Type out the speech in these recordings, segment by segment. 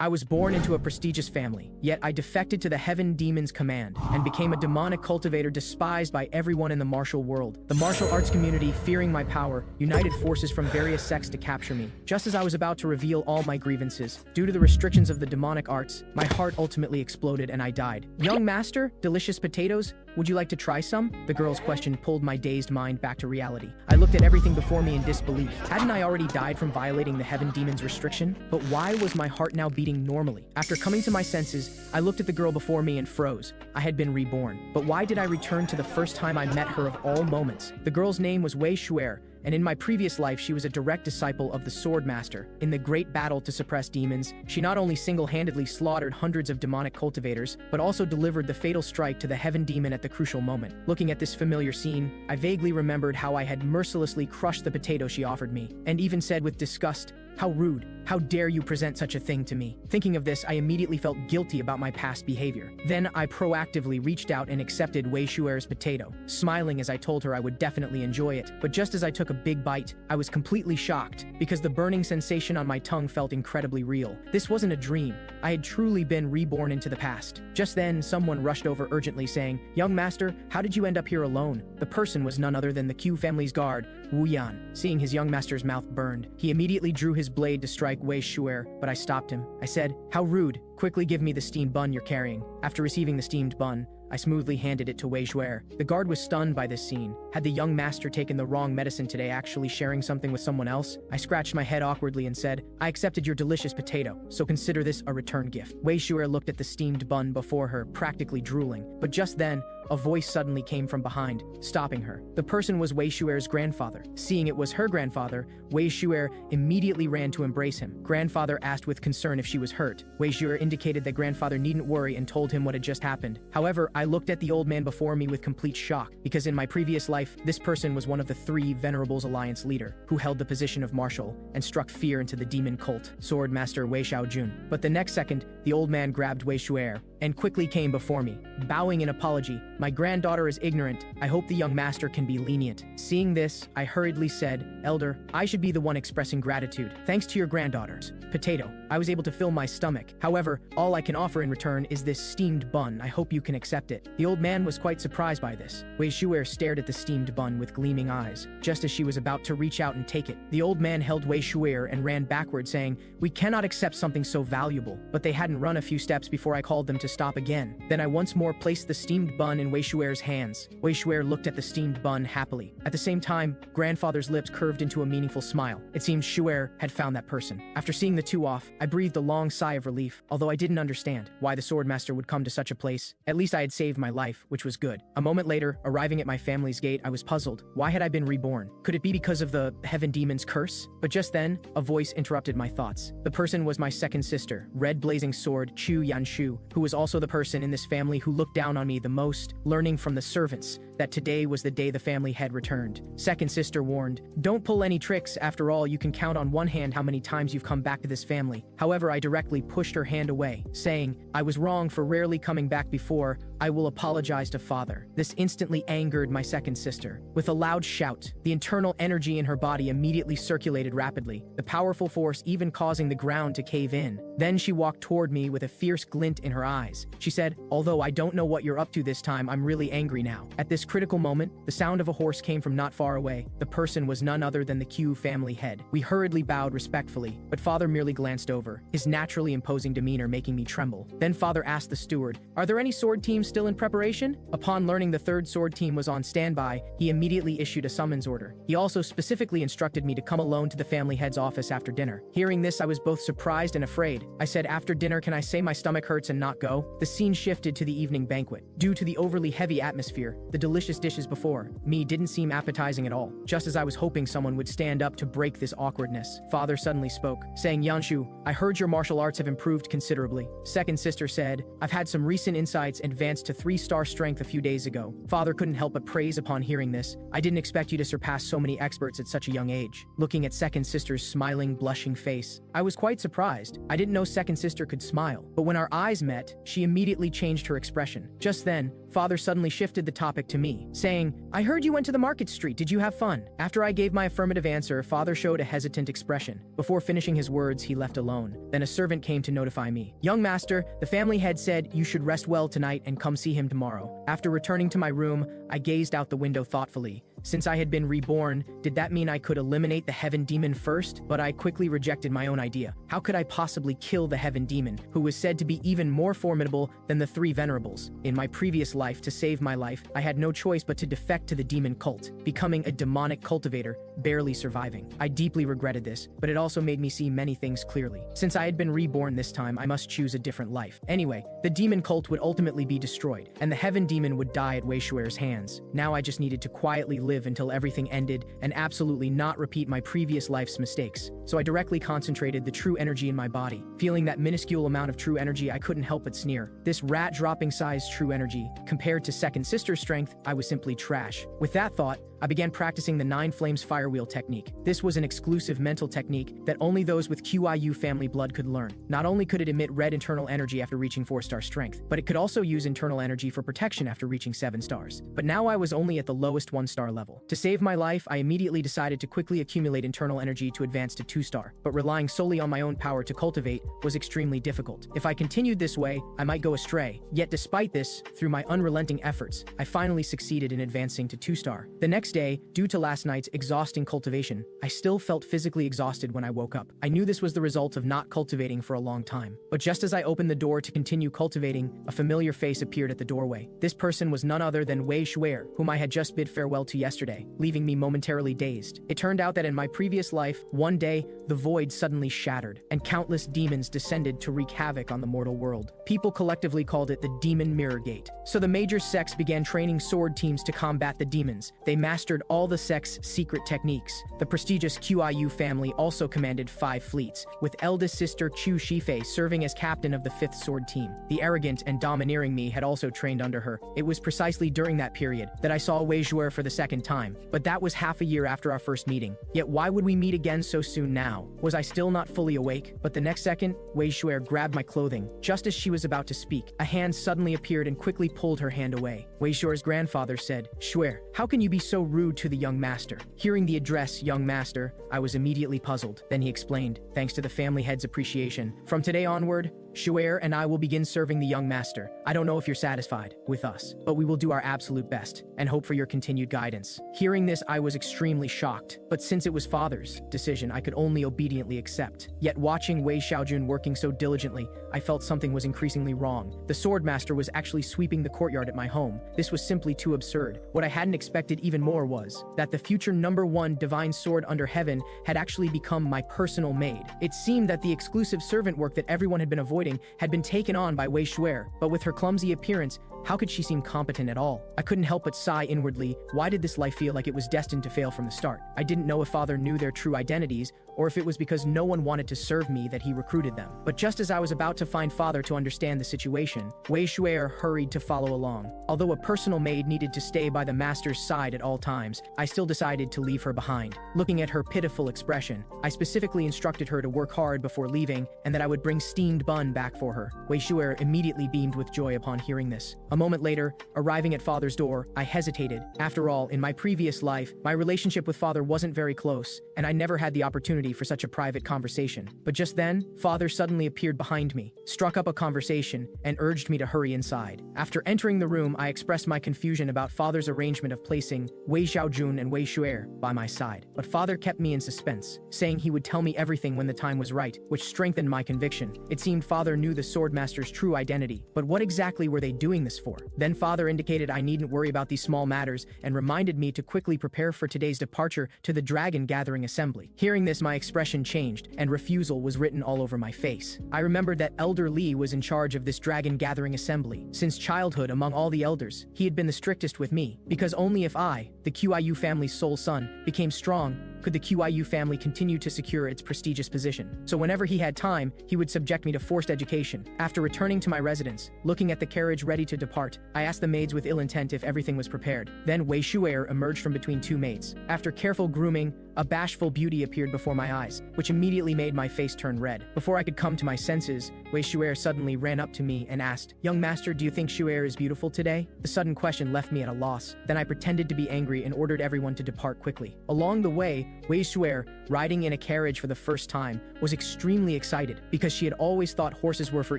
I was born into a prestigious family, yet I defected to the Heaven Demon's command and became a demonic cultivator despised by everyone in the martial world. The martial arts community, fearing my power, united forces from various sects to capture me. Just as I was about to reveal all my grievances, due to the restrictions of the demonic arts, my heart ultimately exploded and I died. Young master, delicious potatoes, would you like to try some? The girl's question pulled my dazed mind back to reality. I looked at everything before me in disbelief. Hadn't I already died from violating the Heaven Demon's restriction? But why was my heart now beating normally? After coming to my senses, I looked at the girl before me and froze. I had been reborn. But why did I return to the first time I met her of all moments? The girl's name was Wei Shuer, and in my previous life she was a direct disciple of the Sword Master. In the great battle to suppress demons, she not only single-handedly slaughtered hundreds of demonic cultivators, but also delivered the fatal strike to the Heaven Demon at the crucial moment. Looking at this familiar scene, I vaguely remembered how I had mercilessly crushed the potato she offered me, and even said with disgust, "How rude. How dare you present such a thing to me?" Thinking of this, I immediately felt guilty about my past behavior. Then I proactively reached out and accepted Wei Shuer's potato, smiling as I told her I would definitely enjoy it. But just as I took a big bite, I was completely shocked because the burning sensation on my tongue felt incredibly real. This wasn't a dream. I had truly been reborn into the past. Just then, someone rushed over urgently saying, "Young master, how did you end up here alone?" The person was none other than the Q family's guard, Wu Yan. Seeing his young master's mouth burned, he immediately drew his blade to strike Wei Shuer, but I stopped him. I said, "How rude. Quickly give me the steamed bun you're carrying." After receiving the steamed bun, I smoothly handed it to Wei Shuer. The guard was stunned by this scene. Had the young master taken the wrong medicine today, actually sharing something with someone else? I scratched my head awkwardly and said, "I accepted your delicious potato, so consider this a return gift." Wei Shuer looked at the steamed bun before her, practically drooling. But just then, a voice suddenly came from behind, stopping her. The person was Wei Shuer's grandfather. Seeing it was her grandfather, Wei Shuer immediately ran to embrace him. Grandfather asked with concern if she was hurt. Wei Shuer indicated that grandfather needn't worry and told him what had just happened. However, I looked at the old man before me with complete shock, because in my previous life, this person was one of the 3 Venerables Alliance leader, who held the position of marshal and struck fear into the demon cult, Sword Master Wei Xiaojun. But the next second, the old man grabbed Wei Shuer and quickly came before me, bowing in apology. "My granddaughter is ignorant. I hope the young master can be lenient." Seeing this, I hurriedly said, "Elder, I should be the one expressing gratitude. Thanks to your granddaughter's potato, I was able to fill my stomach. However, all I can offer in return is this steamed bun. I hope you can accept it." The old man was quite surprised by this. Wei Shuer stared at the steamed bun with gleaming eyes. Just as she was about to reach out and take it, the old man held Wei Shuer and ran backward, saying, "We cannot accept something so valuable." But they hadn't run a few steps before I called them to stop again. Then I once more placed the steamed bun in Wei Shuer's hands. Wei Shuer looked at the steamed bun happily. At the same time, grandfather's lips curved into a meaningful smile. It seemed Shuer had found that person. After seeing the two off, I breathed a long sigh of relief, although I didn't understand why the Swordmaster would come to such a place. At least I had saved my life, which was good. A moment later, arriving at my family's gate, I was puzzled. Why had I been reborn? Could it be because of the Heaven Demon's curse? But just then, a voice interrupted my thoughts. The person was my second sister, Red Blazing Sword Chu Yanshu, who was also the person in this family who looked down on me the most, learning from the servants that today was the day the family had returned. Second sister warned, "Don't pull any tricks. After all, you can count on one hand how many times you've come back to this family." However, I directly pushed her hand away, saying, "I was wrong for rarely coming back before. I will apologize to father." This instantly angered my second sister. With a loud shout, the internal energy in her body immediately circulated rapidly, the powerful force even causing the ground to cave in. Then she walked toward me with a fierce glint in her eyes. She said, "Although I don't know what you're up to this time, I'm really angry now." At this critical moment, the sound of a horse came from not far away. The person was none other than the Q family head. We hurriedly bowed respectfully, but father merely glanced over, his naturally imposing demeanor making me tremble. Then father asked the steward, "Are there any sword teams still in preparation?" Upon learning the third sword team was on standby, he immediately issued a summons order. He also specifically instructed me to come alone to the family head's office after dinner. Hearing this, I was both surprised and afraid. I said, "After dinner, can I say my stomach hurts and not go?" The scene shifted to the evening banquet. Due to the overly heavy atmosphere, the delicious dishes before me didn't seem appetizing at all. Just as I was hoping someone would stand up to break this awkwardness, father suddenly spoke, saying, "Yanshu, I heard your martial arts have improved considerably." Second sister said, "I've had some recent insights and advanced to 3-star strength a few days ago." Father couldn't help but praise upon hearing this. "I didn't expect you to surpass so many experts at such a young age." Looking at second sister's smiling, blushing face, I was quite surprised. I didn't know second sister could smile, but when our eyes met, she immediately changed her expression. Just then, father suddenly shifted the topic to me, saying, "I heard you went to the market street. Did you have fun?" After I gave my affirmative answer, father showed a hesitant expression. Before finishing his words, he left alone. Then a servant came to notify me. "Young master, the family head said you should rest well tonight and come see him tomorrow." After returning to my room, I gazed out the window thoughtfully. Since I had been reborn, did that mean I could eliminate the heaven demon first? But I quickly rejected my own idea. How could I possibly kill the heaven demon, who was said to be even more formidable than the three venerables? In my previous life, to save my life, I had no choice but to defect to the demon cult, becoming a demonic cultivator, barely surviving. I deeply regretted this, but it also made me see many things clearly. Since I had been reborn this time, I must choose a different life. Anyway, the demon cult would ultimately be destroyed, and the heaven demon would die at Wei Shuer's hands. Now I just needed to quietly live until everything ended and absolutely not repeat my previous life's mistakes. So I directly concentrated the true energy in my body. Feeling that minuscule amount of true energy, I couldn't help but sneer. This rat-dropping size true energy, compared to second sister's strength, I was simply trash. With that thought, I began practicing the 9 Flames Firewheel technique. This was an exclusive mental technique that only those with QIU family blood could learn. Not only could it emit red internal energy after reaching 4-star strength, but it could also use internal energy for protection after reaching 7 stars. But now I was only at the lowest 1-star level. To save my life, I immediately decided to quickly accumulate internal energy to advance to 2-star, but relying solely on my own power to cultivate was extremely difficult. If I continued this way, I might go astray. Yet despite this, through my unrelenting efforts, I finally succeeded in advancing to 2-star. The next day, due to last night's exhausting cultivation, I still felt physically exhausted when I woke up. I knew this was the result of not cultivating for a long time. But just as I opened the door to continue cultivating, a familiar face appeared at the doorway. This person was none other than Wei Shuer, whom I had just bid farewell to yesterday, leaving me momentarily dazed. It turned out that in my previous life, one day, the void suddenly shattered, and countless demons descended to wreak havoc on the mortal world. People collectively called it the Demon Mirror Gate. So the major sects began training sword teams to combat the demons. They mastered all the sect's secret techniques. The prestigious QIU family also commanded 5 fleets, with eldest sister Chu Shifei serving as captain of the 5th sword team. The arrogant and domineering me had also trained under her. It was precisely during that period that I saw Wei Shuer for the second time, but that was half a year after our first meeting. Yet why would we meet again so soon now? Was I still not fully awake? But the next second, Wei Shuer grabbed my clothing. Just as she was about to speak, a hand suddenly appeared and quickly pulled her hand away. Wei Shuer's grandfather said, "Shuer, how can you be so rude to the young master?" Hearing the address, young master, I was immediately puzzled. Then he explained, thanks to the family head's appreciation, "From today onward, Shuer and I will begin serving the young master. I don't know if you're satisfied with us, but we will do our absolute best and hope for your continued guidance." Hearing this, I was extremely shocked, but since it was father's decision, I could only obediently accept. Yet watching Wei Xiaojun working so diligently, I felt something was increasingly wrong. The sword master was actually sweeping the courtyard at my home. This was simply too absurd. What I hadn't expected even more was that the future #1 divine sword under heaven had actually become my personal maid. It seemed that the exclusive servant work that everyone had been avoiding had been taken on by Wei Shuer, but with her clumsy appearance, how could she seem competent at all? I couldn't help but sigh inwardly. Why did this life feel like it was destined to fail from the start? I didn't know if father knew their true identities, or if it was because no one wanted to serve me that he recruited them. But just as I was about to find father to understand the situation, Wei Shuer hurried to follow along. Although a personal maid needed to stay by the master's side at all times, I still decided to leave her behind. Looking at her pitiful expression, I specifically instructed her to work hard before leaving, and that I would bring steamed bun back for her. Wei Shuer immediately beamed with joy upon hearing this. A moment later, arriving at father's door, I hesitated. After all, in my previous life, my relationship with father wasn't very close, and I never had the opportunity for such a private conversation. But just then, father suddenly appeared behind me, struck up a conversation, and urged me to hurry inside. After entering the room, I expressed my confusion about father's arrangement of placing Wei Xiaojun and Wei Shuer by my side. But father kept me in suspense, saying he would tell me everything when the time was right, which strengthened my conviction. It seemed father knew the swordmaster's true identity, but what exactly were they doing this for? Then father indicated I needn't worry about these small matters and reminded me to quickly prepare for today's departure to the Dragon Gathering Assembly. Hearing this, my expression changed, and refusal was written all over my face. I remembered that Elder Li was in charge of this Dragon Gathering Assembly. Since childhood, among all the elders, he had been the strictest with me, because only if I, the QIU family's sole son, became strong, could the QIU family continue to secure its prestigious position. So whenever he had time, he would subject me to forced education. After returning to my residence, looking at the carriage ready to depart, I asked the maids with ill intent if everything was prepared. Then Wei Shuer emerged from between 2 maids. After careful grooming, A bashful beauty appeared before my eyes, which immediately made my face turn red. Before I could come to my senses, Wei Shu'er suddenly ran up to me and asked, "Young master, do you think Shu'er is beautiful today?" The sudden question left me at a loss. Then I pretended to be angry and ordered everyone to depart quickly. Along the way, Wei Shu'er, riding in a carriage for the first time, was extremely excited because she had always thought horses were for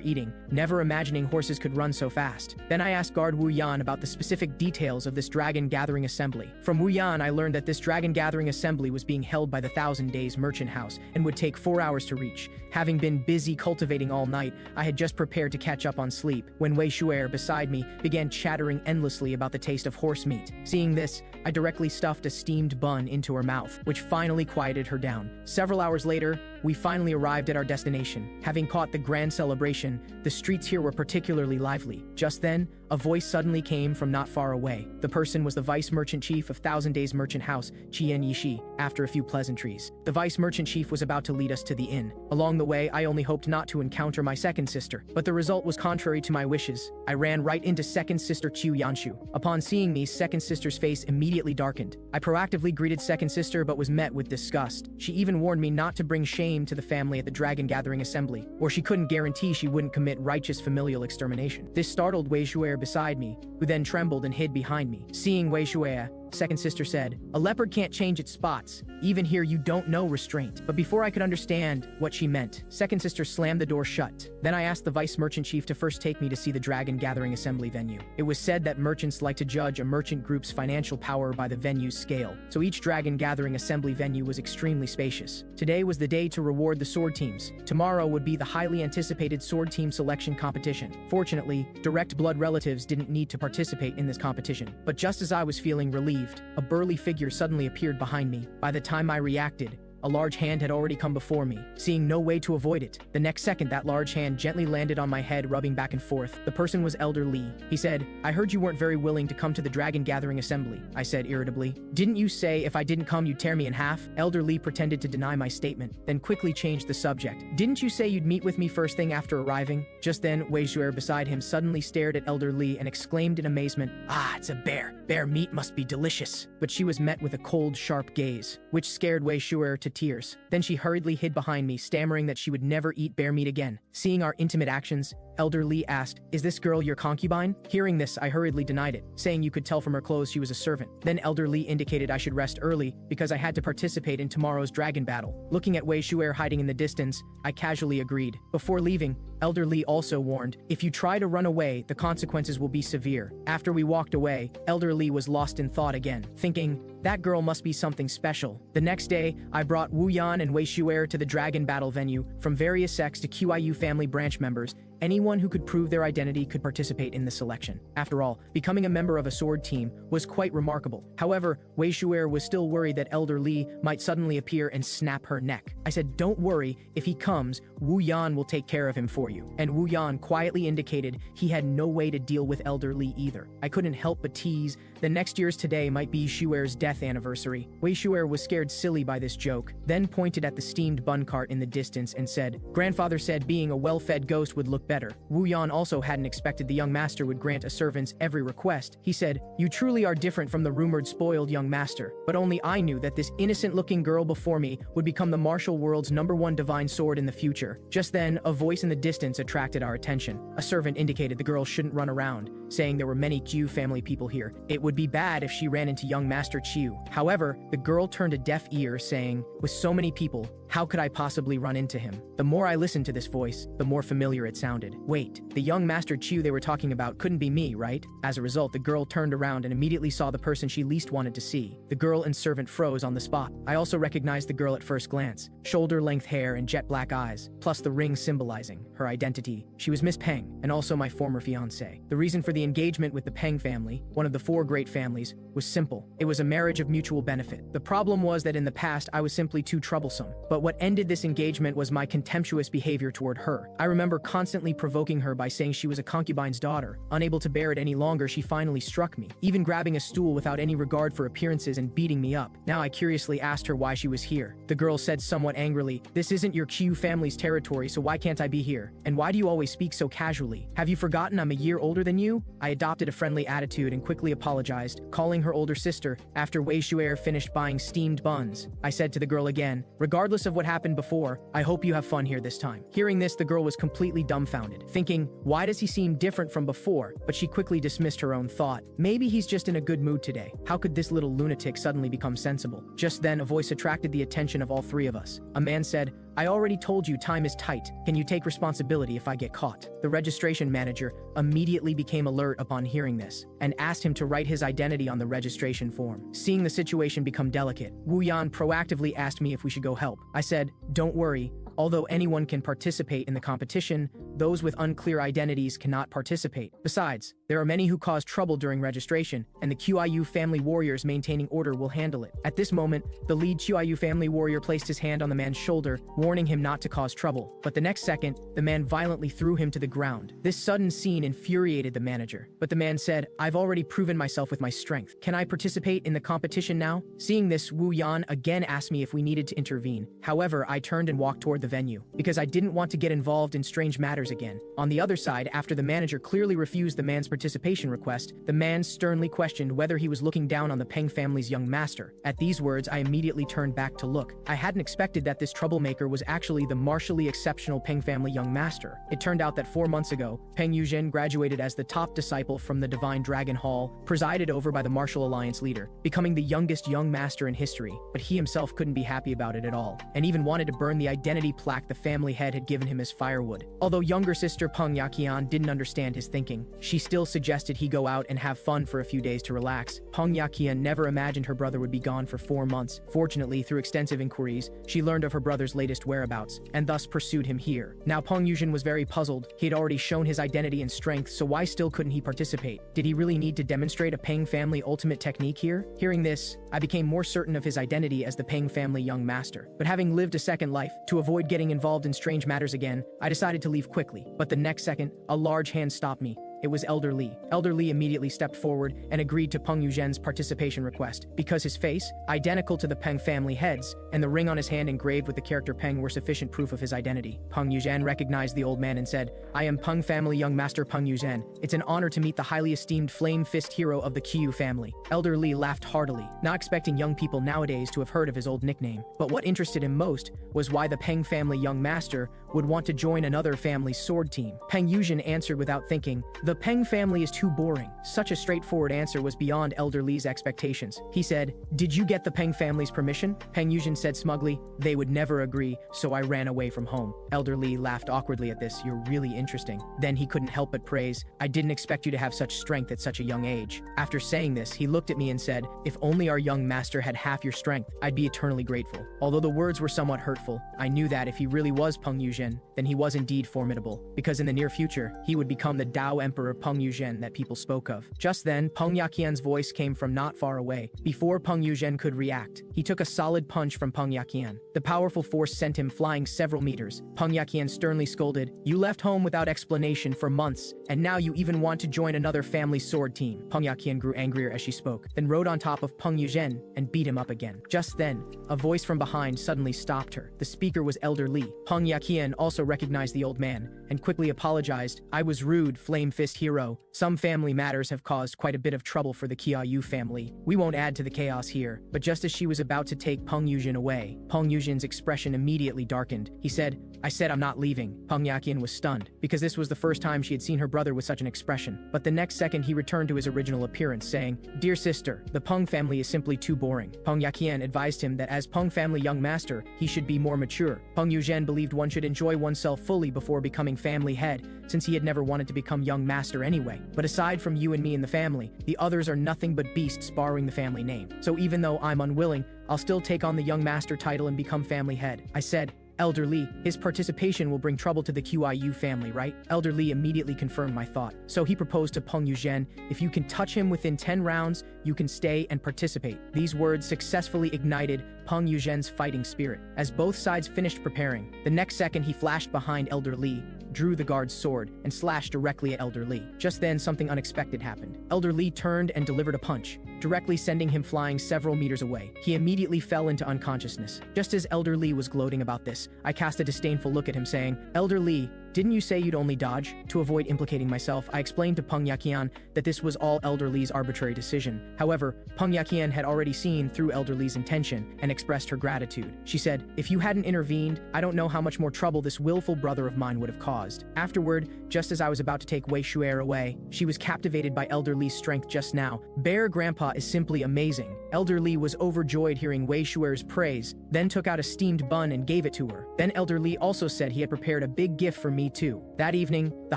eating, never imagining horses could run so fast. Then I asked guard Wu Yan about the specific details of this dragon gathering assembly. From Wu Yan, I learned that this dragon gathering assembly was being held by the Thousand Days Merchant House and would take 4 hours to reach. Having been busy cultivating all night, I had just prepared to catch up on sleep when Wei Shu'er beside me began chattering endlessly about the taste of horse meat. Seeing this, I directly stuffed a steamed bun into her mouth, which finally quieted her down. Several hours later, we finally arrived at our destination. Having caught the grand celebration, the streets here were particularly lively. Just then, a voice suddenly came from not far away. The person was the vice merchant chief of Thousand Days Merchant House, Qian Yishi. After a few pleasantries, the vice merchant chief was about to lead us to the inn. Along the way, I only hoped not to encounter my second sister, but the result was contrary to my wishes. I ran right into second sister Qiu Yanshu. Upon seeing me, second sister's face immediately darkened. I proactively greeted second sister but was met with disgust. She even warned me not to bring shame to the family at the dragon gathering assembly, or she couldn't guarantee she wouldn't commit righteous familial extermination. This startled Wei Shu'er beside me, who then trembled and hid behind me. Seeing Wei Shu'er, second sister said, "A leopard can't change its spots. Even here you don't know restraint." But before I could understand what she meant, second sister slammed the door shut. Then I asked the vice merchant chief to first take me to see the dragon gathering assembly venue. It was said that merchants like to judge a merchant group's financial power by the venue's scale, so each dragon gathering assembly venue was extremely spacious. Today was the day to reward the sword teams. Tomorrow would be the highly anticipated sword team selection competition. Fortunately, direct blood relatives didn't need to participate in this competition. But just as I was feeling relieved, a burly figure suddenly appeared behind me. By the time I reacted, a large hand had already come before me, seeing no way to avoid it. The next second, that large hand gently landed on my head, rubbing back and forth. The person was Elder Li. He said, "I heard you weren't very willing to come to the dragon gathering assembly," I said irritably. "Didn't you say if I didn't come you'd tear me in half?" Elder Li pretended to deny my statement, then quickly changed the subject. "Didn't you say you'd meet with me first thing after arriving?" Just then, Wei Shu'er beside him suddenly stared at Elder Li and exclaimed in amazement, "Ah, it's a bear. Bear meat must be delicious." But she was met with a cold, sharp gaze, which scared Wei Shu'er to tears. Then she hurriedly hid behind me, stammering that she would never eat bear meat again. Seeing our intimate actions, Elder Li asked, "Is this girl your concubine?" Hearing this, I hurriedly denied it, saying you could tell from her clothes she was a servant. Then Elder Li indicated I should rest early because I had to participate in tomorrow's dragon battle. Looking at Wei Shu'er hiding in the distance, I casually agreed. Before leaving, Elder Li also warned, "If you try to run away, the consequences will be severe." After we walked away, Elder Li was lost in thought again, thinking, that girl must be something special. The next day, I brought Wu Yan and Wei Shu'er to the dragon battle venue. From various sects to QIU family branch members, anyone who could prove their identity could participate in the selection. After all, becoming a member of a sword team was quite remarkable. However, Wei Shu'er was still worried that Elder Li might suddenly appear and snap her neck. I said, "Don't worry, if he comes, Wu Yan will take care of him for you." And Wu Yan quietly indicated he had no way to deal with Elder Li either. I couldn't help but tease, the next year's today might be Shu'er's death anniversary. Wei Shu'er was scared silly by this joke, then pointed at the steamed bun cart in the distance and said, "Grandfather said being a well-fed ghost would look better." Wu Yan also hadn't expected the young master would grant a servant's every request. He said, "You truly are different from the rumored spoiled young master." But only I knew that this innocent-looking girl before me would become the martial world's #1 divine sword in the future. Just then, a voice in the distance attracted our attention. A servant indicated the girl shouldn't run around, saying there were many Qiu family people here. It would be bad if she ran into young Master Qiu. However, the girl turned a deaf ear, saying, "With so many people, how could I possibly run into him?" The more I listened to this voice, the more familiar it sounded. Wait, the young Master Qiu they were talking about couldn't be me, right? As a result, the girl turned around and immediately saw the person she least wanted to see. The girl and servant froze on the spot. I also recognized the girl at first glance. Shoulder-length hair and jet black eyes, plus the ring symbolizing her identity. She was Miss Peng, and also my former fiancé. The reason for the engagement with the Peng family, one of the 4 great families, was simple. It was a marriage of mutual benefit. The problem was that in the past, I was simply too troublesome. But what ended this engagement was my contemptuous behavior toward her. I remember constantly provoking her by saying she was a concubine's daughter. Unable to bear it any longer, she finally struck me, even grabbing a stool without any regard for appearances and beating me up. Now I curiously asked her why she was here. The girl said somewhat angrily, "This isn't your Qiu family's territory, so why can't I be here? And why do you always speak so casually? Have you forgotten I'm a year older than you?" I adopted a friendly attitude and quickly apologized, calling her older sister. After Wei Shuer finished buying steamed buns, I said to the girl again, regardless of what happened before, I hope you have fun here this time. Hearing this, the girl was completely dumbfounded, thinking, why does he seem different from before? But she quickly dismissed her own thought. Maybe he's just in a good mood today. How could this little lunatic suddenly become sensible? Just then, a voice attracted the attention of all three of us. A man said, I already told you time is tight. Can you take responsibility if I get caught? The registration manager immediately became alert upon hearing this and asked him to write his identity on the registration form. Seeing the situation become delicate, Wu Yan proactively asked me if we should go help. I said, don't worry. Although anyone can participate in the competition, those with unclear identities cannot participate. Besides, there are many who cause trouble during registration, and the QIU family warriors maintaining order will handle it. At this moment, the lead QIU family warrior placed his hand on the man's shoulder, warning him not to cause trouble. But the next second, the man violently threw him to the ground. This sudden scene infuriated the manager. But the man said, I've already proven myself with my strength. Can I participate in the competition now? Seeing this, Wu Yan again asked me if we needed to intervene. However, I turned and walked toward the venue, because I didn't want to get involved in strange matters again. On the other side, after the manager clearly refused the man's participation request, the man sternly questioned whether he was looking down on the Peng family's young master. At these words, I immediately turned back to look. I hadn't expected that this troublemaker was actually the martially exceptional Peng family young master. It turned out that 4 months ago, Peng Yuzhen graduated as the top disciple from the Divine Dragon Hall, presided over by the Martial Alliance leader, becoming the youngest young master in history. But he himself couldn't be happy about it at all, and even wanted to burn the identity plaque the family head had given him as firewood. Although younger sister Peng Yaqian didn't understand his thinking, she still suggested he go out and have fun for a few days to relax. Peng Yaqian never imagined her brother would be gone for 4 months. Fortunately, through extensive inquiries, she learned of her brother's latest whereabouts, and thus pursued him here. Now Peng Yuzhen was very puzzled. He had already shown his identity and strength, so why still couldn't he participate? Did he really need to demonstrate a Peng family ultimate technique here? Hearing this, I became more certain of his identity as the Peng family young master. But having lived a second life, to avoid getting involved in strange matters again, I decided to leave quickly. But the next second, a large hand stopped me. It was Elder Li. Elder Li immediately stepped forward and agreed to Peng Yuzhen's participation request, because his face, identical to the Peng family heads, and the ring on his hand engraved with the character Peng were sufficient proof of his identity. Peng Yuzhen recognized the old man and said, I am Peng family young master Peng Yuzhen. It's an honor to meet the highly esteemed flame fist hero of the Qiyu family. Elder Li laughed heartily, not expecting young people nowadays to have heard of his old nickname. But what interested him most was why the Peng family young master would want to join another family's sword team. Peng Yuzhen answered without thinking, the Peng family is too boring. Such a straightforward answer was beyond Elder Li's expectations. He said, did you get the Peng family's permission? Peng Yuzhen said smugly, they would never agree, so I ran away from home. Elder Li laughed awkwardly at this. You're really interesting. Then he couldn't help but praise, I didn't expect you to have such strength at such a young age. After saying this, he looked at me and said, if only our young master had half your strength, I'd be eternally grateful. Although the words were somewhat hurtful, I knew that if he really was Peng Yuzhen, then he was indeed formidable, because in the near future, he would become the Dao Emperor Peng Yuzhen that people spoke of. Just then, Peng Yaqian's voice came from not far away. Before Peng Yuzhen could react, he took a solid punch from Peng Yaqian. The powerful force sent him flying several meters. Peng Yaqian sternly scolded, you left home without explanation for months, and now you even want to join another family sword team. Peng Yaqian grew angrier as she spoke, then rode on top of Peng Yuzhen and beat him up again. Just then, a voice from behind suddenly stopped her. The speaker was Elder Li. Peng Yaqian also recognized the old man and quickly apologized. I was rude, Flame Fist hero. Some family matters have caused quite a bit of trouble for the Qiaoyu family. We won't add to the chaos here. But just as she was about to take Peng Yuzhen away, Peng Yuzhen's expression immediately darkened. He said, I said I'm not leaving. Peng Yaqian was stunned, because this was the first time she had seen her brother with such an expression. But the next second he returned to his original appearance, saying, Dear sister, the Peng family is simply too boring. Peng Yaqian advised him that as Peng family young master, he should be more mature. Peng Yuzhen believed one should enjoy oneself fully before becoming family head, since he had never wanted to become young master anyway. But aside from you and me in the family, the others are nothing but beasts borrowing the family name. So even though I'm unwilling, I'll still take on the young master title and become family head. I said, Elder Li, his participation will bring trouble to the QIU family, right? Elder Li immediately confirmed my thought. So he proposed to Peng Yuzhen, if you can touch him within 10 rounds, you can stay and participate. These words successfully ignited Peng Yuzhen's fighting spirit. As both sides finished preparing, the next second he flashed behind Elder Li, drew the guard's sword, and slashed directly at Elder Li. Just then, something unexpected happened. Elder Li turned and delivered a punch, directly sending him flying several meters away. He immediately fell into unconsciousness. Just as Elder Lee was gloating about this, I cast a disdainful look at him saying, "Elder Lee, didn't you say you'd only dodge?" To avoid implicating myself, I explained to Peng Yaqian that this was all Elder Lee's arbitrary decision. However, Peng Yaqian had already seen through Elder Lee's intention and expressed her gratitude. She said, "If you hadn't intervened, I don't know how much more trouble this willful brother of mine would have caused." Afterward, just as I was about to take Wei Shu'er away, she was captivated by Elder Lee's strength just now. Bear Grandpa is simply amazing. Elder Lee was overjoyed hearing Wei Shu'er's praise, then took out a steamed bun and gave it to her. Then Elder Lee also said he had prepared a big gift for me too. That evening, the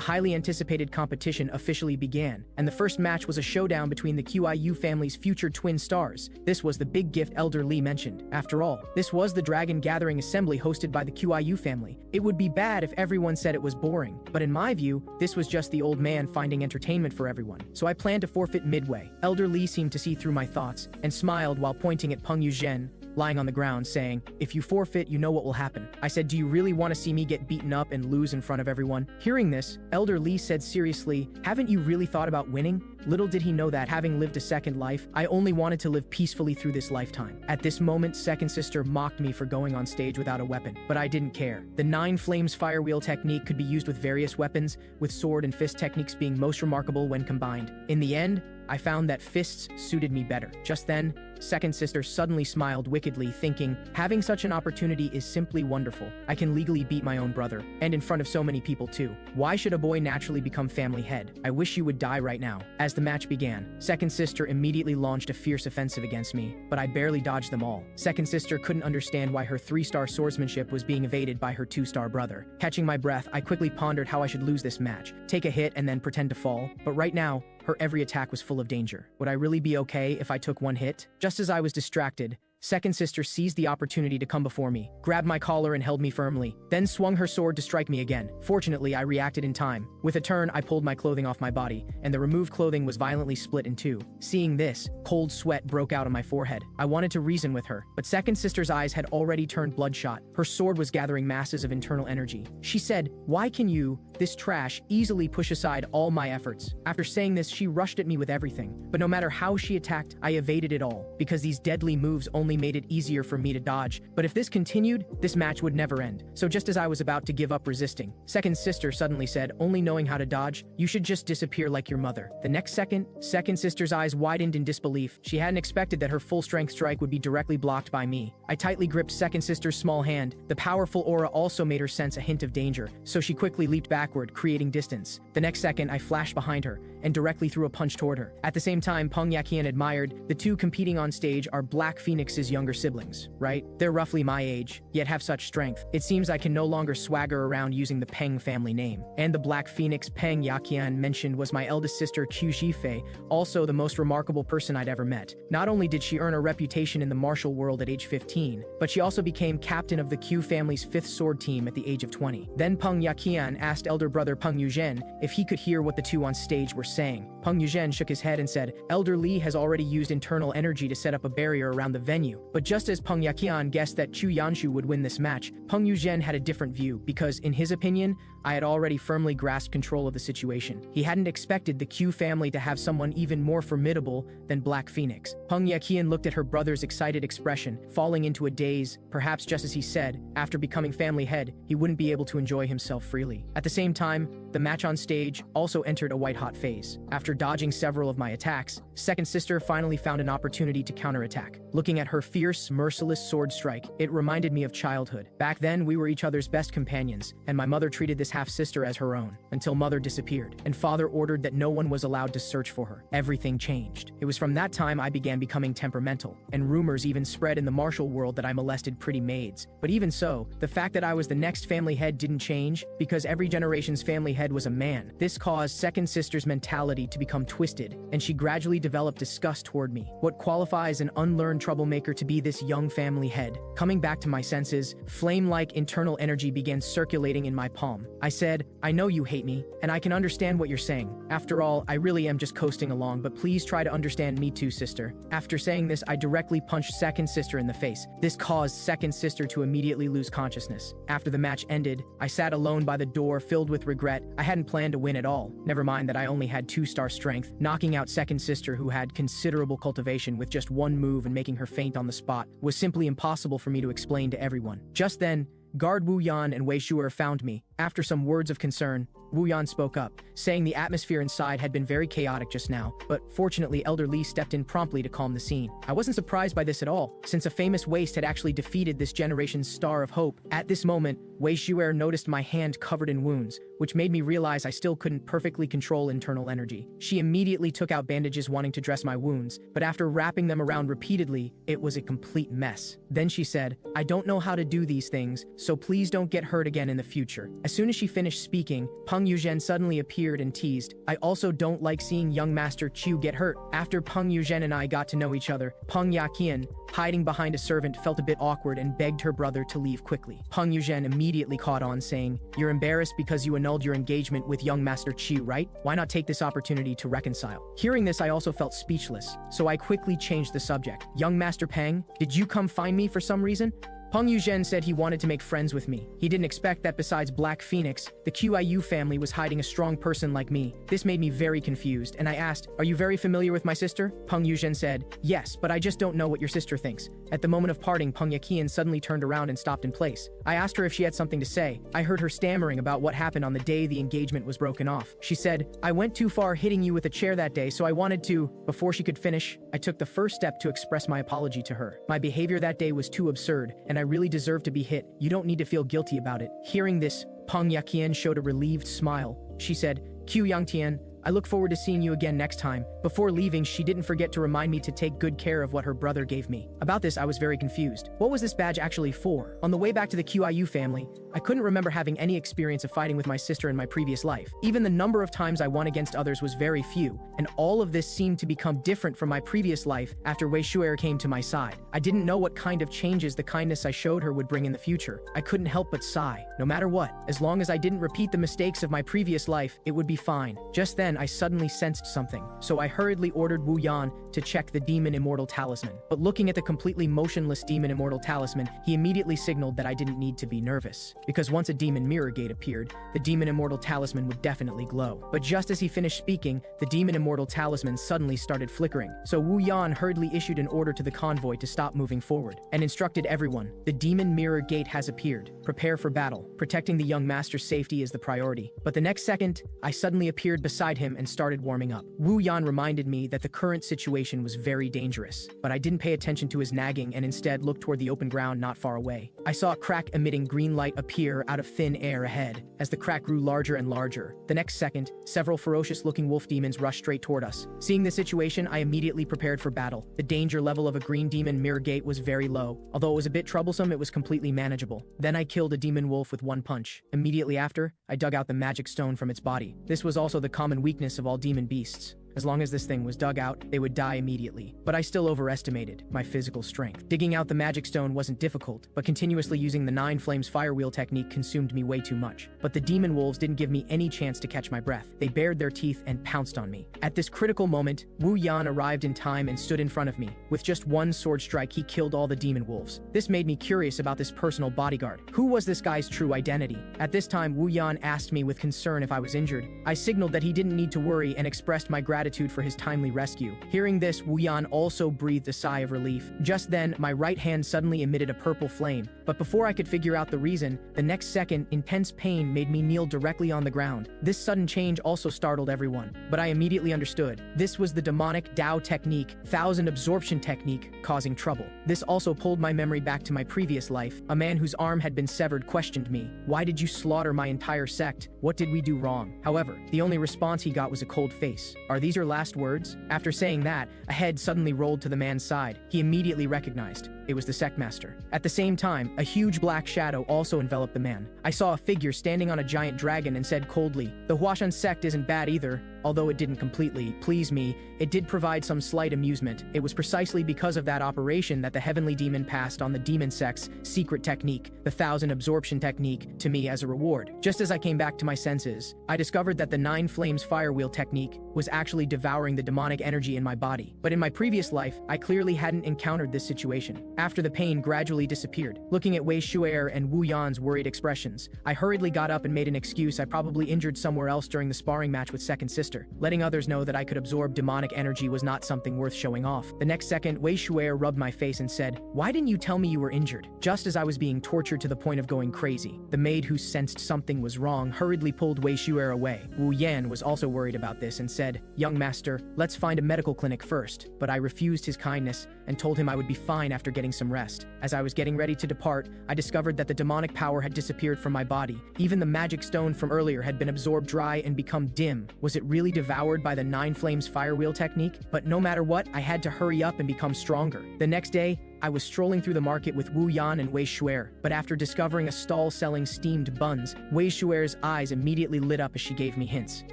highly anticipated competition officially began, and the first match was a showdown between the QIU family's future twin stars. This was the big gift Elder Lee mentioned. After all, this was the Dragon Gathering Assembly hosted by the QIU family. It would be bad if everyone said it was boring, but in my view, this was just the old man finding entertainment for everyone. So I planned to forfeit midway. Elder Lee seemed to see through my thoughts and smiled while pointing at Peng Yuzhen, lying on the ground, saying, "If you forfeit, you know what will happen." I said, "Do you really want to see me get beaten up and lose in front of everyone?" Hearing this, Elder Lee said seriously, "Haven't you really thought about winning?" Little did he know that, having lived a second life, I only wanted to live peacefully through this lifetime. At this moment, Second Sister mocked me for going on stage without a weapon, but I didn't care. The 9 Flames Fire Wheel technique could be used with various weapons, with sword and fist techniques being most remarkable when combined. In the end, I found that fists suited me better. Just then, Second Sister suddenly smiled wickedly, thinking, "Having such an opportunity is simply wonderful. I can legally beat my own brother, and in front of so many people too. Why should a boy naturally become family head? I wish you would die right now." As the match began, Second Sister immediately launched a fierce offensive against me, but I barely dodged them all. Second Sister couldn't understand why her 3-star swordsmanship was being evaded by her 2-star brother. Catching my breath, I quickly pondered how I should lose this match, take a hit and then pretend to fall. But right now, her every attack was full of danger. Would I really be okay if I took one hit? Just as I was distracted, Second Sister seized the opportunity to come before me, grabbed my collar and held me firmly, then swung her sword to strike me again. Fortunately, I reacted in time. With a turn, I pulled my clothing off my body, and the removed clothing was violently split in two. Seeing this, cold sweat broke out on my forehead. I wanted to reason with her, but Second Sister's eyes had already turned bloodshot. Her sword was gathering masses of internal energy. She said, "Why can you, this trash, easily push aside all my efforts?" After saying this, she rushed at me with everything. But no matter how she attacked, I evaded it all, because these deadly moves only made it easier for me to dodge. But if this continued, this match would never end. So just as I was about to give up resisting, Second Sister suddenly said, "Only knowing how to dodge, you should just disappear like your mother." The next second, Second Sister's eyes widened in disbelief. She hadn't expected that her full-strength strike would be directly blocked by me. I tightly gripped Second Sister's small hand. The powerful aura also made her sense a hint of danger, so she quickly leaped backward, creating distance. The next second, I flashed behind her and directly threw a punch toward her. At the same time, Peng Yaqian admired, "The two competing on stage are Black Phoenix's younger siblings, right? They're roughly my age, yet have such strength. It seems I can no longer swagger around using the Peng family name." And the Black Phoenix Peng Yaqian mentioned was my eldest sister Qiu Shifei, also the most remarkable person I'd ever met. Not only did she earn a reputation in the martial world at age 15, but she also became captain of the Qiu family's 5th sword team at the age of 20. Then Peng Yaqian asked elder brother Peng Yuzhen if he could hear what the two on stage were saying. Peng Yuzhen shook his head and said, "Elder Lee has already used internal energy to set up a barrier around the venue." But just as Peng Yaqian guessed that Chu Yanshu would win this match, Peng Yuzhen had a different view because, in his opinion, I had already firmly grasped control of the situation. He hadn't expected the Qiu family to have someone even more formidable than Black Phoenix. Peng Yaqian looked at her brother's excited expression, falling into a daze, perhaps just as he said, after becoming family head, he wouldn't be able to enjoy himself freely. At the same time, the match on stage also entered a white-hot phase. After dodging several of my attacks, Second Sister finally found an opportunity to counterattack. Looking at her fierce, merciless sword strike, it reminded me of childhood. Back then, we were each other's best companions, and my mother treated this half-sister as her own, until mother disappeared, and father ordered that no one was allowed to search for her. Everything changed. It was from that time I began becoming temperamental, and rumors even spread in the martial world that I molested pretty maids. But even so, the fact that I was the next family head didn't change, because every generation's family head was a man. This caused Second Sister's mentality to become twisted, and she gradually developed disgust toward me. What qualifies an unlearned troublemaker to be this young family head? Coming back to my senses, flame-like internal energy began circulating in my palm. I said, I know you hate me, and I can understand what you're saying. After all, I really am just coasting along, but please try to understand me too, sister. After saying this, I directly punched second sister in the face. This caused second sister to immediately lose consciousness. After the match ended, I sat alone by the door filled with regret. I hadn't planned to win at all. Never mind that I only had 2-star strength. Knocking out second sister, who had considerable cultivation, with just one move and making her faint on the spot was simply impossible for me to explain to everyone. Just then, Guard Wu Yan and Wei Shuer found me. After some words of concern, Wu Yan spoke up, saying the atmosphere inside had been very chaotic just now, but fortunately Elder Li stepped in promptly to calm the scene. I wasn't surprised by this at all, since a famous waste had actually defeated this generation's star of hope. At this moment, Wei Shuer noticed my hand covered in wounds, which made me realize I still couldn't perfectly control internal energy. She immediately took out bandages wanting to dress my wounds, but after wrapping them around repeatedly, it was a complete mess. Then she said, I don't know how to do these things, so please don't get hurt again in the future. As soon as she finished speaking, Peng Yuzhen suddenly appeared and teased, I also don't like seeing young Master Chu get hurt. After Peng Yuzhen and I got to know each other, Peng Yaqian, hiding behind a servant, felt a bit awkward and begged her brother to leave quickly. Peng Yuzhen immediately caught on, saying, you're embarrassed because you annulled your engagement with young Master Chu, right? Why not take this opportunity to reconcile? Hearing this, I also felt speechless, so I quickly changed the subject. Young Master Peng, did you come find me for some reason? Peng Yuzhen said he wanted to make friends with me. He didn't expect that besides Black Phoenix, the QIU family was hiding a strong person like me. This made me very confused, and I asked, are you very familiar with my sister? Peng Yuzhen said, yes, but I just don't know what your sister thinks. At the moment of parting, Peng Yaqian suddenly turned around and stopped in place. I asked her if she had something to say. I heard her stammering about what happened on the day the engagement was broken off. She said, I went too far hitting you with a chair that day, so I wanted to. Before she could finish, I took the first step to express my apology to her. My behavior that day was too absurd, and I really deserve to be hit. You don't need to feel guilty about it. Hearing this, Peng Yaqian showed a relieved smile. She said, Q Yangtian, I look forward to seeing you again next time. Before leaving, she didn't forget to remind me to take good care of what her brother gave me. About this, I was very confused. What was this badge actually for? On the way back to the QIU family, I couldn't remember having any experience of fighting with my sister in my previous life. Even the number of times I won against others was very few, and all of this seemed to become different from my previous life after Wei Shuer came to my side. I didn't know what kind of changes the kindness I showed her would bring in the future. I couldn't help but sigh. No matter what, as long as I didn't repeat the mistakes of my previous life, it would be fine. Just then, I suddenly sensed something, so I hurriedly ordered Wu Yan to check the Demon Immortal Talisman. But looking at the completely motionless Demon Immortal Talisman, he immediately signaled that I didn't need to be nervous, because once a Demon Mirror Gate appeared, the Demon Immortal Talisman would definitely glow. But just as he finished speaking, the Demon Immortal Talisman suddenly started flickering, so Wu Yan hurriedly issued an order to the convoy to stop moving forward, and instructed everyone, the Demon Mirror Gate has appeared. Prepare for battle. Protecting the young master's safety is the priority. But the next second, I suddenly appeared beside him and started warming up. Wu Yan reminded me that the current situation was very dangerous, but I didn't pay attention to his nagging and instead looked toward the open ground not far away. I saw a crack emitting green light appear out of thin air ahead. As the crack grew larger and larger, the next second, several ferocious-looking wolf demons rushed straight toward us. Seeing the situation, I immediately prepared for battle. The danger level of a green demon mirror gate was very low. Although it was a bit troublesome, it was completely manageable. Then I killed a demon wolf with one punch. Immediately after, I dug out the magic stone from its body. This was also the common weakness of all demon beasts. As long as this thing was dug out, they would die immediately. But I still overestimated my physical strength. Digging out the magic stone wasn't difficult, but continuously using the 9 flames fire wheel technique consumed me way too much. But the demon wolves didn't give me any chance to catch my breath. They bared their teeth and pounced on me. At this critical moment, Wu Yan arrived in time and stood in front of me. With just one sword strike, he killed all the demon wolves. This made me curious about this personal bodyguard. Who was this guy's true identity? At this time, Wu Yan asked me with concern if I was injured. I signaled that he didn't need to worry and expressed my gratitude for his timely rescue. Hearing this, Wu Yan also breathed a sigh of relief. Just then, my right hand suddenly emitted a purple flame, but before I could figure out the reason, the next second, intense pain made me kneel directly on the ground. This sudden change also startled everyone, but I immediately understood. This was the demonic Dao technique, thousand absorption technique, causing trouble. This also pulled my memory back to my previous life. A man whose arm had been severed questioned me. Why did you slaughter my entire sect? What did we do wrong? However, the only response he got was a cold face. Are these your last words? After saying that, a head suddenly rolled to the man's side. He immediately recognized It was the sect master. At the same time, a huge black shadow also enveloped the man. I saw a figure standing on a giant dragon and said coldly, "The Huashan sect isn't bad either." Although it didn't completely please me, it did provide some slight amusement. It was precisely because of that operation that the heavenly demon passed on the demon sect's secret technique, the 1,000 absorption technique, to me as a reward. Just as I came back to my senses, I discovered that the 9 flames firewheel technique was actually devouring the demonic energy in my body. But in my previous life, I clearly hadn't encountered this situation. After the pain gradually disappeared, looking at Wei Shu'er and Wu Yan's worried expressions, I hurriedly got up and made an excuse I probably injured somewhere else during the sparring match with second sister. Letting others know that I could absorb demonic energy was not something worth showing off. The next second, Wei Shu'er rubbed my face and said, "Why didn't you tell me you were injured?" Just as I was being tortured to the point of going crazy, the maid who sensed something was wrong hurriedly pulled Wei Shu'er away. Wu Yan was also worried about this and said, "Young master, let's find a medical clinic first." But I refused his kindness and told him I would be fine after getting some rest. As I was getting ready to depart, I discovered that the demonic power had disappeared from my body. Even the magic stone from earlier had been absorbed dry and become dim. Was it really devoured by the 9 flames firewheel technique? But no matter what, I had to hurry up and become stronger. The next day, I was strolling through the market with Wu Yan and Wei Shu'er, but after discovering a stall selling steamed buns, Wei Shu'er's eyes immediately lit up as she gave me hints.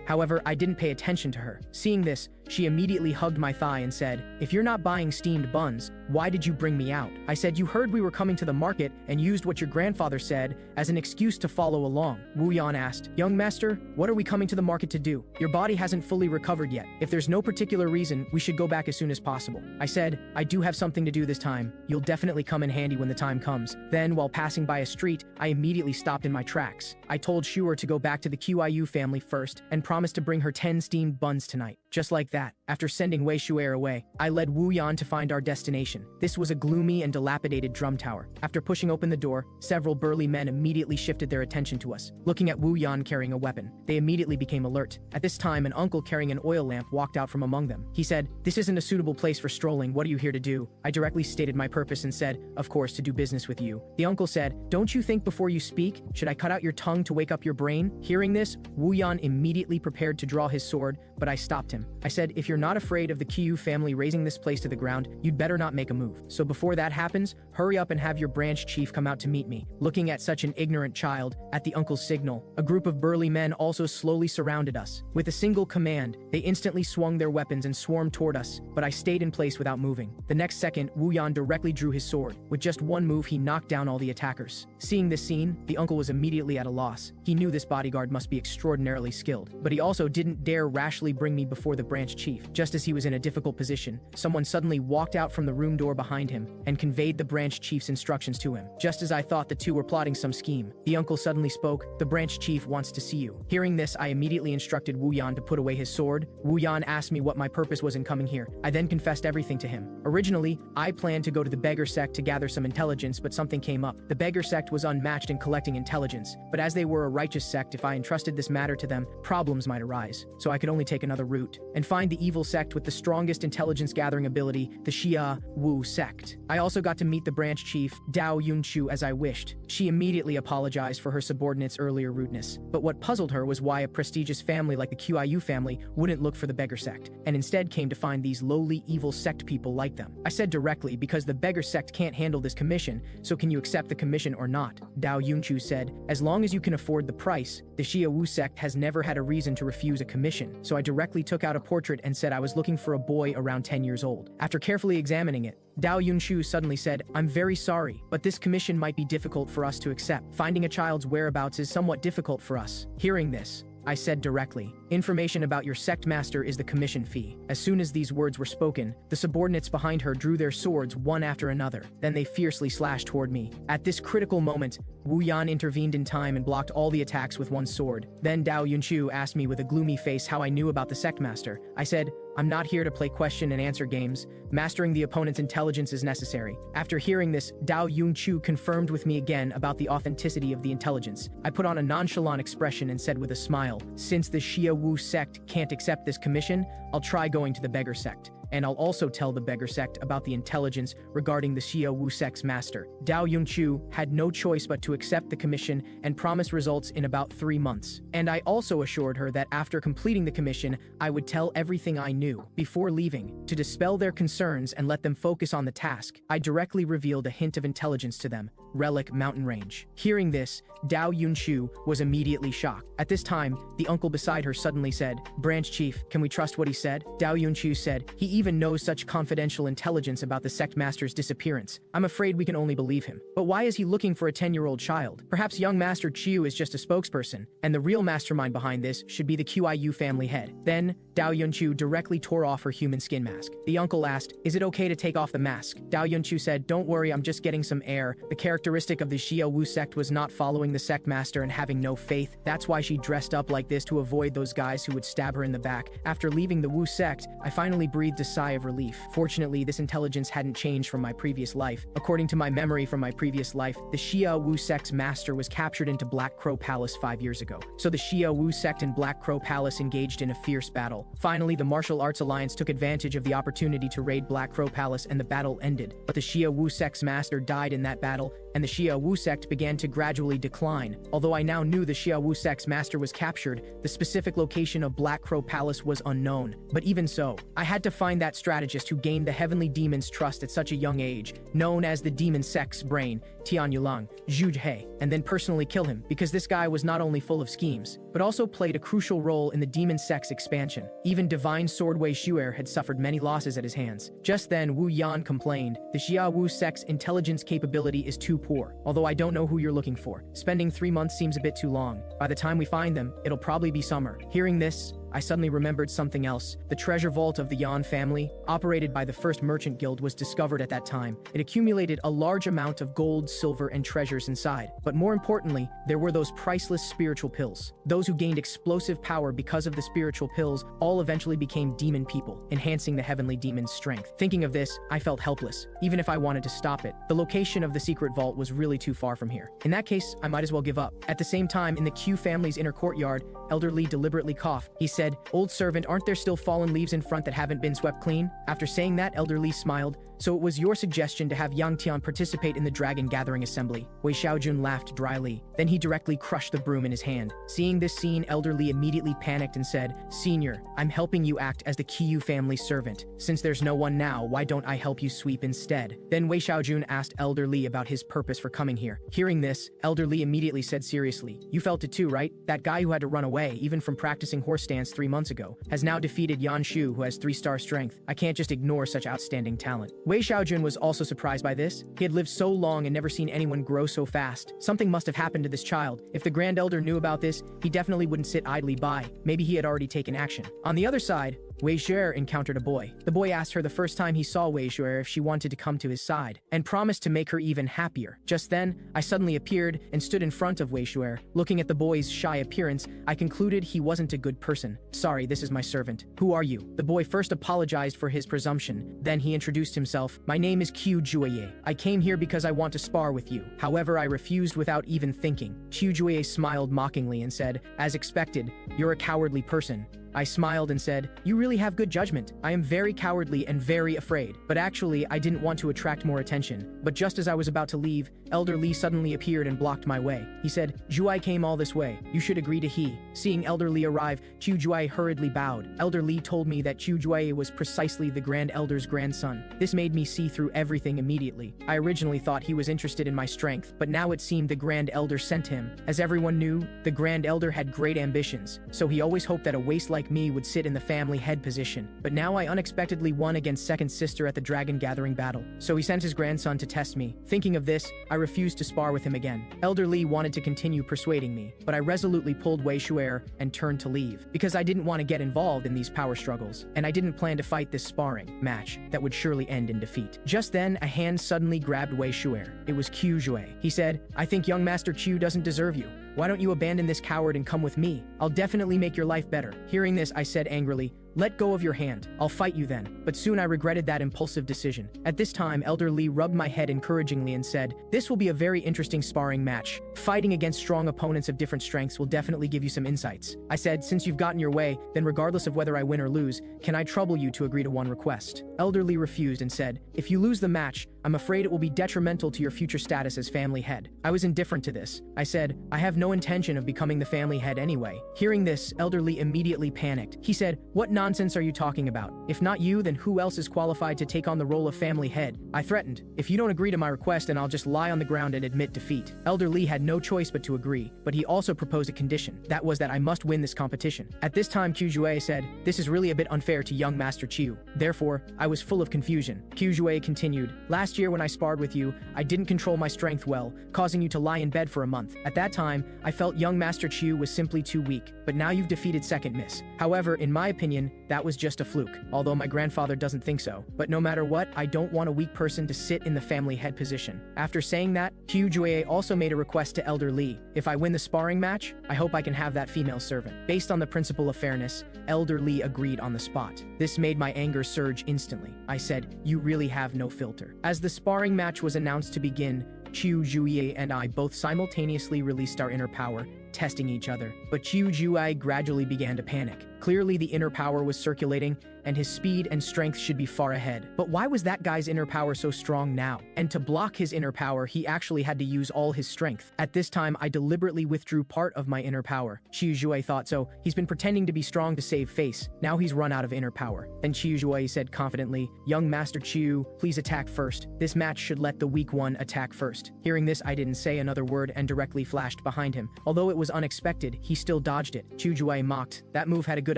However, I didn't pay attention to her. Seeing this, she immediately hugged my thigh and said, "If you're not buying steamed buns, why did you bring me out?" I said, "You heard we were coming to the market and used what your grandfather said as an excuse to follow along." Wu Yan asked, "Young master, what are we coming to the market to do? Your body hasn't fully recovered yet. If there's no particular reason, we should go back as soon as possible." I said, "I do have something to do this time. You'll definitely come in handy when the time comes." Then, while passing by a street, I immediately stopped in my tracks. I told Shu'er to go back to the QIU family first and promised to bring her 10 steamed buns tonight. Just like that, after sending Wei Shu'er away, I led Wu Yan to find our destination. This was a gloomy and dilapidated drum tower. After pushing open the door, several burly men immediately shifted their attention to us. Looking at Wu Yan carrying a weapon, they immediately became alert. At this time, an uncle carrying an oil lamp walked out from among them. He said, "This isn't a suitable place for strolling. What are you here to do?" I directly stated my purpose and said, "Of course, to do business with you." The uncle said, "Don't you think before you speak? Should I cut out your tongue to wake up your brain?" Hearing this, Wu Yan immediately prepared to draw his sword, but I stopped him. I said, "If you're not afraid of the Qiu family raising this place to the ground, you'd better not make a move. So before that happens, hurry up and have your branch chief come out to meet me." Looking at such an ignorant child, at the uncle's signal, a group of burly men also slowly surrounded us. With a single command, they instantly swung their weapons and swarmed toward us, but I stayed in place without moving. The next second, Wu Yan directly drew his sword. With just one move, he knocked down all the attackers. Seeing this scene, the uncle was immediately at a loss. He knew this bodyguard must be extraordinarily skilled, but he also didn't dare rashly bring me before the branch chief. Just as he was in a difficult position, someone suddenly walked out from the room door behind him and conveyed the branch chief's instructions to him. Just as I thought the two were plotting some scheme, the uncle suddenly spoke, "The branch chief wants to see you." Hearing this, I immediately instructed Wu Yan to put away his sword. Wu Yan asked me what my purpose was in coming here. I then confessed everything to him. Originally, I planned to go to the beggar sect to gather some intelligence, but something came up. The beggar sect was unmatched in collecting intelligence, but as they were a righteous sect, if I entrusted this matter to them, problems might arise. So I could only take another route and find the evil sect with the strongest intelligence gathering ability, the Xia Wu sect. I also got to meet the branch chief, Dao Yunchu, as I wished. She immediately apologized for her subordinate's earlier rudeness, but what puzzled her was why a prestigious family like the QIU family wouldn't look for the beggar sect, and instead came to find these lowly evil sect people like them. I said directly, "Because the beggar sect can't handle this commission, so can you accept the commission or not?" Dao Yunchu said, "As long as you can afford the price, the Xia Wu sect has never had a reason to refuse a commission." So I directly took out a portrait and said I was looking for a boy around 10 years old. After carefully examining it, Dao Yunchu suddenly said, "I'm very sorry, but this commission might be difficult for us to accept. Finding a child's whereabouts is somewhat difficult for us." Hearing this, I said directly, "Information about your sect master is the commission fee." As soon as these words were spoken, the subordinates behind her drew their swords one after another. Then they fiercely slashed toward me. At this critical moment, Wu Yan intervened in time and blocked all the attacks with one sword. Then Dao Yunchu asked me with a gloomy face how I knew about the sect master. I said, "I'm not here to play question and answer games. Mastering the opponent's intelligence is necessary." After hearing this, Dao Yunchu confirmed with me again about the authenticity of the intelligence. I put on a nonchalant expression and said with a smile, "Since the Xia Wu sect can't accept this commission, I'll try going to the beggar sect." and I'll also tell the beggar sect about the intelligence regarding the Xiao Wu sect's master. Dao Yunqiu had no choice but to accept the commission and promise results in about 3 months. And I also assured her that after completing the commission, I would tell everything I knew. Before leaving, to dispel their concerns and let them focus on the task, I directly revealed a hint of intelligence to them: Relic Mountain Range. Hearing this, Dao Yunqiu was immediately shocked. At this time, the uncle beside her suddenly said, "Branch Chief, can we trust what he said?" Dao Yunqiu said, "He even knows such confidential intelligence about the sect master's disappearance. I'm afraid we can only believe him. But why is he looking for a 10-year-old child? Perhaps young Master Chiu is just a spokesperson, and the real mastermind behind this should be the QIU family head." Then, Dao Yunqiu directly tore off her human skin mask. The uncle asked, "Is it okay to take off the mask?" Dao Yunqiu said, "Don't worry, I'm just getting some air." The characteristic of the Xiao Wu sect was not following the sect master and having no faith. That's why she dressed up like this, to avoid those guys who would stab her in the back. After leaving the Wu sect, I finally breathed a sigh of relief. Fortunately, this intelligence hadn't changed from my previous life. According to my memory from my previous life, the Xiao Wu sect's master was captured into Black Crow Palace 5 years ago. So the Xiao Wu sect and Black Crow Palace engaged in a fierce battle. Finally, the Martial Arts Alliance took advantage of the opportunity to raid Black Crow Palace, and the battle ended. But the Xiao Wu sect's master died in that battle, and the Xiao Wu sect began to gradually decline. Although I now knew the Xiao Wu sect's master was captured, the specific location of Black Crow Palace was unknown. But even so, I had to find that strategist who gained the heavenly demon's trust at such a young age, known as the demon sect's brain, Tian Yulang, Zhu He, and then personally kill him, because this guy was not only full of schemes, but also played a crucial role in the demon sect's expansion. Even divine sword Wei Shu'er had suffered many losses at his hands. Just then, Wu Yan complained, "The Xiao Wu sect's intelligence capability is too poor. Although I don't know who you're looking for. Spending 3 months seems a bit too long. By the time we find them, it'll probably be summer." Hearing this, I suddenly remembered something else. The treasure vault of the Yan family, operated by the First Merchant Guild, was discovered at that time. It accumulated a large amount of gold, silver, and treasures inside. But more importantly, there were those priceless spiritual pills. Those who gained explosive power because of the spiritual pills all eventually became demon people, enhancing the heavenly demon's strength. Thinking of this, I felt helpless, even if I wanted to stop it. The location of the secret vault was really too far from here. In that case, I might as well give up. At the same time, in the Q family's inner courtyard, Elder Li deliberately coughed. He said, "Old servant, aren't there still fallen leaves in front that haven't been swept clean?" After saying that, Elder Li smiled. "So it was your suggestion to have Yang Tian participate in the dragon gathering assembly." Wei Xiaojun laughed dryly. Then he directly crushed the broom in his hand. Seeing this scene, Elder Li immediately panicked and said, "Senior, I'm helping you act as the Qiyu family's servant. Since there's no one now, why don't I help you sweep instead?" Then Wei Xiaojun asked Elder Li about his purpose for coming here. Hearing this, Elder Li immediately said seriously, "You felt it too, right? That guy who had to run away, even from practicing horse stance 3 months ago, has now defeated Yan Shu, who has 3-star strength. I can't just ignore such outstanding talent." Wei Xiaojun was also surprised by this. He had lived so long and never seen anyone grow so fast. Something must have happened to this child. If the Grand Elder knew about this, he definitely wouldn't sit idly by. Maybe he had already taken action. On the other side, Wei Shu'er encountered a boy. The boy asked her the first time he saw Wei Shu'er if she wanted to come to his side, and promised to make her even happier. Just then, I suddenly appeared and stood in front of Wei Shu'er. Looking at the boy's shy appearance, I concluded he wasn't a good person. "Sorry, this is my servant. Who are you?" The boy first apologized for his presumption. Then he introduced himself. "My name is Qiu Jueye. I came here because I want to spar with you." However, I refused without even thinking. Qiu Jueye smiled mockingly and said, "As expected, you're a cowardly person." I smiled and said, "You really have good judgment. I am very cowardly and very afraid." But actually, I didn't want to attract more attention. But just as I was about to leave, Elder Li suddenly appeared and blocked my way. He said, "Juai came all this way. You should agree to he." Seeing Elder Li arrive, Qiu Juai hurriedly bowed. Elder Li told me that Qiu Juai was precisely the Grand Elder's grandson. This made me see through everything immediately. I originally thought he was interested in my strength, but now it seemed the Grand Elder sent him. As everyone knew, the Grand Elder had great ambitions, so he always hoped that a waste like me would sit in the family head position. But now I unexpectedly won against second sister at the dragon gathering battle, so he sent his grandson to test me. Thinking of this, I refused to spar with him again. Elder Li wanted to continue persuading me, but I resolutely pulled Wei Shu'er and turned to leave, because I didn't want to get involved in these power struggles, and I didn't plan to fight this sparring match that would surely end in defeat. Just then, a hand suddenly grabbed Wei Shu'er. It was Qiu Juey. He said, "I think young Master Qiu doesn't deserve you. Why don't you abandon this coward and come with me? I'll definitely make your life better." Hearing this, I said angrily, "Let go of your hand. I'll fight you then." But soon I regretted that impulsive decision. At this time, Elder Lee rubbed my head encouragingly and said, "This will be a very interesting sparring match. Fighting against strong opponents of different strengths will definitely give you some insights." I said, "Since you've gotten your way, then regardless of whether I win or lose, can I trouble you to agree to one request?" Elder Lee refused and said, "If you lose the match, I'm afraid it will be detrimental to your future status as family head." I was indifferent to this. I said, "I have no intention of becoming the family head anyway." Hearing this, Elder Lee immediately panicked. He said, "What nonsense are you talking about? If not you, then who else is qualified to take on the role of family head?" I threatened, "If you don't agree to my request, then I'll just lie on the ground and admit defeat." Elder Lee had no choice but to agree, but he also proposed a condition. That was that I must win this competition. At this time, Qiuzhui said, "This is really a bit unfair to young Master Qiu." Therefore, I was full of confusion. Qiuzhui continued, "Last year when I sparred with you, I didn't control my strength well, causing you to lie in bed for a month. At that time, I felt young Master Qiu was simply too weak, but now you've defeated Second Miss. However, in my opinion, that was just a fluke, although my grandfather doesn't think so. But no matter what, I don't want a weak person to sit in the family head position." After saying that, Qiuzhui also made a request to Elder Lee. "If I win the sparring match, I hope I can have that female servant." Based on the principle of fairness, Elder Lee agreed on the spot. This made my anger surge instantly. I said, "You really have no filter." As the sparring match was announced to begin, Qiuzhui and I both simultaneously released our inner power, testing each other. But Qiuzhui gradually began to panic. Clearly the inner power was circulating, and his speed and strength should be far ahead. But why was that guy's inner power so strong now? And to block his inner power, he actually had to use all his strength. At this time, I deliberately withdrew part of my inner power. Qiuzhui thought so. He's been pretending to be strong to save face. Now he's run out of inner power. Then Qiuzhui said confidently, "Young Master Qiu, please attack first. This match should let the weak one attack first." Hearing this, I didn't say another word and directly flashed behind him. Although it was unexpected, he still dodged it. Qiuzhui mocked, "That move had a good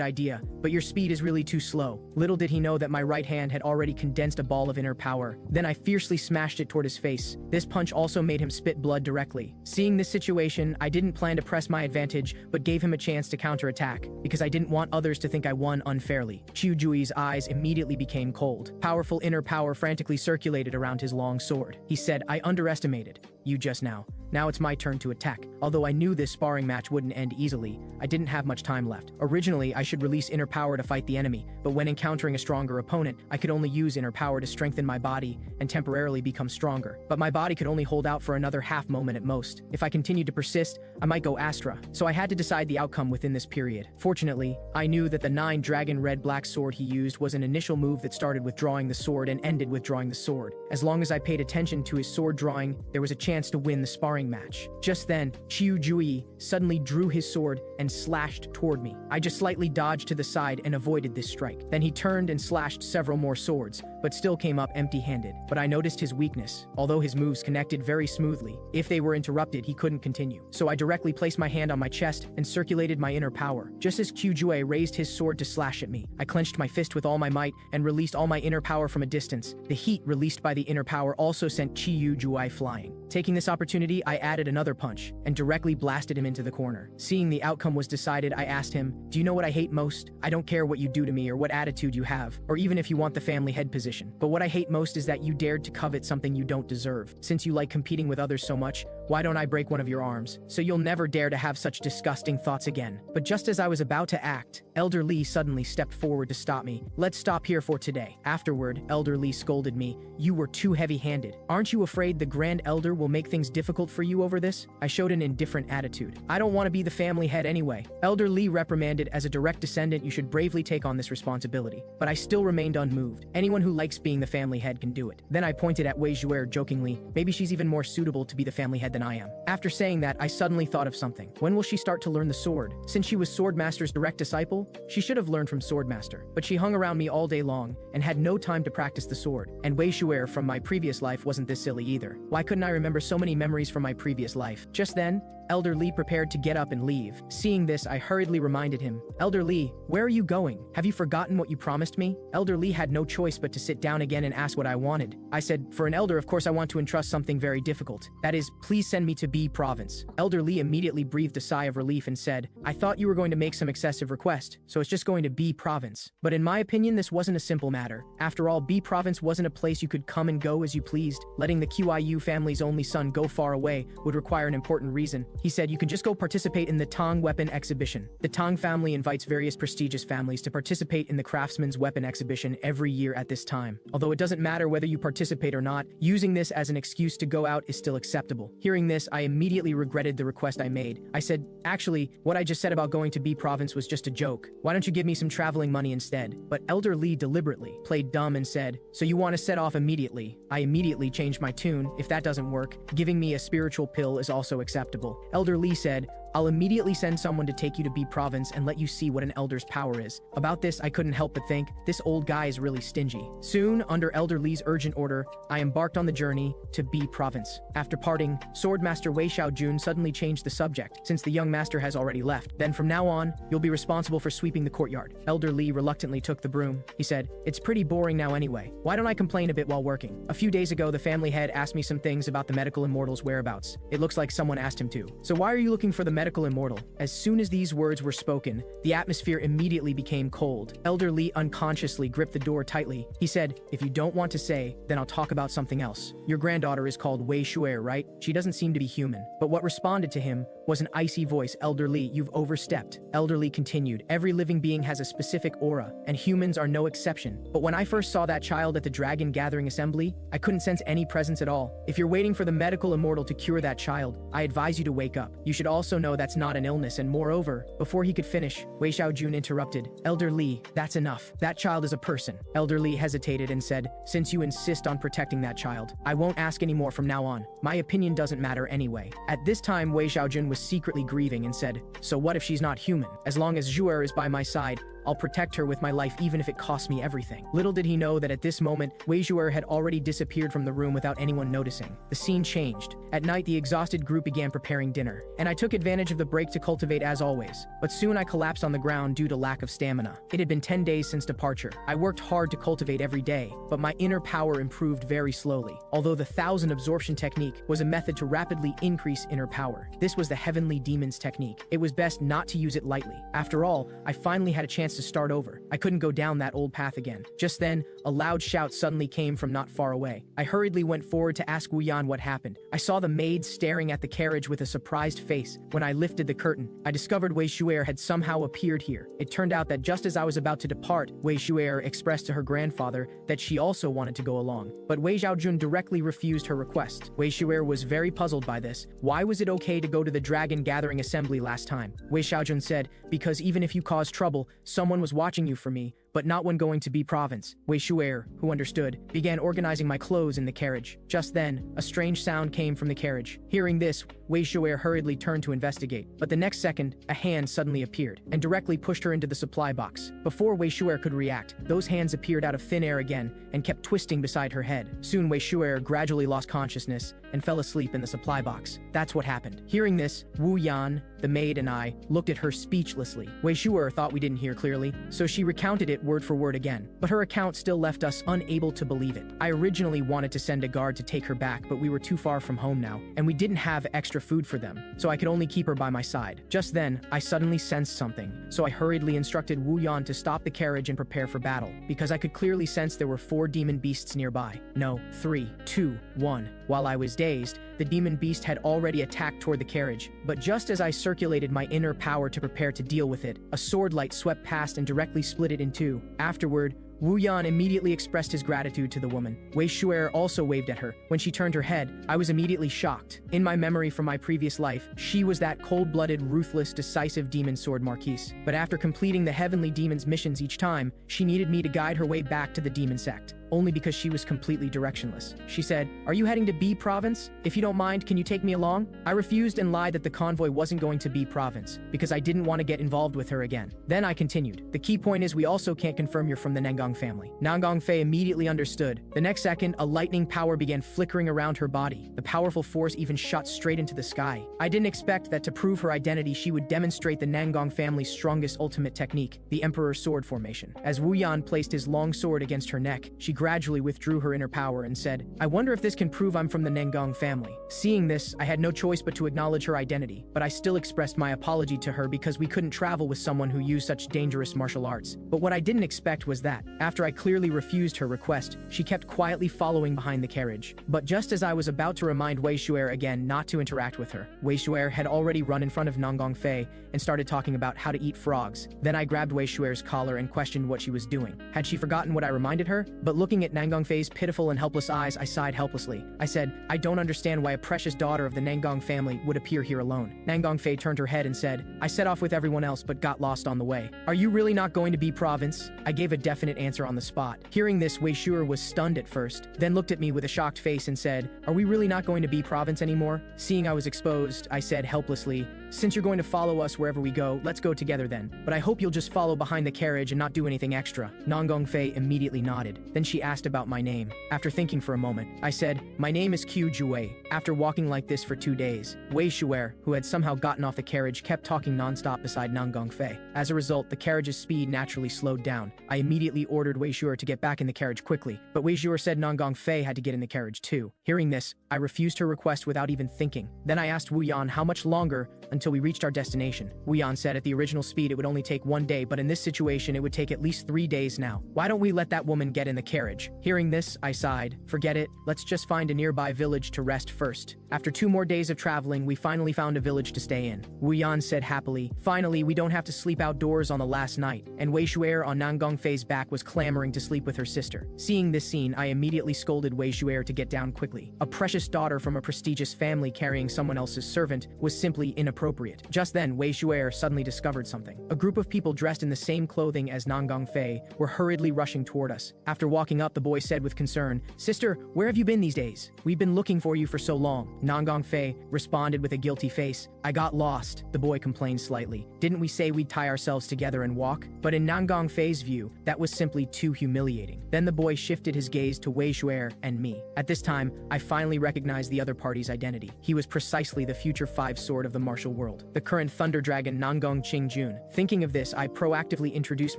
idea, but your speed is really too slow." Little did he know that my right hand had already condensed a ball of inner power. Then I fiercely smashed it toward his face. This punch also made him spit blood directly. Seeing this situation, I didn't plan to press my advantage, but gave him a chance to counterattack, because I didn't want others to think I won unfairly. Qiuzhui's eyes immediately became cold. Powerful inner power frantically circulated around his long sword. He said, "I underestimated you just now. Now it's my turn to attack." Although I knew this sparring match wouldn't end easily, I didn't have much time left. Originally, I should release inner power to fight the enemy, but when encountering a stronger opponent, I could only use inner power to strengthen my body and temporarily become stronger. But my body could only hold out for another half moment at most. If I continued to persist, I might go Astra, so I had to decide the outcome within this period. Fortunately, I knew that the 9-dragon red-black sword he used was an initial move that started with drawing the sword and ended with drawing the sword. As long as I paid attention to his sword drawing, there was a chance to win the sparring match. Just then, Qiuzhui suddenly drew his sword and slashed toward me. I just slightly dodged to the side and avoided this strike. Then he turned and slashed several more swords, but still came up empty-handed. But I noticed his weakness. Although his moves connected very smoothly, if they were interrupted, he couldn't continue. So I directly placed my hand on my chest and circulated my inner power. Just as Qiuzhui raised his sword to slash at me, I clenched my fist with all my might and released all my inner power from a distance. The heat released by the inner power also sent Qiuzhui flying. Taking this opportunity, I added another punch and directly blasted him into the corner. Seeing the outcome was decided, I asked him, "Do you know what I hate most? I don't care what you do to me or what attitude you have, or even if you want the family head position. But what I hate most is that you dared to covet something you don't deserve. Since you like competing with others so much, why don't I break one of your arms, so you'll never dare to have such disgusting thoughts again?" But just as I was about to act, Elder Lee suddenly stepped forward to stop me. "Let's stop here for today." Afterward, Elder Lee scolded me, "You were too heavy-handed. Aren't you afraid the Grand Elder will make things difficult for you over this?" I showed an indifferent attitude. "I don't want to be the family head anyway." Elder Lee reprimanded, "As a direct descendant, you should bravely take on this responsibility." But I still remained unmoved. Anyone who likes being the family head can do it. Then I pointed at Wei Zhuer jokingly, "Maybe she's even more suitable to be the family head than I am." After saying that, I suddenly thought of something. When will she start to learn the sword? Since she was Swordmaster's direct disciple, she should have learned from Swordmaster. But she hung around me all day long and had no time to practice the sword. And Wei Zhuer from my previous life wasn't this silly either. Why couldn't I remember so many memories from my previous life? Just then, Elder Lee prepared to get up and leave. Seeing this, I hurriedly reminded him, "Elder Lee, where are you going? Have you forgotten what you promised me?" Elder Lee had no choice but to sit down again and ask what I wanted. I said, "For an elder, of course I want to entrust something very difficult. That is, please send me to B Province." Elder Lee immediately breathed a sigh of relief and said, "I thought you were going to make some excessive request, so it's just going to B Province." But in my opinion, this wasn't a simple matter. After all, B Province wasn't a place you could come and go as you pleased. Letting the Qiu family's only son go far away would require an important reason. He said, you can just go participate in the Tang weapon exhibition. The Tang family invites various prestigious families to participate in the craftsman's weapon exhibition every year at this time. Although it doesn't matter whether you participate or not, using this as an excuse to go out is still acceptable. Hearing this, I immediately regretted the request I made. I said, actually, what I just said about going to B province was just a joke. Why don't you give me some traveling money instead? But Elder Lee deliberately played dumb and said, so you want to set off immediately? I immediately changed my tune. If that doesn't work, giving me a spiritual pill is also acceptable. Elder Lee said, I'll immediately send someone to take you to B province and let you see what an elder's power is. About this, I couldn't help but think, this old guy is really stingy. Soon, under Elder Lee's urgent order, I embarked on the journey to B province. After parting, Swordmaster Wei Xiaojun suddenly changed the subject, since the young master has already left. Then from now on, you'll be responsible for sweeping the courtyard. Elder Lee reluctantly took the broom. He said, it's pretty boring now anyway. Why don't I complain a bit while working? A few days ago, the family head asked me some things about the medical immortal's whereabouts. It looks like someone asked him to. So why are you looking for the medical immortal? As soon as these words were spoken, the atmosphere immediately became cold. Elder Lee unconsciously gripped the door tightly. He said, if you don't want to say, then I'll talk about something else. Your granddaughter is called Wei Shuer, right? She doesn't seem to be human. But what responded to him was an icy voice. Elder Lee, you've overstepped. Elder Lee continued, every living being has a specific aura, and humans are no exception. But when I first saw that child at the Dragon Gathering Assembly, I couldn't sense any presence at all. If you're waiting for the medical immortal to cure that child, I advise you to wake up. You should also know that's not an illness, and moreover, before he could finish, Wei Xiaojun interrupted, Elder Lee, that's enough. That child is a person. Elder Lee hesitated and said, since you insist on protecting that child, I won't ask any more from now on. My opinion doesn't matter anyway. At this time, Wei Xiaojun was secretly grieving and said, so what if she's not human? As long as Zhuer is by my side, I'll protect her with my life even if it costs me everything. Little did he know that at this moment, Wei Zhuer had already disappeared from the room without anyone noticing. The scene changed. At night, the exhausted group began preparing dinner, and I took advantage of the break to cultivate as always. But soon I collapsed on the ground due to lack of stamina. It had been 10 days since departure. I worked hard to cultivate every day, but my inner power improved very slowly. Although the 1000 absorption technique was a method to rapidly increase inner power, this was the heavenly demon's technique. It was best not to use it lightly. After all, I finally had a chance to start over. I couldn't go down that old path again. Just then, a loud shout suddenly came from not far away. I hurriedly went forward to ask Wu Yan what happened. I saw the maid staring at the carriage with a surprised face. When I lifted the curtain, I discovered Wei Shuer had somehow appeared here. It turned out that just as I was about to depart, Wei Shuer expressed to her grandfather that she also wanted to go along. But Wei Xiaojun directly refused her request. Wei Shuer was very puzzled by this. Why was it okay to go to the Dragon Gathering Assembly last time? Wei Xiaojun said, because even if you caused trouble, someone was watching you for me, but not when going to B province. Wei Shuer, who understood, began organizing my clothes in the carriage. Just then, a strange sound came from the carriage. Hearing this, Wei Shuer hurriedly turned to investigate, but the next second, a hand suddenly appeared and directly pushed her into the supply box. Before Wei Shuer could react, those hands appeared out of thin air again and kept twisting beside her head. Soon Wei Shuer gradually lost consciousness and fell asleep in the supply box. That's what happened. Hearing this, Wu Yan, the maid, and I looked at her speechlessly. Wei Shuer thought we didn't hear clearly, so she recounted it word for word again. But her account still left us unable to believe it. I originally wanted to send a guard to take her back, but we were too far from home now, and we didn't have extra food for them, so I could only keep her by my side. Just then, I suddenly sensed something, so I hurriedly instructed Wu Yan to stop the carriage and prepare for battle, because I could clearly sense there were 4 demon beasts nearby. No, 3, 2, 1. While I was dazed, the demon beast had already attacked toward the carriage, but just as I circulated my inner power to prepare to deal with it, a sword light swept past and directly split it in two. Afterward, Wu Yan immediately expressed his gratitude to the woman. Wei Shuer also waved at her. When she turned her head, I was immediately shocked. In my memory from my previous life, she was that cold-blooded, ruthless, decisive demon sword marquise. But after completing the heavenly demon's missions each time, she needed me to guide her way back to the demon sect, only because she was completely directionless. She said, "Are you heading to B province? If you don't mind, can you take me along?" I refused and lied that the convoy wasn't going to B province, because I didn't want to get involved with her again. Then I continued, "The key point is we also can't confirm you're from the Nangang family." Nangang Fei immediately understood. The next second, a lightning power began flickering around her body. The powerful force even shot straight into the sky. I didn't expect that to prove her identity she would demonstrate the Nangang family's strongest ultimate technique, the Emperor's Sword formation. As Wu Yan placed his long sword against her neck, she gradually withdrew her inner power and said, "I wonder if this can prove I'm from the Nangong family." Seeing this, I had no choice but to acknowledge her identity, but I still expressed my apology to her because we couldn't travel with someone who used such dangerous martial arts. But what I didn't expect was that, after I clearly refused her request, she kept quietly following behind the carriage. But just as I was about to remind Wei Shu'er again not to interact with her, Wei Shu'er had already run in front of Nangong Fei and started talking about how to eat frogs. Then I grabbed Wei Shu'er's collar and questioned what she was doing. Had she forgotten what I reminded her? But looking at Nangong Fei's pitiful and helpless eyes, I sighed helplessly. I said, "I don't understand why a precious daughter of the Nangong family would appear here alone." Nangong Fei turned her head and said, "I set off with everyone else but got lost on the way." "Are you really not going to be province?" I gave a definite answer on the spot. Hearing this, Wei Shu'er was stunned at first, then looked at me with a shocked face and said, "Are we really not going to be province anymore?" Seeing I was exposed, I said helplessly, "Since you're going to follow us wherever we go, let's go together then. But I hope you'll just follow behind the carriage and not do anything extra." Nangong Fei immediately nodded. Then she asked about my name. After thinking for a moment, I said, "My name is Qiu Jue." After walking like this for 2 days, Wei Shu'er, who had somehow gotten off the carriage, kept talking non-stop beside Nangong Fei. As a result, the carriage's speed naturally slowed down. I immediately ordered Wei Shu'er to get back in the carriage quickly, but Wei Shu'er said Nangong Fei had to get in the carriage too. Hearing this, I refused her request without even thinking. Then I asked Wu Yan how much longer until we reached our destination. Wu Yan said at the original speed it would only take 1 day, but in this situation it would take at least 3 days now. Why don't we let that woman get in the carriage? Hearing this, I sighed. Forget it, let's just find a nearby village to rest first. After 2 more days of traveling, we finally found a village to stay in. Wu Yan said happily, "Finally, we don't have to sleep outdoors on the last night," and Wei Shu'er on Nangong Fei's back was clamoring to sleep with her sister. Seeing this scene, I immediately scolded Wei Shu'er to get down quickly. A precious daughter from a prestigious family carrying someone else's servant was simply inappropriate. Just then, Wei Shu'er suddenly discovered something. A group of people dressed in the same clothing as Nangong Fei were hurriedly rushing toward us. After walking up, the boy said with concern, "Sister, where have you been these days? We've been looking for you for so long." Nangong Fei responded with a guilty face, "I got lost," the boy complained slightly. "Didn't we say we'd tie ourselves together and walk?" But in Nangong Fei's view, that was simply too humiliating. Then the boy shifted his gaze to Wei Shu'er and me. At this time, I finally recognized the other party's identity. He was precisely the future 5 sword of the martial world, the current Thunder Dragon Nangong Qingjun. Thinking of this, I proactively introduced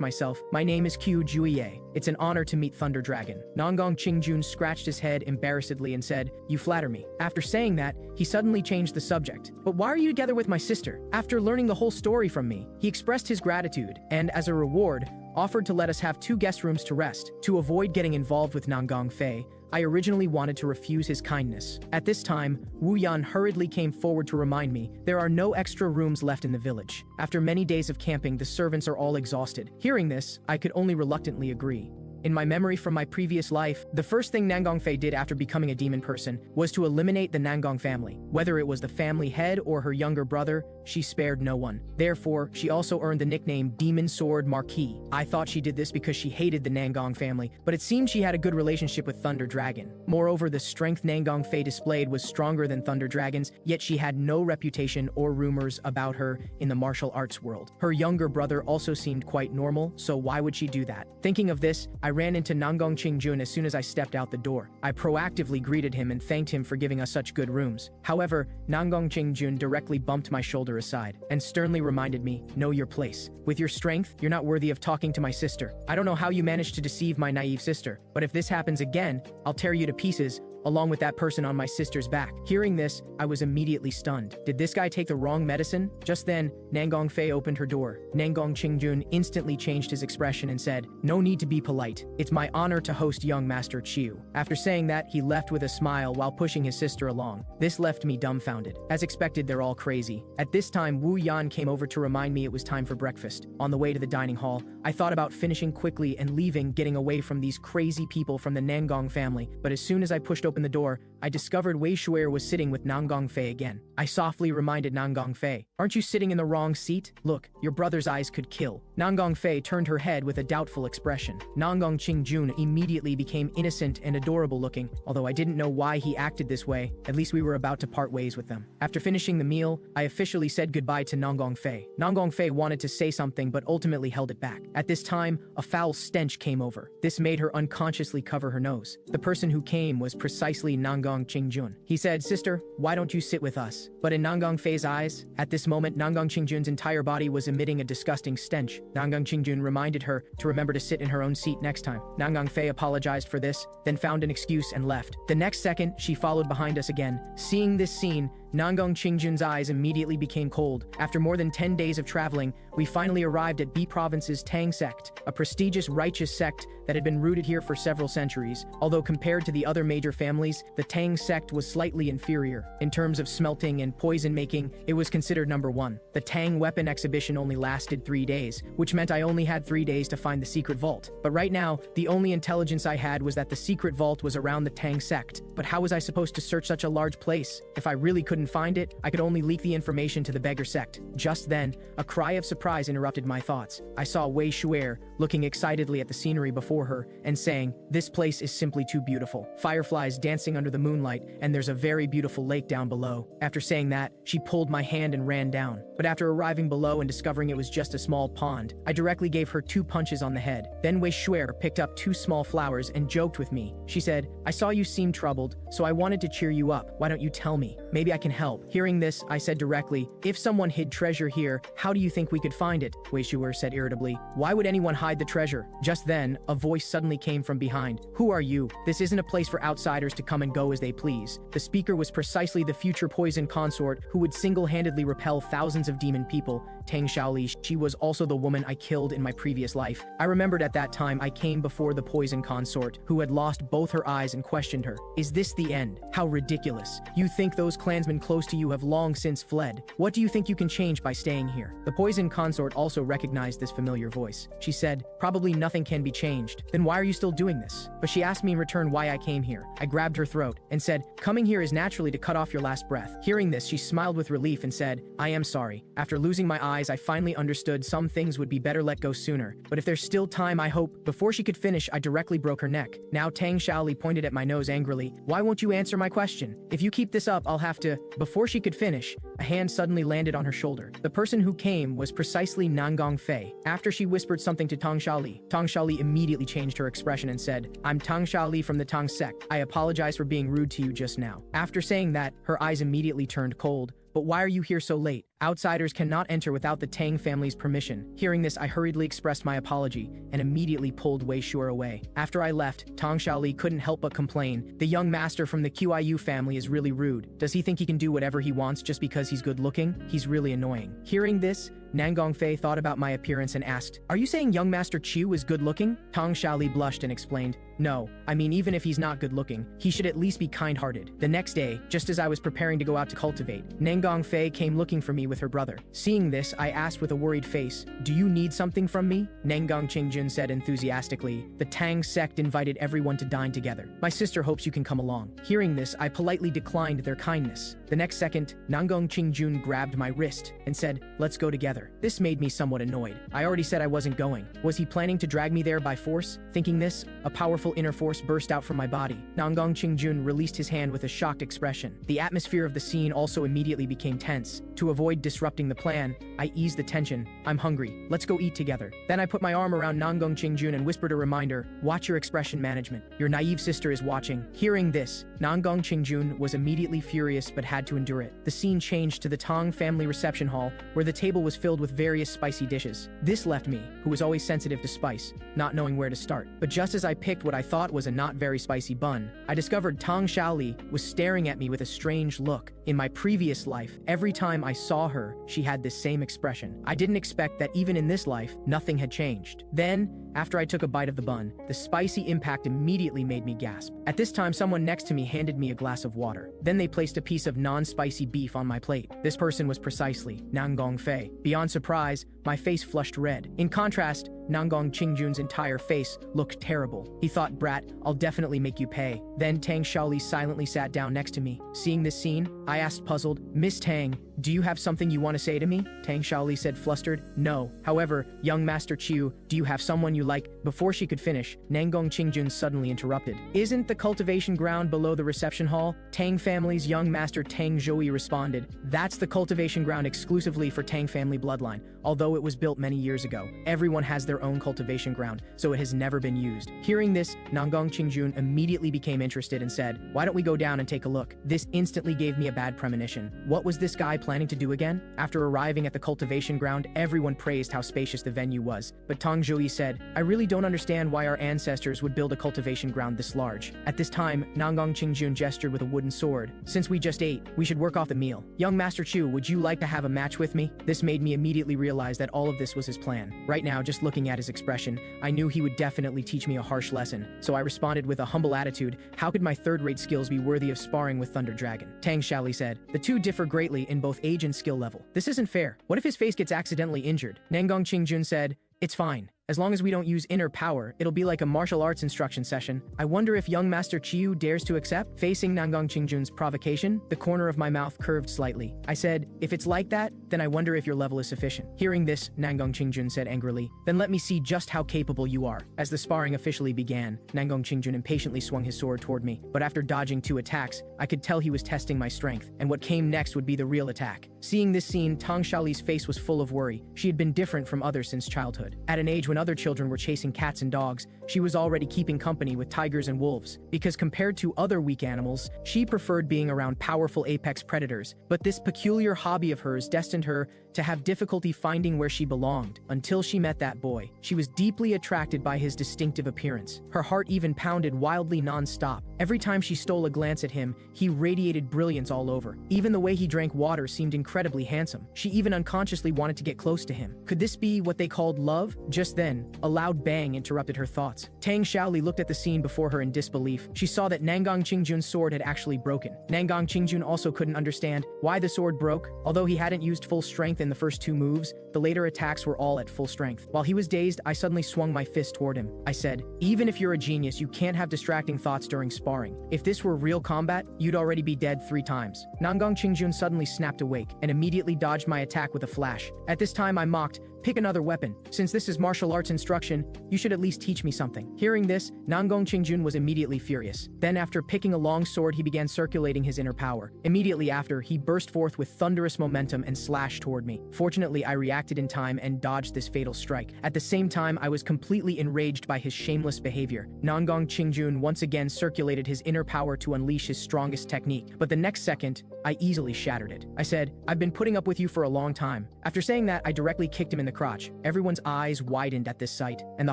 myself. "My name is Qiu Juye. It's an honor to meet Thunder Dragon." Nangong Qingjun scratched his head embarrassedly and said, "You flatter me." After saying that, he suddenly changed the subject. "But why are you together with my sister?" After learning the whole story from me, he expressed his gratitude and, as a reward, offered to let us have 2 guest rooms to rest. To avoid getting involved with Nangong Fei, I originally wanted to refuse his kindness. At this time, Wu Yan hurriedly came forward to remind me there are no extra rooms left in the village. After many days of camping, the servants are all exhausted. Hearing this, I could only reluctantly agree. In my memory from my previous life, the first thing Nangong Fei did after becoming a demon person was to eliminate the Nangong family. Whether it was the family head or her younger brother, she spared no one. Therefore, she also earned the nickname Demon Sword Marquis. I thought she did this because she hated the Nangong family, but it seemed she had a good relationship with Thunder Dragon. Moreover, the strength Nangong Fei displayed was stronger than Thunder Dragon's, yet she had no reputation or rumors about her in the martial arts world. Her younger brother also seemed quite normal, so why would she do that? Thinking of this, I ran into Nangong Qingjun as soon as I stepped out the door. I proactively greeted him and thanked him for giving us such good rooms. However, Nangong Qingjun directly bumped my shoulder aside and sternly reminded me, "Know your place. With your strength, you're not worthy of talking to my sister. I don't know how you managed to deceive my naive sister, but if this happens again, I'll tear you to pieces, along with that person on my sister's back." Hearing this, I was immediately stunned. Did this guy take the wrong medicine? Just then, Nangong Fei opened her door. Nangong Qingjun instantly changed his expression and said, "No need to be polite. It's my honor to host young Master Qiu." After saying that, he left with a smile while pushing his sister along. This left me dumbfounded. As expected, they're all crazy. At this time, Wu Yan came over to remind me it was time for breakfast. On the way to the dining hall, I thought about finishing quickly and leaving, getting away from these crazy people from the Nangong family, but as soon as I pushed open the door, I discovered Wei Shu'er was sitting with Nangong Fei again. I softly reminded Nangong Fei, "Aren't you sitting in the wrong seat? Look, your brother's eyes could kill." Nangong Fei turned her head with a doubtful expression. Nangong Qingjun immediately became innocent and adorable looking, although I didn't know why he acted this way. At least we were about to part ways with them. After finishing the meal, I officially said goodbye to Nangong Fei. Nangong Fei wanted to say something but ultimately held it back. At this time, a foul stench came over. This made her unconsciously cover her nose. The person who came was precisely precisely Nangang Qingjun. He said, "Sister, why don't you sit with us?" But in Nangang Fei's eyes, at this moment, Nangang Qingjun's entire body was emitting a disgusting stench. Nangang Qingjun reminded her to remember to sit in her own seat next time. Nangang Fei apologized for this, then found an excuse and left. The next second, she followed behind us again. Seeing this scene, Nangang Qingjun's eyes immediately became cold. After more than 10 days of traveling, we finally arrived at B Province's Tang sect, a prestigious righteous sect that had been rooted here for several centuries. Although compared to the other major families, the Tang sect was slightly inferior. In terms of smelting and poison making, it was considered number one. The Tang weapon exhibition only lasted 3 days, which meant I only had 3 days to find the secret vault. But right now, the only intelligence I had was that the secret vault was around the Tang sect. But how was I supposed to search such a large place? If I really couldn't find it, I could only leak the information to the beggar sect. Just then, a cry of surprise interrupted my thoughts. I saw Wei Shuer looking excitedly at the scenery before her and saying, "This place is simply too beautiful. Fireflies dancing under the moonlight, and there's a very beautiful lake down below." After saying that, she pulled my hand and ran down. But after arriving below and discovering it was just a small pond, I directly gave her 2 punches on the head. Then Wei Shuer picked up 2 small flowers and joked with me. She said, "I saw you seem troubled, so I wanted to cheer you up. Why don't you tell me? Maybe I can help." Hearing this, I said directly, "If someone hid treasure here, how do you think we could find it?" Wei Shuer said irritably, "Why would anyone hide the treasure?" Just then, a voice suddenly came from behind. "Who are you? This isn't a place for outsiders to come and go as they please." The speaker was precisely the future poison consort who would single-handedly repel thousands of demon people, Tang Shaoli. She was also the woman I killed in my previous life. I remembered at that time I came before the poison consort, who had lost both her eyes, and questioned her. "Is this the end? How ridiculous. You think those clansmen close to you have long since fled? What do you think you can change by staying here?" The poison consort also recognized this familiar voice. She said, "Probably nothing can be changed. Then why are you still doing this?" But she asked me in return why I came here. I grabbed her throat and said, "Coming here is naturally to cut off your last breath." Hearing this, she smiled with relief and said, "I am sorry. After losing my eyes, I finally understood some things would be better let go sooner. But if there's still time, I hope." Before she could finish, I directly broke her neck. Now Tang Shaoli pointed at my nose angrily. "Why won't you answer my question? If you keep this up, I'll have to..." Before she could finish, a hand suddenly landed on her shoulder. The person who came was precisely Nangang Fei. After she whispered something to Tang Shaoli immediately changed her expression and said, "I'm Tang Shaoli from the Tang sect. I apologize for being rude to you just now." After saying that, her eyes immediately turned cold. "But why are you here so late? Outsiders cannot enter without the Tang family's permission." Hearing this, I hurriedly expressed my apology and immediately pulled Wei Shuer away. After I left, Tang Shaoli couldn't help but complain. "The young master from the Qiu family is really rude. Does he think he can do whatever he wants just because he's good looking? He's really annoying." Hearing this, Nangang Fei thought about my appearance and asked, "Are you saying young Master Qiu is good looking?" Tang Shaoli blushed and explained, "No, I mean even if he's not good looking, he should at least be kind-hearted." The next day, just as I was preparing to go out to cultivate, Nangang Fei came looking for me with her brother. Seeing this, I asked with a worried face, "Do you need something from me?" Nangang Qingjun said enthusiastically, "The Tang sect invited everyone to dine together. My sister hopes you can come along." Hearing this, I politely declined their kindness. The next second, Nangang Qingjun grabbed my wrist and said, "Let's go together." This made me somewhat annoyed. I already said I wasn't going. Was he planning to drag me there by force? Thinking this, a powerful inner force burst out from my body. Nangang Qingjun released his hand with a shocked expression. The atmosphere of the scene also immediately became tense. To avoid disrupting the plan, I eased the tension. "I'm hungry. Let's go eat together." Then I put my arm around Nangang Qingjun and whispered a reminder, "Watch your expression management. Your naive sister is watching." Hearing this, Nangang Qingjun was immediately furious but had to endure it. The scene changed to the Tang family reception hall, where the table was filled with various spicy dishes. This left me, who was always sensitive to spice, not knowing where to start. But just as I picked what I thought was a not very spicy bun, I discovered Tang Shaoli was staring at me with a strange look. In my previous life, every time I saw her, she had this same expression. I didn't expect that even in this life, nothing had changed. Then, after I took a bite of the bun, the spicy impact immediately made me gasp. At this time, someone next to me handed me a glass of water. Then they placed a piece of non-spicy beef on my plate. This person was precisely Nangang Fei. Beyond surprise, my face flushed red. In contrast, Nangang Qingjun's entire face looked terrible. He thought, "Brat, I'll definitely make you pay." Then Tang Shaoli silently sat down next to me. Seeing this scene, I asked puzzled, "Miss Tang, do you have something you want to say to me? Tang Xiaoli said, flustered. No. However, young Master Qiu, do you have someone you like? Before she could finish, Nangong Qingjun suddenly interrupted. Isn't the cultivation ground below the reception hall? Tang family's young master Tang Zhouyi responded. That's the cultivation ground exclusively for Tang family bloodline, although it was built many years ago. Everyone has their own cultivation ground, so it has never been used. Hearing this, Nangong Qingjun immediately became interested and said, why don't we go down and take a look? This instantly gave me a bad premonition. What was this guy planning to do again? After arriving at the cultivation ground, everyone praised how spacious the venue was. But Tang Zhouyi said, I really don't understand why our ancestors would build a cultivation ground this large. At this time, Nangong Qingjun gestured with a wooden sword. Since we just ate, we should work off the meal. Young Master Qiu, would you like to have a match with me? This made me immediately realize that all of this was his plan. Right now, just looking at his expression, I knew he would definitely teach me a harsh lesson. So I responded with a humble attitude, how could my third-rate skills be worthy of sparring with Thunder Dragon? Tang Xiaoli said, the two differ greatly in both age and skill level. This isn't fair. What if his face gets accidentally injured? Nangong Qingjun said, it's fine. As long as we don't use inner power, it'll be like a martial arts instruction session. I wonder if young Master Qiu dares to accept? Facing Nangong Qingjun's provocation, the corner of my mouth curved slightly. I said, if it's like that, then I wonder if your level is sufficient. Hearing this, Nangong Qingjun said angrily, then let me see just how capable you are. As the sparring officially began, Nangong Qingjun impatiently swung his sword toward me, but after dodging 2 attacks, I could tell he was testing my strength, and what came next would be the real attack. Seeing this scene, Tang Xiaoli's face was full of worry. She had been different from others since childhood. At an age when other children were chasing cats and dogs, she was already keeping company with tigers and wolves, because compared to other weak animals, she preferred being around powerful apex predators. But this peculiar hobby of hers destined her to have difficulty finding where she belonged, until she met that boy. She was deeply attracted by his distinctive appearance. Her heart even pounded wildly non-stop. Every time she stole a glance at him, he radiated brilliance all over. Even the way he drank water seemed incredibly handsome. She even unconsciously wanted to get close to him. Could this be what they called love? Just then, a loud bang interrupted her thoughts. Tang Xiaoli looked at the scene before her in disbelief. She saw that Nangong Qingjun's sword had actually broken. Nangong Qingjun also couldn't understand why the sword broke. Although he hadn't used full strength in the first 2 moves, the later attacks were all at full strength. While he was dazed, I suddenly swung my fist toward him. I said, even if you're a genius, you can't have distracting thoughts during sparring. If this were real combat, you'd already be dead 3 times. Nangong Qingjun suddenly snapped awake and immediately dodged my attack with a flash. At this time, I mocked, pick another weapon. Since this is martial arts instruction, you should at least teach me something. Hearing this, Nangong Qingjun was immediately furious. Then after picking a long sword, he began circulating his inner power. Immediately after, he burst forth with thunderous momentum and slashed toward me. Fortunately, I reacted in time and dodged this fatal strike. At the same time, I was completely enraged by his shameless behavior. Nangong Qingjun once again circulated his inner power to unleash his strongest technique, but the next second, I easily shattered it. I said, I've been putting up with you for a long time. After saying that, I directly kicked him in the crotch. Everyone's eyes widened at this sight, and the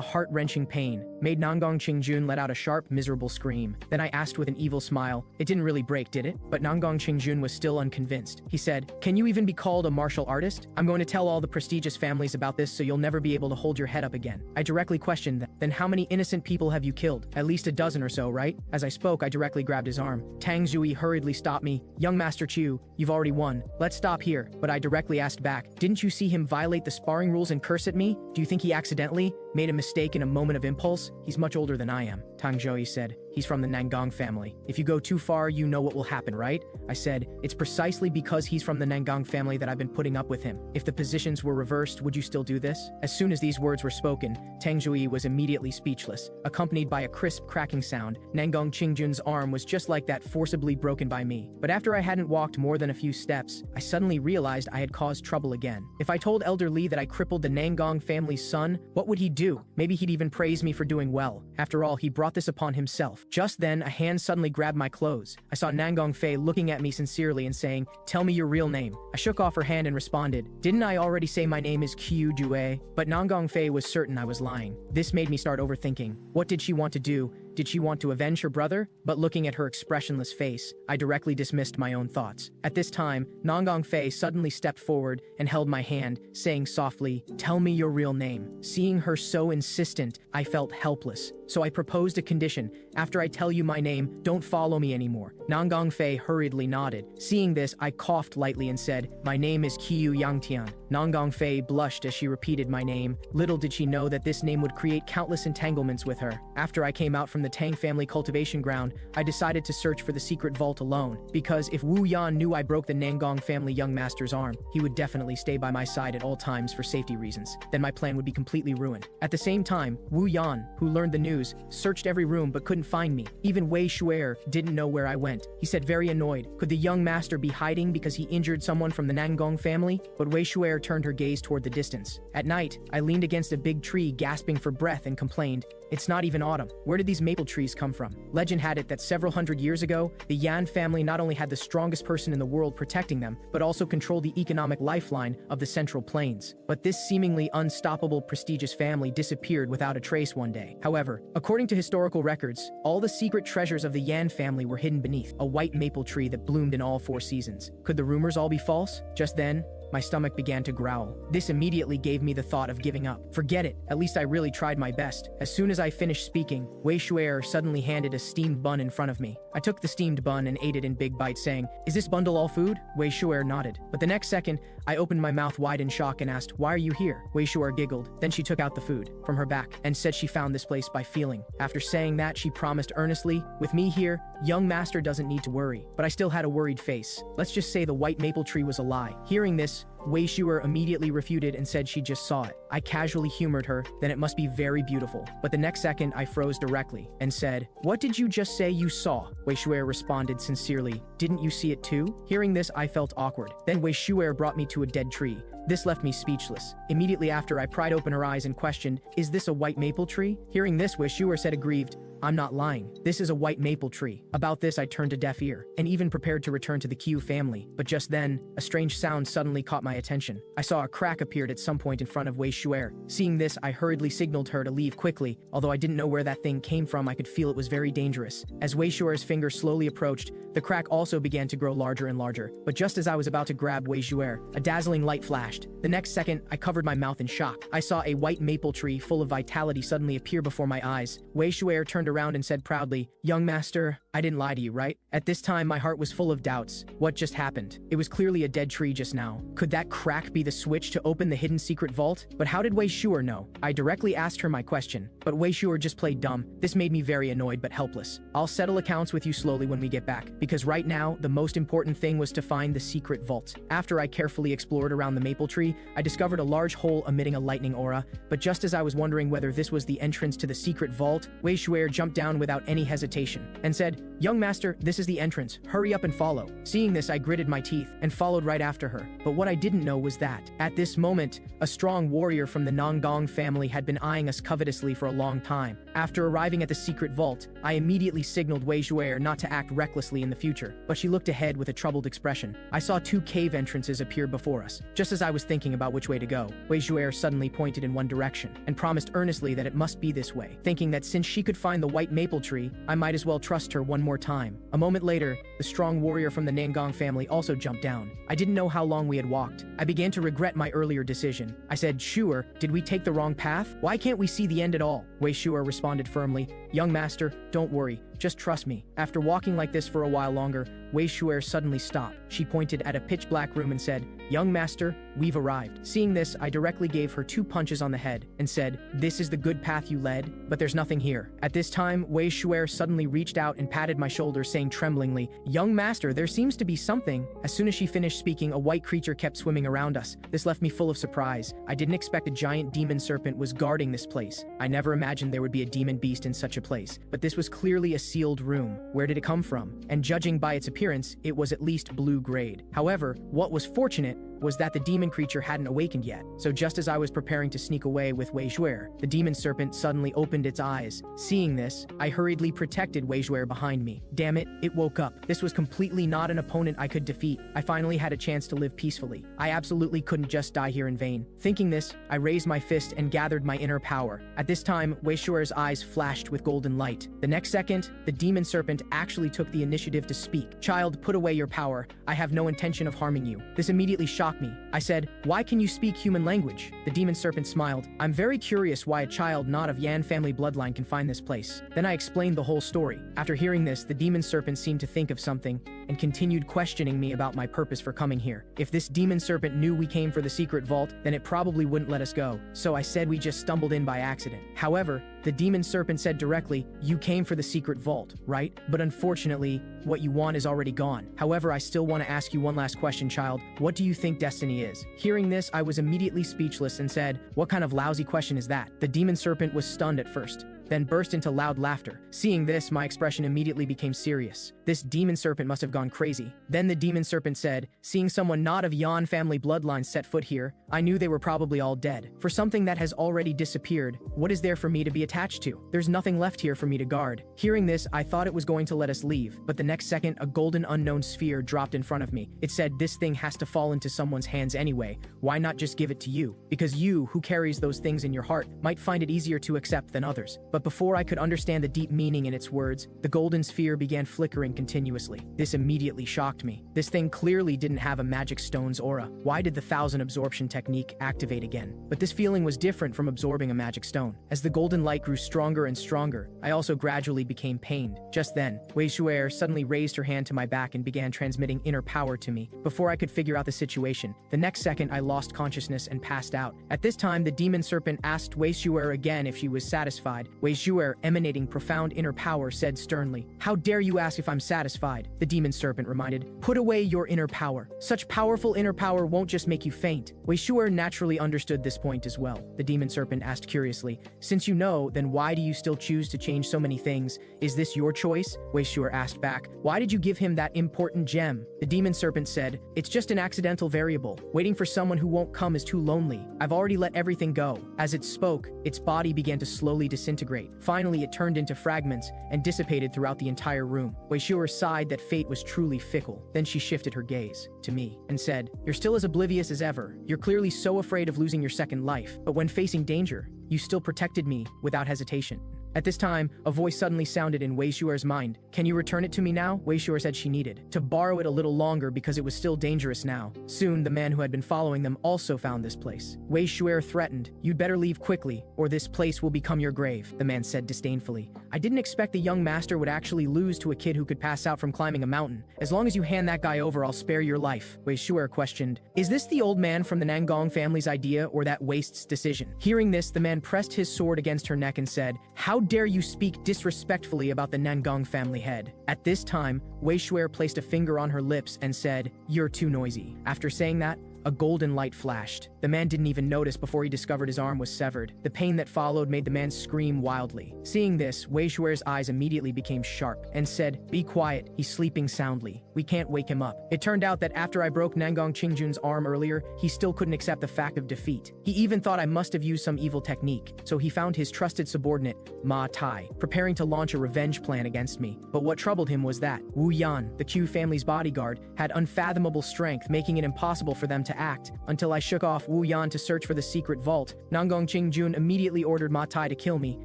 heart-wrenching pain made Nangong Qingjun let out a sharp, miserable scream. Then I asked with an evil smile, it didn't really break, did it? But Nangong Qingjun was still unconvinced. He said, can you even be called a martial artist? I'm going to tell all the prestigious families about this so you'll never be able to hold your head up again. I directly questioned them. Then how many innocent people have you killed? At least a dozen or so, right? As I spoke, I directly grabbed his arm. Tang Zhouyi hurriedly stopped me. Young Master Qiu, you've already won. Let's stop here. But I directly asked back, didn't you see him violate the sparring rules and curse at me? Do you think he accidentally made a mistake in a moment of impulse? He's much older than I am. Tang Zhouyi said, he's from the Nangong family. If you go too far, you know what will happen, right? I said, it's precisely because he's from the Nangong family that I've been putting up with him. If the positions were reversed, would you still do this? As soon as these words were spoken, Tang Zhouyi was immediately speechless. Accompanied by a crisp cracking sound, Nangong Qingjun's arm was just like that, forcibly broken by me. But after I hadn't walked more than a few steps, I suddenly realized I had caused trouble again. If I told Elder Li that I crippled the Nangong family's son, what would he do? Maybe he'd even praise me for doing well. After all, he brought this upon himself. Just then, a hand suddenly grabbed my clothes. I saw Nangong Fei looking at me sincerely and saying, tell me your real name. I shook off her hand and responded, didn't I already say my name is Qiu Jue? But Nangong Fei was certain I was lying. This made me start overthinking. What did she want to do? Did she want to avenge her brother? But looking at her expressionless face, I directly dismissed my own thoughts. At this time, Nangong Fei suddenly stepped forward and held my hand, saying softly, tell me your real name. Seeing her so insistent, I felt helpless. So I proposed a condition. After I tell you my name, don't follow me anymore. Nangong Fei hurriedly nodded. Seeing this, I coughed lightly and said, my name is Qiu Yangtian. Nangong Fei blushed as she repeated my name. Little did she know that this name would create countless entanglements with her. After I came out from the the Tang family cultivation ground, I decided to search for the secret vault alone, because if Wu Yan knew I broke the Nangong family young master's arm, he would definitely stay by my side at all times for safety reasons. Then my plan would be completely ruined. At the same time, Wu Yan, who learned the news, searched every room but couldn't find me. Even Wei Shuer didn't know where I went. He said very annoyed, could the young master be hiding because he injured someone from the Nangong family? But Wei Shuer turned her gaze toward the distance. At night, I leaned against a big tree gasping for breath and complained, it's not even autumn. Where did these maple trees come from? Legend had it that several hundred years ago, the Yan family not only had the strongest person in the world protecting them, but also controlled the economic lifeline of the Central Plains. But this seemingly unstoppable, prestigious family disappeared without a trace one day. However, according to historical records, all the secret treasures of the Yan family were hidden beneath a white maple tree that bloomed in all 4 seasons. Could the rumors all be false? Just then, my stomach began to growl. This immediately gave me the thought of giving up. Forget it, at least I really tried my best. As soon as I finished speaking, Wei Shuer suddenly handed a steamed bun in front of me. I took the steamed bun and ate it in big bites, saying, is this bundle all food? Wei Shuer nodded. But the next second, I opened my mouth wide in shock and asked, why are you here? Wei Shuer giggled. Then she took out the food from her back and said she found this place by feeling. After saying that, she promised earnestly, with me here, young master doesn't need to worry. But I still had a worried face. Let's just say the white maple tree was a lie. Hearing this, Wei Shuer immediately refuted and said she just saw it. I casually humored her, then it must be very beautiful. But the next second, I froze directly and said, what did you just say you saw? Wei Shuer responded sincerely, didn't you see it too? Hearing this, I felt awkward. Then Wei Shuer brought me to a dead tree. This left me speechless. Immediately after, I pried open her eyes and questioned, is this a white maple tree? Hearing this, Wei Shuer said aggrieved, I'm not lying. This is a white maple tree. About this, I turned a deaf ear, and even prepared to return to the Qiu family. But just then, a strange sound suddenly caught my attention. I saw a crack appeared at some point in front of Wei Shuer. Seeing this, I hurriedly signaled her to leave quickly. Although I didn't know where that thing came from, I could feel it was very dangerous. As Wei Shuer's finger slowly approached, the crack also began to grow larger and larger. But just as I was about to grab Wei Shuer, a dazzling light flashed. The next second, I covered my mouth in shock. I saw a white maple tree full of vitality suddenly appear before my eyes. Wei Shuer turned around and said proudly, young master, I didn't lie to you, right? At this time, my heart was full of doubts. What just happened? It was clearly a dead tree just now. Could that crack be the switch to open the hidden secret vault? But how did Wei Shuer know? I directly asked her my question, but Wei Shuer just played dumb. This made me very annoyed but helpless. I'll settle accounts with you slowly when we get back, because right now, the most important thing was to find the secret vault. After I carefully explored around the maple tree, I discovered a large hole emitting a lightning aura, but just as I was wondering whether this was the entrance to the secret vault, Wei Shuer jumped down without any hesitation and said, young master, this is the entrance. Hurry up and follow. Seeing this, I gritted my teeth and followed right after her. But what I didn't know was that, at this moment, a strong warrior from the Nangong family had been eyeing us covetously for a long time. After arriving at the secret vault, I immediately signaled Wei Shuer not to act recklessly in the future, but she looked ahead with a troubled expression. I saw 2 cave entrances appear before us. Just as I was thinking about which way to go, Wei Shuer suddenly pointed in one direction and promised earnestly that it must be this way, thinking that since she could find the white maple tree, I might as well trust her one more time. A moment later, the strong warrior from the Nangong family also jumped down. I didn't know how long we had walked. I began to regret my earlier decision. I said, Shuer, did we take the wrong path? Why can't we see the end at all? Wei Shuer responded firmly, young master, don't worry. Just trust me. After walking like this for a while longer, Wei Shuer suddenly stopped. She pointed at a pitch-black room and said, young master, we've arrived. Seeing this, I directly gave her 2 punches on the head and said, this is the good path you led, but there's nothing here. At this time, Wei Shuer suddenly reached out and patted my shoulder, saying tremblingly, young master, there seems to be something. As soon as she finished speaking, a white creature kept swimming around us. This left me full of surprise. I didn't expect a giant demon serpent was guarding this place. I never imagined there would be a demon beast in such a place, but this was clearly a sealed room. Where did it come from? And judging by its appearance, it was at least blue grade. However, what was fortunate was that the demon creature hadn't awakened yet. So just as I was preparing to sneak away with Wei Shuer, the demon serpent suddenly opened its eyes. Seeing this, I hurriedly protected Wei Shuer behind me. Damn it, it woke up. This was completely not an opponent I could defeat. I finally had a chance to live peacefully. I absolutely couldn't just die here in vain. Thinking this, I raised my fist and gathered my inner power. At this time, Wei Shuer's eyes flashed with golden light. The next second, the demon serpent actually took the initiative to speak. Child, put away your power. I have no intention of harming you. This immediately shocked me. I said, why can you speak human language? The demon serpent smiled. I'm very curious why a child not of Yan family bloodline can find this place. Then I explained the whole story. After hearing this, the demon serpent seemed to think of something and continued questioning me about my purpose for coming here. If this demon serpent knew we came for the secret vault, then it probably wouldn't let us go. So I said we just stumbled in by accident. However, The demon serpent said directly, "You came for the secret vault, right? But unfortunately, what you want is already gone. However, I still want to ask you one last question, child. What do you think destiny is?" Hearing this, I was immediately speechless and said, "What kind of lousy question is that?" The demon serpent was stunned at first, then burst into loud laughter. Seeing this, my expression immediately became serious. This demon serpent must have gone crazy. Then the demon serpent said, "Seeing someone not of Yan family bloodline set foot here, I knew they were probably all dead. For something that has already disappeared, what is there for me to be attached to? There's nothing left here for me to guard." Hearing this, I thought it was going to let us leave, but the next second, a golden unknown sphere dropped in front of me. It said, "This thing has to fall into someone's hands anyway. Why not just give it to you? Because you, who carries those things in your heart, might find it easier to accept than others." But before I could understand the deep meaning in its words, the golden sphere began flickering continuously. This immediately shocked me. This thing clearly didn't have a magic stone's aura. Why did the 1000 absorption technique activate again? But this feeling was different from absorbing a magic stone. As the golden light grew stronger and stronger, I also gradually became pained. Just then, Wei Shuer suddenly raised her hand to my back and began transmitting inner power to me. Before I could figure out the situation, the next second I lost consciousness and passed out. At this time, the demon serpent asked Wei Shuer again if she was satisfied. Wei Shuer, emanating profound inner power, said sternly, "How dare you ask if I'm satisfied?" The demon serpent reminded, "Put away your inner power. Such powerful inner power won't just make you faint." Wei Shuer naturally understood this point as well. The demon serpent asked curiously, "Since you know, then why do you still choose to change so many things? Is this your choice?" Wei Shuer asked back, "Why did you give him that important gem?" The demon serpent said, "It's just an accidental variable. Waiting for someone who won't come is too lonely. I've already let everything go." As it spoke, its body began to slowly disintegrate. Finally, it turned into fragments and dissipated throughout the entire room. Wei Shuer sighed that fate was truly fickle. Then she shifted her gaze to me and said, "You're still as oblivious as ever. You're clearly so afraid of losing your second life, but when facing danger, you still protected me without hesitation." At this time, a voice suddenly sounded in Wei Shuer's mind. "Can you return it to me now?" Wei Shuer said she needed to borrow it a little longer because it was still dangerous now. Soon, the man who had been following them also found this place. Wei Shuer threatened, "You'd better leave quickly, or this place will become your grave," the man said disdainfully. "I didn't expect the young master would actually lose to a kid who could pass out from climbing a mountain. As long as you hand that guy over, I'll spare your life." Wei Shuer questioned, "Is this the old man from the Nangong family's idea or that waste's decision?" Hearing this, the man pressed his sword against her neck and said, "How dare you speak disrespectfully about the Nangong family head?" At this time, Wei Shuer placed a finger on her lips and said, "You're too noisy." After saying that, a golden light flashed. The man didn't even notice before he discovered his arm was severed. The pain that followed made the man scream wildly. Seeing this, Wei Shuer's eyes immediately became sharp and said, "Be quiet, he's sleeping soundly. We can't wake him up." It turned out that after I broke Nangong Qingjun's arm earlier, he still couldn't accept the fact of defeat. He even thought I must have used some evil technique, so he found his trusted subordinate, Ma Tai, preparing to launch a revenge plan against me. But what troubled him was that Wu Yan, the Q family's bodyguard, had unfathomable strength, making it impossible for them to act. Until I shook off Wu Yan to search for the secret vault, Nangong Qingjun immediately ordered Ma Tai to kill me.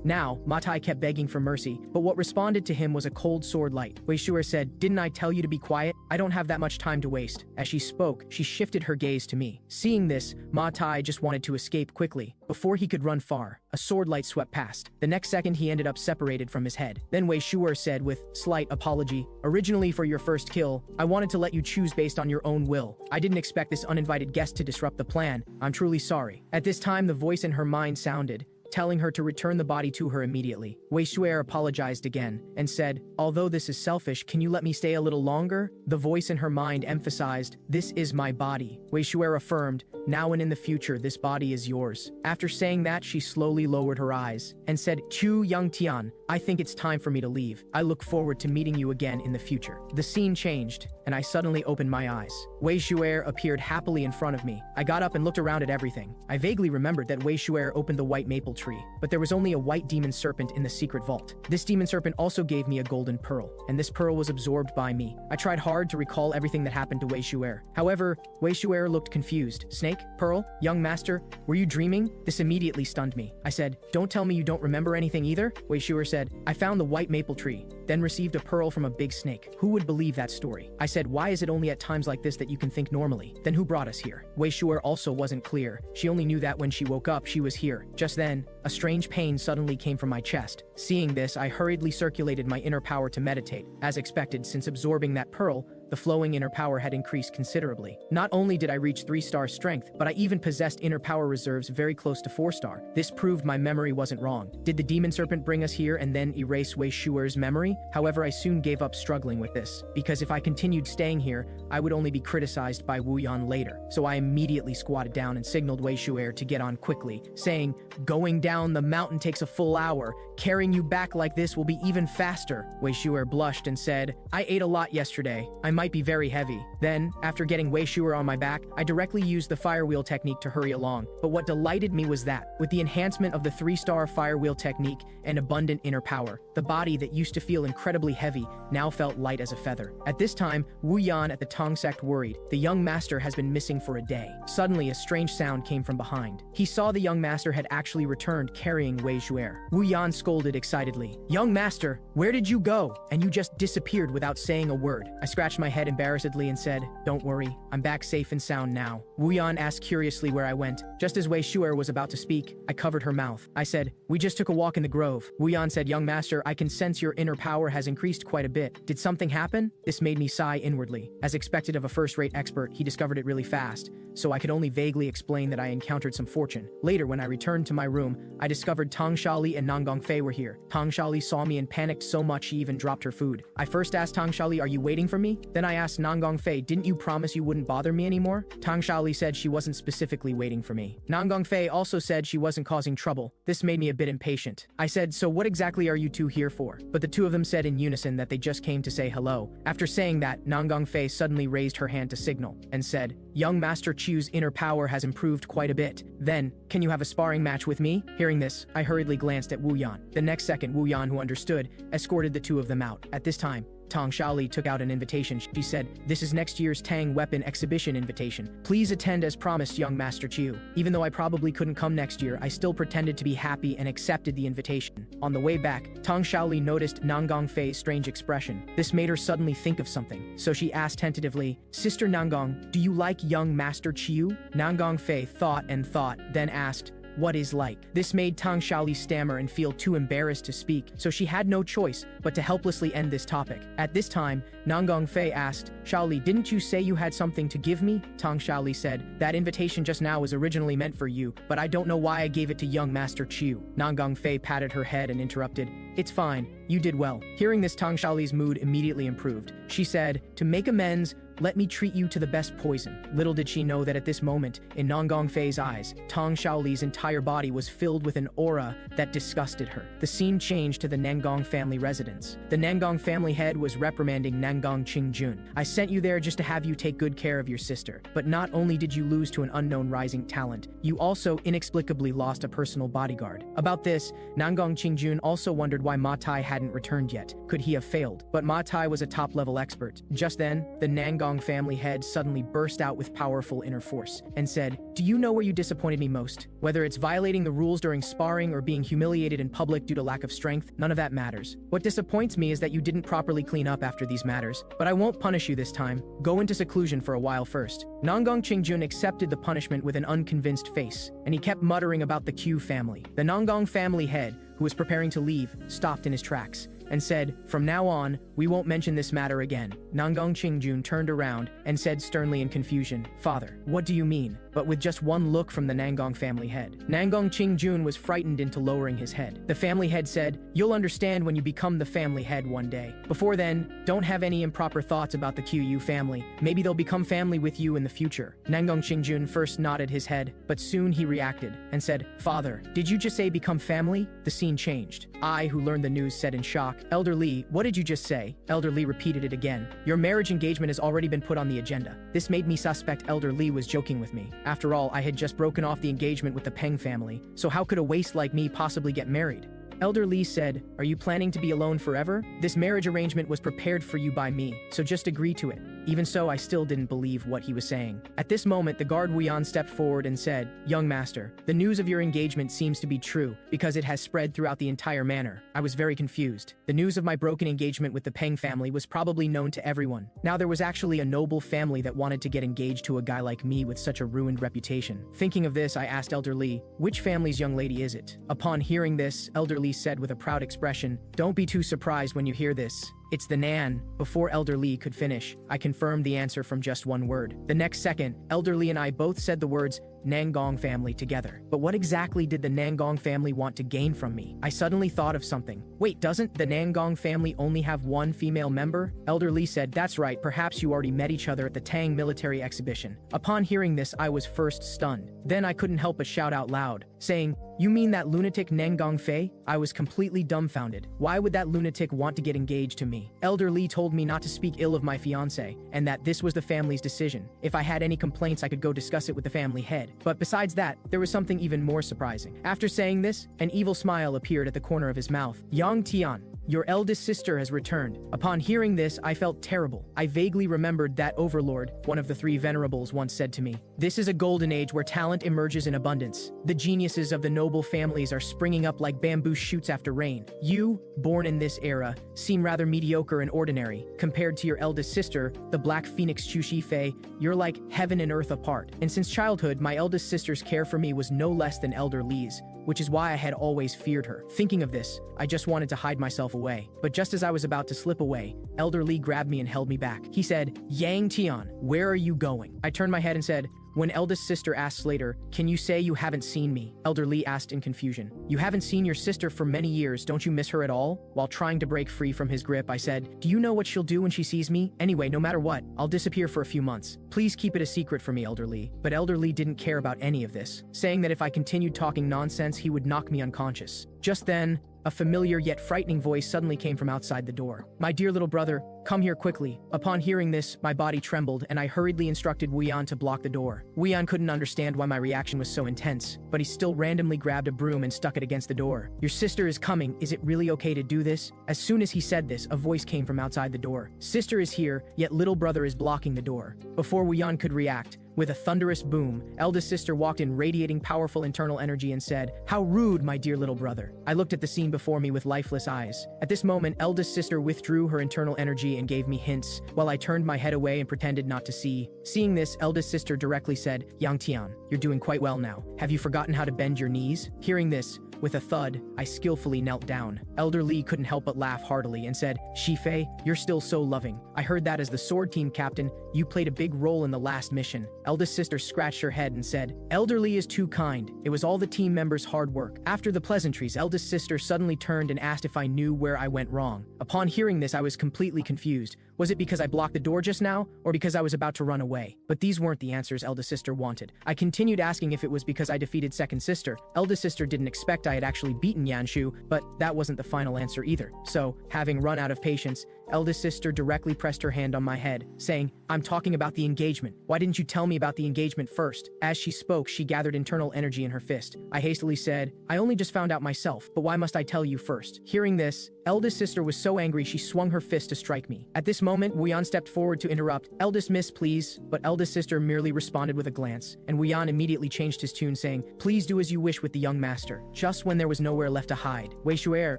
Now, Ma Tai kept begging for mercy, but what responded to him was a cold sword light. Wei Shuer said, "Didn't I tell you to be quiet? I don't have that much time to waste." As she spoke, she shifted her gaze to me. Seeing this, Ma Tai just wanted to escape quickly. Before he could run far, a sword light swept past. The next second, he ended up separated from his head. Then Wei Shuer said with slight apology, "Originally for your first kill, I wanted to let you choose based on your own will. I didn't expect this uninvited guest to disrupt the plan. I'm truly sorry." At this time, the voice in her mind sounded, telling her to return the body to her immediately. Wei Shuer apologized again and said, "Although this is selfish, can you let me stay a little longer?" The voice in her mind emphasized, "This is my body." Wei Shuer affirmed, "Now and in the future, this body is yours." After saying that, she slowly lowered her eyes and said, "Chu Yang Tian, I think it's time for me to leave. I look forward to meeting you again in the future." The scene changed, and I suddenly opened my eyes. Wei Shuer appeared happily in front of me. I got up and looked around at everything. I vaguely remembered that Wei Shuer opened the white maple tree, but there was only a white demon serpent in the secret vault. This demon serpent also gave me a golden pearl, and this pearl was absorbed by me. I tried hard to recall everything that happened to Wei Shuer. However, Wei Shuer looked confused. "Snake? Pearl? Young master? Were you dreaming?" This immediately stunned me. I said, "Don't tell me you don't remember anything either?" Wei Shuer said, "I found the white maple tree, then received a pearl from a big snake." Who would believe that story? I said, "Why is it only at times like this that you can think normally? Then who brought us here?" Wei Shuer also wasn't clear. She only knew that when she woke up, she was here. Just then, a strange pain suddenly came from my chest. Seeing this, I hurriedly circulated my inner power to meditate. As expected, since absorbing that pearl, The flowing inner power had increased considerably. Not only did I reach 3-star strength, but I even possessed inner power reserves very close to 4-star. This proved my memory wasn't wrong. Did the demon serpent bring us here and then erase Wei Shuer's memory? However, I soon gave up struggling with this, because if I continued staying here, I would only be criticized by Wu Yan later. So I immediately squatted down and signaled Wei Shuer to get on quickly, saying, "Going down the mountain takes a full hour. Carrying you back like this will be even faster." Wei Shuer blushed and said, "I ate a lot yesterday. I might be very heavy." Then, after getting Wei Shuer on my back, I directly used the fire wheel technique to hurry along. But what delighted me was that, with the enhancement of the 3-star fire wheel technique and abundant inner power, the body that used to feel incredibly heavy now felt light as a feather. At this time, Wu Yan at the Tong sect worried. The young master has been missing for a day. Suddenly, a strange sound came from behind. He saw the young master had actually returned carrying Wei Shuer. Wu Yan scolded excitedly, "Young master, where did you go? And you just disappeared without saying a word." I scratched my head embarrassedly and said, "Don't worry, I'm back safe and sound now." Wu Yan asked curiously where I went. Just as Wei Shuer was about to speak, I covered her mouth. I said, "We just took a walk in the grove." Wu Yan said, "Young master, I can sense your inner power has increased quite a bit. Did something happen?" This made me sigh inwardly. As expected of a first-rate expert, he discovered it really fast, so I could only vaguely explain that I encountered some fortune. Later, when I returned to my room, I discovered Tang Shali and Nan Gongfei were here. Tang Shali saw me and panicked so much she even dropped her food. I first asked Tang Shali, "Are you waiting for me?" Then I asked Nan Gongfei, "Didn't you promise you wouldn't bother me anymore?" Tang Shali said she wasn't specifically waiting for me. Nan Gongfei also said she wasn't causing trouble. This made me a bit impatient. I said, "So what exactly are you two here for?" But the two of them said in unison that they just came to say hello. After saying that, Nan Gongfei suddenly raised her hand to signal and said, "Young Master Chu's inner power has improved quite a bit. Then, can you have a sparring match with me?" Hearing this, I hurriedly glanced at Wu Yan. The next second, Wu Yan, who understood, escorted the two of them out. At this time, Tang Shali took out an invitation. She said, "This is next year's Tang Weapon Exhibition invitation. Please attend as promised, young Master Chu." Even though I probably couldn't come next year, I still pretended to be happy and accepted the invitation. On the way back, Tang Shali noticed Nan Gongfei's strange expression. This made her suddenly think of something. So she asked tentatively, "Sister Nangong, do you like young Master Chiu?" Nan Gongfei thought and thought, then asked, "What is like?" This made Tang Shali stammer and feel too embarrassed to speak, so she had no choice but to helplessly end this topic. At this time, Nan Gongfei asked, "Shali, didn't you say you had something to give me?" Tang Shali said, "That invitation just now was originally meant for you, but I don't know why I gave it to young Master Chiu." Nan Gongfei patted her head and interrupted, "It's fine, you did well." Hearing this, Tang Shali's mood immediately improved. She said, "To make amends, let me treat you to the best poison." Little did she know that at this moment, in Nan Gongfei's eyes, Tang Shaoli's entire body was filled with an aura that disgusted her. The scene changed to the Nangong family residence. The Nangong family head was reprimanding Nangong Qingjun. "I sent you there just to have you take good care of your sister. But not only did you lose to an unknown rising talent, you also inexplicably lost a personal bodyguard." About this, Nangong Qingjun also wondered why Ma Tai hadn't returned yet. Could he have failed? But Ma Tai was a top-level expert. Just then, the Nangong family head suddenly burst out with powerful inner force and said, "Do you know where you disappointed me most? Whether it's violating the rules during sparring or being humiliated in public due to lack of strength, none of that matters. What disappoints me is that you didn't properly clean up after these matters. But I won't punish you this time. Go into seclusion for a while first." Nangong Qingjun accepted the punishment with an unconvinced face, and he kept muttering about the Q family. The Nangong family head, who was preparing to leave, stopped in his tracks and said, "From now on, we won't mention this matter again." Nangong Qingjun turned around and said sternly in confusion, "Father, what do you mean?" But with just one look from the Nangong family head, Nangong Qingjun was frightened into lowering his head. The family head said, "You'll understand when you become the family head one day. Before then, don't have any improper thoughts about the QU family. Maybe they'll become family with you in the future." Nangong Qingjun first nodded his head, but soon he reacted and said, "Father, did you just say become family?" The scene changed. I, who learned the news, said in shock, "Elder Li, what did you just say?" Elder Li repeated it again. "Your marriage engagement has already been put on the agenda." This made me suspect Elder Li was joking with me. After all, I had just broken off the engagement with the Peng family, so how could a waste like me possibly get married? Elder Li said, "Are you planning to be alone forever? This marriage arrangement was prepared for you by me, so just agree to it." Even so, I still didn't believe what he was saying. At this moment, the guard Wu Yan stepped forward and said, "Young master, the news of your engagement seems to be true, because it has spread throughout the entire manor." I was very confused. The news of my broken engagement with the Peng family was probably known to everyone. Now there was actually a noble family that wanted to get engaged to a guy like me with such a ruined reputation. Thinking of this, I asked Elder Li, "Which family's young lady is it?" Upon hearing this, Elder Li said with a proud expression, "Don't be too surprised when you hear this. It's the Nan. Before Elder Lee could finish, I confirmed the answer from just one word. The next second, Elder Lee and I both said the words Nangong family together. But what exactly did the Nangong family want to gain from me? I suddenly thought of something. Wait, doesn't the Nangong family only have one female member? Elder Lee said, that's right, perhaps you already met each other at the Tang military exhibition. Upon hearing this, I was first stunned. Then I couldn't help but shout out loud, saying, you mean that lunatic Nangong Fei? I was completely dumbfounded. Why would that lunatic want to get engaged to me? Elder Lee told me not to speak ill of my fiancé, and that this was the family's decision. If I had any complaints, I could go discuss it with the family head. But besides that, there was something even more surprising. After saying this, an evil smile appeared at the corner of his mouth. Yang Tian, your eldest sister has returned. Upon hearing this, I felt terrible. I vaguely remembered that Overlord, one of the three venerables, once said to me, this is a golden age where talent emerges in abundance. The geniuses of the noble families are springing up like bamboo shoots after rain. You, born in this era, seem rather mediocre and ordinary. Compared to your eldest sister, the Black Phoenix Chushi Fei, you're like heaven and earth apart. And since childhood, my eldest sister's care for me was no less than Elder Lee's, which is why I had always feared her. Thinking of this, I just wanted to hide myself away. But just as I was about to slip away, Elder Lee grabbed me and held me back. He said, Yang Tian, where are you going? I turned my head and said, when eldest sister asks later, can you say you haven't seen me? Elder Lee asked in confusion. You haven't seen your sister for many years, don't you miss her at all? While trying to break free from his grip, I said, do you know what she'll do when she sees me? Anyway, no matter what, I'll disappear for a few months. Please keep it a secret for me, Elder Lee. But Elder Lee didn't care about any of this, saying that if I continued talking nonsense, he would knock me unconscious. Just then, a familiar yet frightening voice suddenly came from outside the door. My dear little brother, come here quickly. Upon hearing this, my body trembled and I hurriedly instructed Wuyan to block the door. Wuyan couldn't understand why my reaction was so intense, but he still randomly grabbed a broom and stuck it against the door. Your sister is coming. Is it really okay to do this? As soon as he said this, a voice came from outside the door. Sister is here, yet little brother is blocking the door. Before Wuyan could react, with a thunderous boom, eldest sister walked in radiating powerful internal energy and said, how rude, my dear little brother. I looked at the scene before me with lifeless eyes. At this moment, eldest sister withdrew her internal energy and gave me hints, while I turned my head away and pretended not to see. Seeing this, eldest sister directly said, Yang Tian, you're doing quite well now. Have you forgotten how to bend your knees? Hearing this, with a thud, I skillfully knelt down. Elder Lee couldn't help but laugh heartily and said, Shifei, you're still so loving. I heard that as the sword team captain, you played a big role in the last mission. Eldest sister scratched her head and said, Elder Lee is too kind. It was all the team members' hard work. After the pleasantries, eldest sister suddenly turned and asked if I knew where I went wrong. Upon hearing this, I was completely confused. Was it because I blocked the door just now, or because I was about to run away? But these weren't the answers eldest sister wanted. I continued asking if it was because I defeated second sister. Eldest sister didn't expect I had actually beaten Yanshu, but that wasn't the final answer either. So, having run out of patience, eldest sister directly pressed her hand on my head, saying, I'm talking about the engagement. Why didn't you tell me about the engagement first? As she spoke, she gathered internal energy in her fist. I hastily said, I only just found out myself, but why must I tell you first? Hearing this, eldest sister was so angry she swung her fist to strike me. At this moment, Wuyan stepped forward to interrupt. Eldest miss, please. But eldest sister merely responded with a glance, and Wuyan immediately changed his tune, saying, please do as you wish with the young master. Just when there was nowhere left to hide, Wei Shuer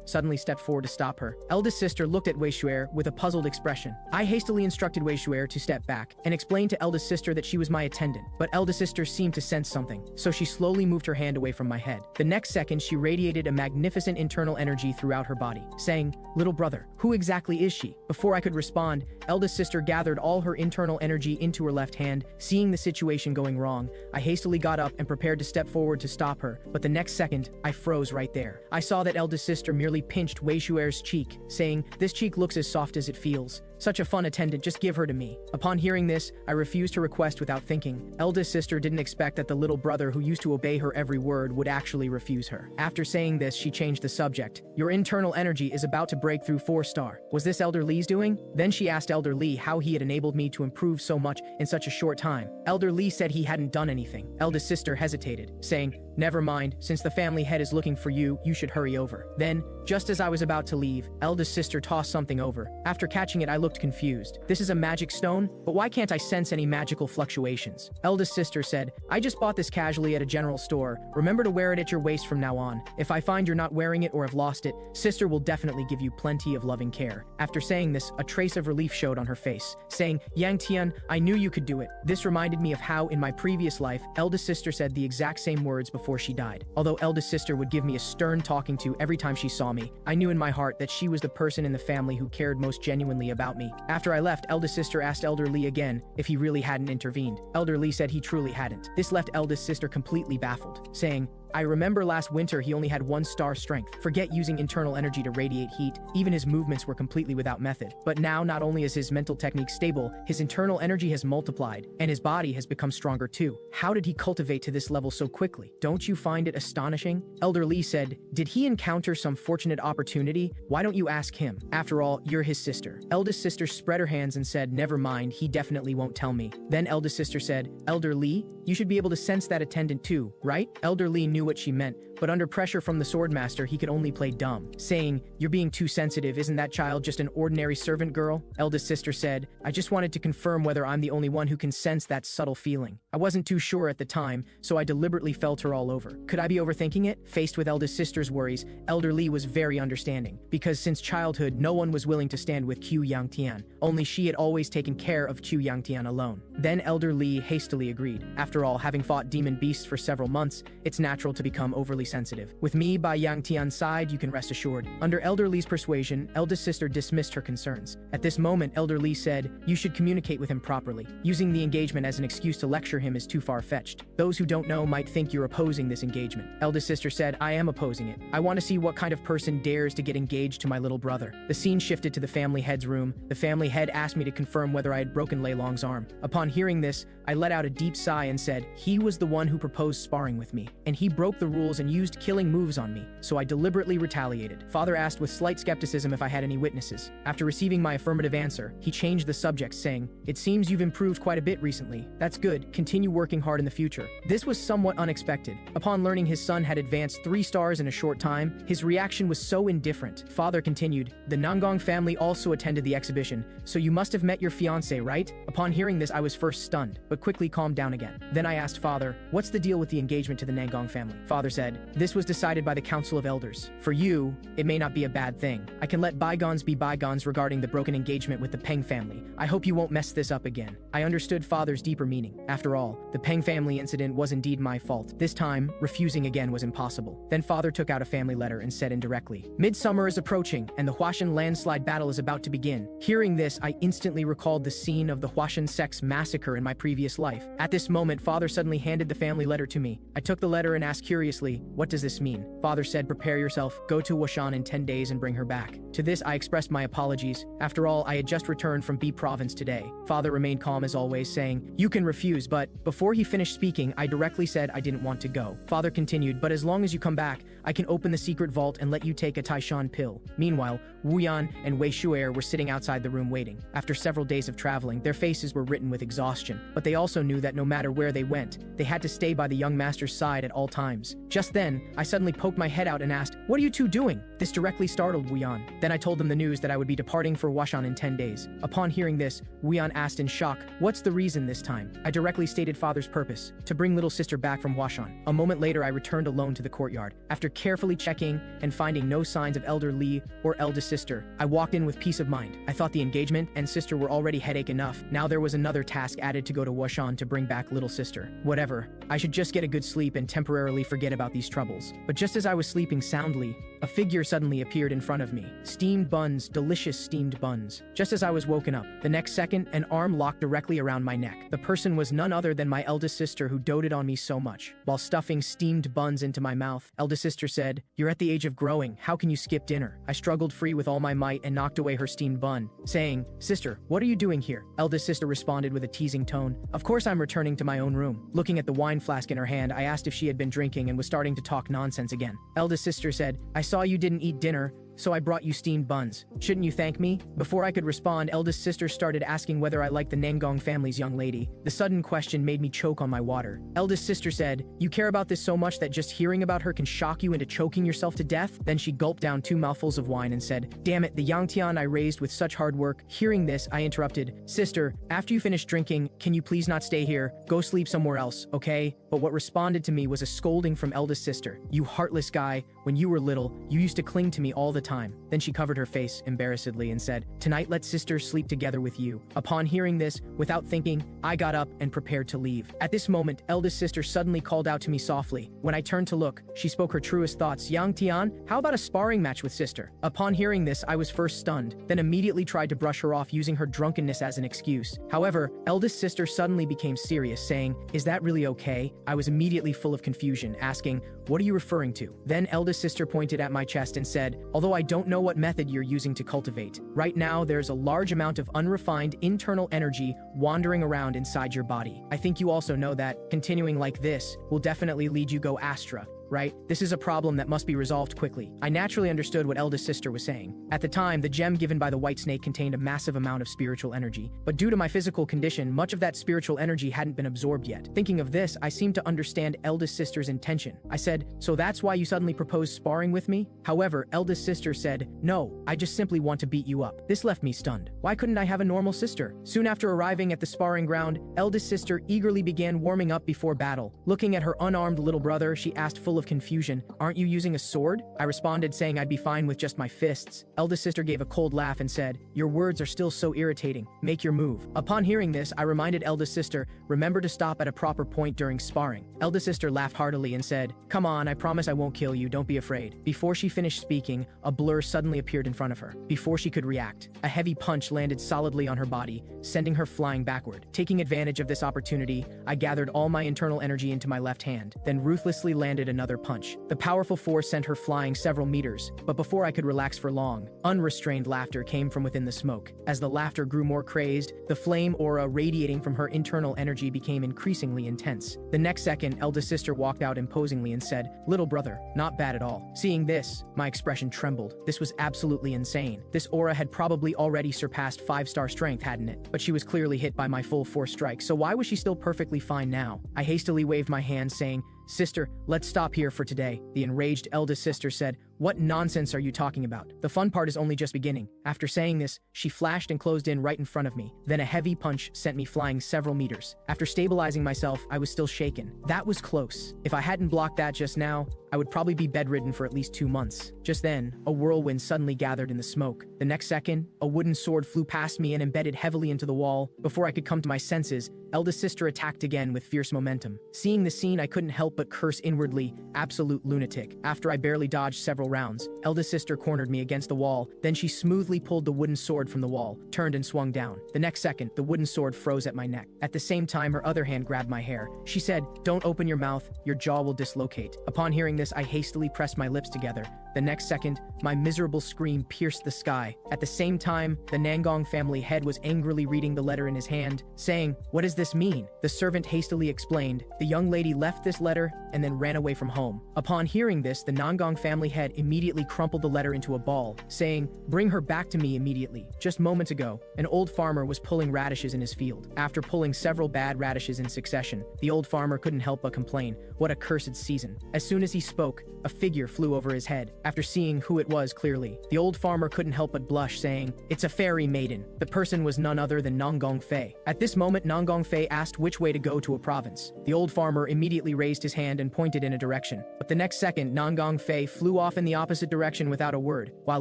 suddenly stepped forward to stop her. Eldest sister looked at Wei Shuer with a puzzled expression. I hastily instructed Wei Shuer to step back and explained to eldest sister that she was my attendant, but eldest sister seemed to sense something, so she slowly moved her hand away from my head. The next second, she radiated a magnificent internal energy throughout her body, saying, little brother, who exactly is she? Before I could respond, eldest sister gathered all her internal energy into her left hand. Seeing the situation going wrong, I hastily got up and prepared to step forward to stop her, but the next second, I froze right there. I saw that eldest sister merely pinched Wei Shuer's cheek, saying, this cheek looks as soft as it feels. Such a fun attendant, just give her to me. Upon hearing this, I refused her request without thinking. Eldest sister didn't expect that the little brother who used to obey her every word would actually refuse her. After saying this, she changed the subject. Your internal energy is about to break through 4-star. Was this Elder Lee's doing? Then she asked Elder Lee how he had enabled me to improve so much in such a short time. Elder Lee said he hadn't done anything. Eldest sister hesitated, saying, never mind, since the family head is looking for you, you should hurry over. Then, just as I was about to leave, eldest sister tossed something over. After catching it, I looked looked confused. This is a magic stone, but why can't I sense any magical fluctuations? Eldest sister said, I just bought this casually at a general store. Remember to wear it at your waist from now on. If I find you're not wearing it or have lost it, sister will definitely give you plenty of loving care. After saying this, a trace of relief showed on her face, saying, Yang Tian, I knew you could do it. This reminded me of how, in my previous life, eldest sister said the exact same words before she died. Although eldest sister would give me a stern talking to every time she saw me, I knew in my heart that she was the person in the family who cared most genuinely about me. After I left, eldest sister asked Elder Lee again if he really hadn't intervened. Elder Lee said he truly hadn't. This left eldest sister completely baffled, saying, I remember last winter he only had 1 star strength. Forget using internal energy to radiate heat, even his movements were completely without method. But now not only is his mental technique stable, his internal energy has multiplied, and his body has become stronger too. How did he cultivate to this level so quickly? Don't you find it astonishing? Elder Lee said, did he encounter some fortunate opportunity? Why don't you ask him? After all, you're his sister. Eldest sister spread her hands and said, never mind, he definitely won't tell me. Then eldest sister said, Elder Lee, you should be able to sense that attendant too, right? Elder Lee knew what she meant, but under pressure from the swordmaster, he could only play dumb, saying, you're being too sensitive, isn't that child just an ordinary servant girl? Eldest sister said, I just wanted to confirm whether I'm the only one who can sense that subtle feeling. I wasn't too sure at the time, so I deliberately felt her all over. Could I be overthinking it? Faced with eldest sister's worries, Elder Lee was very understanding, because since childhood, no one was willing to stand with Qiu Yangtian. Only she had always taken care of Qiu Yangtian alone. Then Elder Lee hastily agreed. After all, having fought demon beasts for several months, it's natural to become overly sensitive. With me by Yang Tian's side, you can rest assured. Under Elder Lee's persuasion, eldest sister dismissed her concerns. At this moment, Elder Lee said, you should communicate with him properly. Using the engagement as an excuse to lecture him is too far-fetched. Those who don't know might think you're opposing this engagement. Eldest sister said, I am opposing it. I want to see what kind of person dares to get engaged to my little brother. The scene shifted to the family head's room. The family head asked me to confirm whether I had broken Lei Long's arm. Upon hearing this, I let out a deep sigh and said, he was the one who proposed sparring with me, and he broke the rules and used killing moves on me, so I deliberately retaliated. Father asked with slight skepticism if I had any witnesses. After receiving my affirmative answer, he changed the subject, saying, it seems you've improved quite a bit recently. That's good. Continue working hard in the future. This was somewhat unexpected. Upon learning his son had advanced 3 stars in a short time, his reaction was so indifferent. Father continued, the Nangong family also attended the exhibition, so you must have met your fiancé, right? Upon hearing this, I was first stunned, but quickly calmed down again. Then I asked Father, what's the deal with the engagement to the Nangong family? Father said, this was decided by the Council of Elders. For you, it may not be a bad thing. I can let bygones be bygones regarding the broken engagement with the Peng family. I hope you won't mess this up again. I understood Father's deeper meaning. After all, the Peng family incident was indeed my fault. This time, refusing again was impossible. Then Father took out a family letter and said indirectly, midsummer is approaching, and the Huashan landslide battle is about to begin. Hearing this, I instantly recalled the scene of the Huashan sex massacre in my previous life. At this moment, Father suddenly handed the family letter to me. I took the letter and asked curiously, what does this mean? Father said, prepare yourself, go to Huashan in 10 days and bring her back. To this, I expressed my apologies. After all, I had just returned from B province today. Father remained calm as always, saying, you can refuse, but before he finished speaking, I directly said I didn't want to go. Father continued, but as long as you come back, I can open the secret vault and let you take a Taishan pill. Meanwhile, Wu Yan and Wei Shu'er were sitting outside the room waiting. After several days of traveling, their faces were written with exhaustion, but they also knew that no matter where they went, they had to stay by the young master's side at all times. Just then, I suddenly poked my head out and asked, what are you two doing? This directly startled Wu Yan. Then I told them the news that I would be departing for Huashan in 10 days. Upon hearing this, Wu Yan asked in shock, what's the reason this time? I directly stated Father's purpose, to bring little sister back from Huashan. A moment later, I returned alone to the courtyard. After carefully checking and finding no signs of Elder Lee or eldest sister, I walked in with peace of mind. I thought the engagement and sister were already headache enough. Now there was another task added to go to Huashan to bring back little sister. Whatever. I should just get a good sleep and temporarily forget about these troubles. But just as I was sleeping soundly, a figure suddenly appeared in front of me. Steamed buns, delicious steamed buns. Just as I was woken up, the next second, an arm locked directly around my neck. The person was none other than my eldest sister who doted on me so much. While stuffing steamed buns into my mouth, eldest sister said, you're at the age of growing, how can you skip dinner? I struggled free with all my might and knocked away her steamed bun, saying, sister, what are you doing here? Eldest sister responded with a teasing tone, of course I'm returning to my own room. Looking at the wine flask in her hand, I asked if she had been drinking and was starting to talk nonsense again. Eldest sister said, I saw you didn't eat dinner, so I brought you steamed buns. Shouldn't you thank me? Before I could respond, eldest sister started asking whether I liked the Nangong family's young lady. The sudden question made me choke on my water. Eldest sister said, "You care about this so much that just hearing about her can shock you into choking yourself to death?" Then she gulped down 2 mouthfuls of wine and said, "Damn it, the Yangtian I raised with such hard work." Hearing this, I interrupted, "Sister, after you finish drinking, can you please not stay here? Go sleep somewhere else, okay?" But what responded to me was a scolding from eldest sister. "You heartless guy, when you were little, you used to cling to me all the time." Then she covered her face embarrassedly and said, "Tonight let sister sleep together with you." Upon hearing this, without thinking, I got up and prepared to leave. At this moment, eldest sister suddenly called out to me softly. When I turned to look, she spoke her truest thoughts. "Yang Tian, how about a sparring match with sister?" Upon hearing this, I was first stunned, then immediately tried to brush her off using her drunkenness as an excuse. However, eldest sister suddenly became serious, saying, "Is that really okay?" I was immediately full of confusion, asking, "What are you referring to?" Then eldest sister pointed at my chest and said, "Although I don't know what method you're using to cultivate, right now there's a large amount of unrefined internal energy wandering around inside your body. I think you also know that continuing like this will definitely lead you go Astra, right? This is a problem that must be resolved quickly." I naturally understood what eldest sister was saying. At the time, the gem given by the white snake contained a massive amount of spiritual energy, but due to my physical condition, much of that spiritual energy hadn't been absorbed yet. Thinking of this, I seemed to understand eldest sister's intention. I said, "So that's why you suddenly proposed sparring with me?" However, eldest sister said, "No, I just simply want to beat you up." This left me stunned. Why couldn't I have a normal sister? Soon after arriving at the sparring ground, eldest sister eagerly began warming up before battle. Looking at her unarmed little brother, she asked full of confusion, "Aren't you using a sword?" I responded saying I'd be fine with just my fists. Eldest sister gave a cold laugh and said, "Your words are still so irritating. Make your move." Upon hearing this, I reminded eldest sister, "Remember to stop at a proper point during sparring." Eldest sister laughed heartily and said, "Come on, I promise I won't kill you, don't be afraid." Before she finished speaking, a blur suddenly appeared in front of her. Before she could react, a heavy punch landed solidly on her body, sending her flying backward. Taking advantage of this opportunity, I gathered all my internal energy into my left hand, then ruthlessly landed another punch. The powerful force sent her flying several meters, but before I could relax for long, unrestrained laughter came from within the smoke. As the laughter grew more crazed, the flame aura radiating from her internal energy became increasingly intense. The next second, eldest sister walked out imposingly and said, "Little brother, not bad at all." Seeing this, my expression trembled. This was absolutely insane. This aura had probably already surpassed 5-star strength, hadn't it? But she was clearly hit by my full force strike, so why was she still perfectly fine now? I hastily waved my hand saying, "Sister, let's stop here for today." The enraged eldest sister said, "What nonsense are you talking about? The fun part is only just beginning." After saying this, she flashed and closed in right in front of me. Then a heavy punch sent me flying several meters. After stabilizing myself, I was still shaken. That was close. If I hadn't blocked that just now, I would probably be bedridden for at least 2 months. Just then, a whirlwind suddenly gathered in the smoke. The next second, a wooden sword flew past me and embedded heavily into the wall. Before I could come to my senses, eldest sister attacked again with fierce momentum. Seeing the scene, I couldn't help but curse inwardly, "Absolute lunatic." After I barely dodged several rounds, eldest sister cornered me against the wall. Then she smoothly pulled the wooden sword from the wall, turned and swung down. The next second, the wooden sword froze at my neck. At the same time, her other hand grabbed my hair. She said, "Don't open your mouth, your jaw will dislocate." Upon hearing this, I hastily pressed my lips together. The next second, my miserable scream pierced the sky. At the same time, the Nangong family head was angrily reading the letter in his hand, saying, "What does this mean?" The servant hastily explained, "The young lady left this letter and then ran away from home." Upon hearing this, the Nangong family head immediately crumpled the letter into a ball, saying, "Bring her back to me immediately." Just moments ago, an old farmer was pulling radishes in his field. After pulling several bad radishes in succession, the old farmer couldn't help but complain, "What a cursed season." As soon as he spoke, a figure flew over his head. After seeing who it was clearly, the old farmer couldn't help but blush, saying, "It's a fairy maiden." The person was none other than Nangong Fei. At this moment, Nangong Fei asked which way to go to a province. The old farmer immediately raised his hand and pointed in a direction. But the next second, Nangong Fei flew off in the opposite direction without a word, while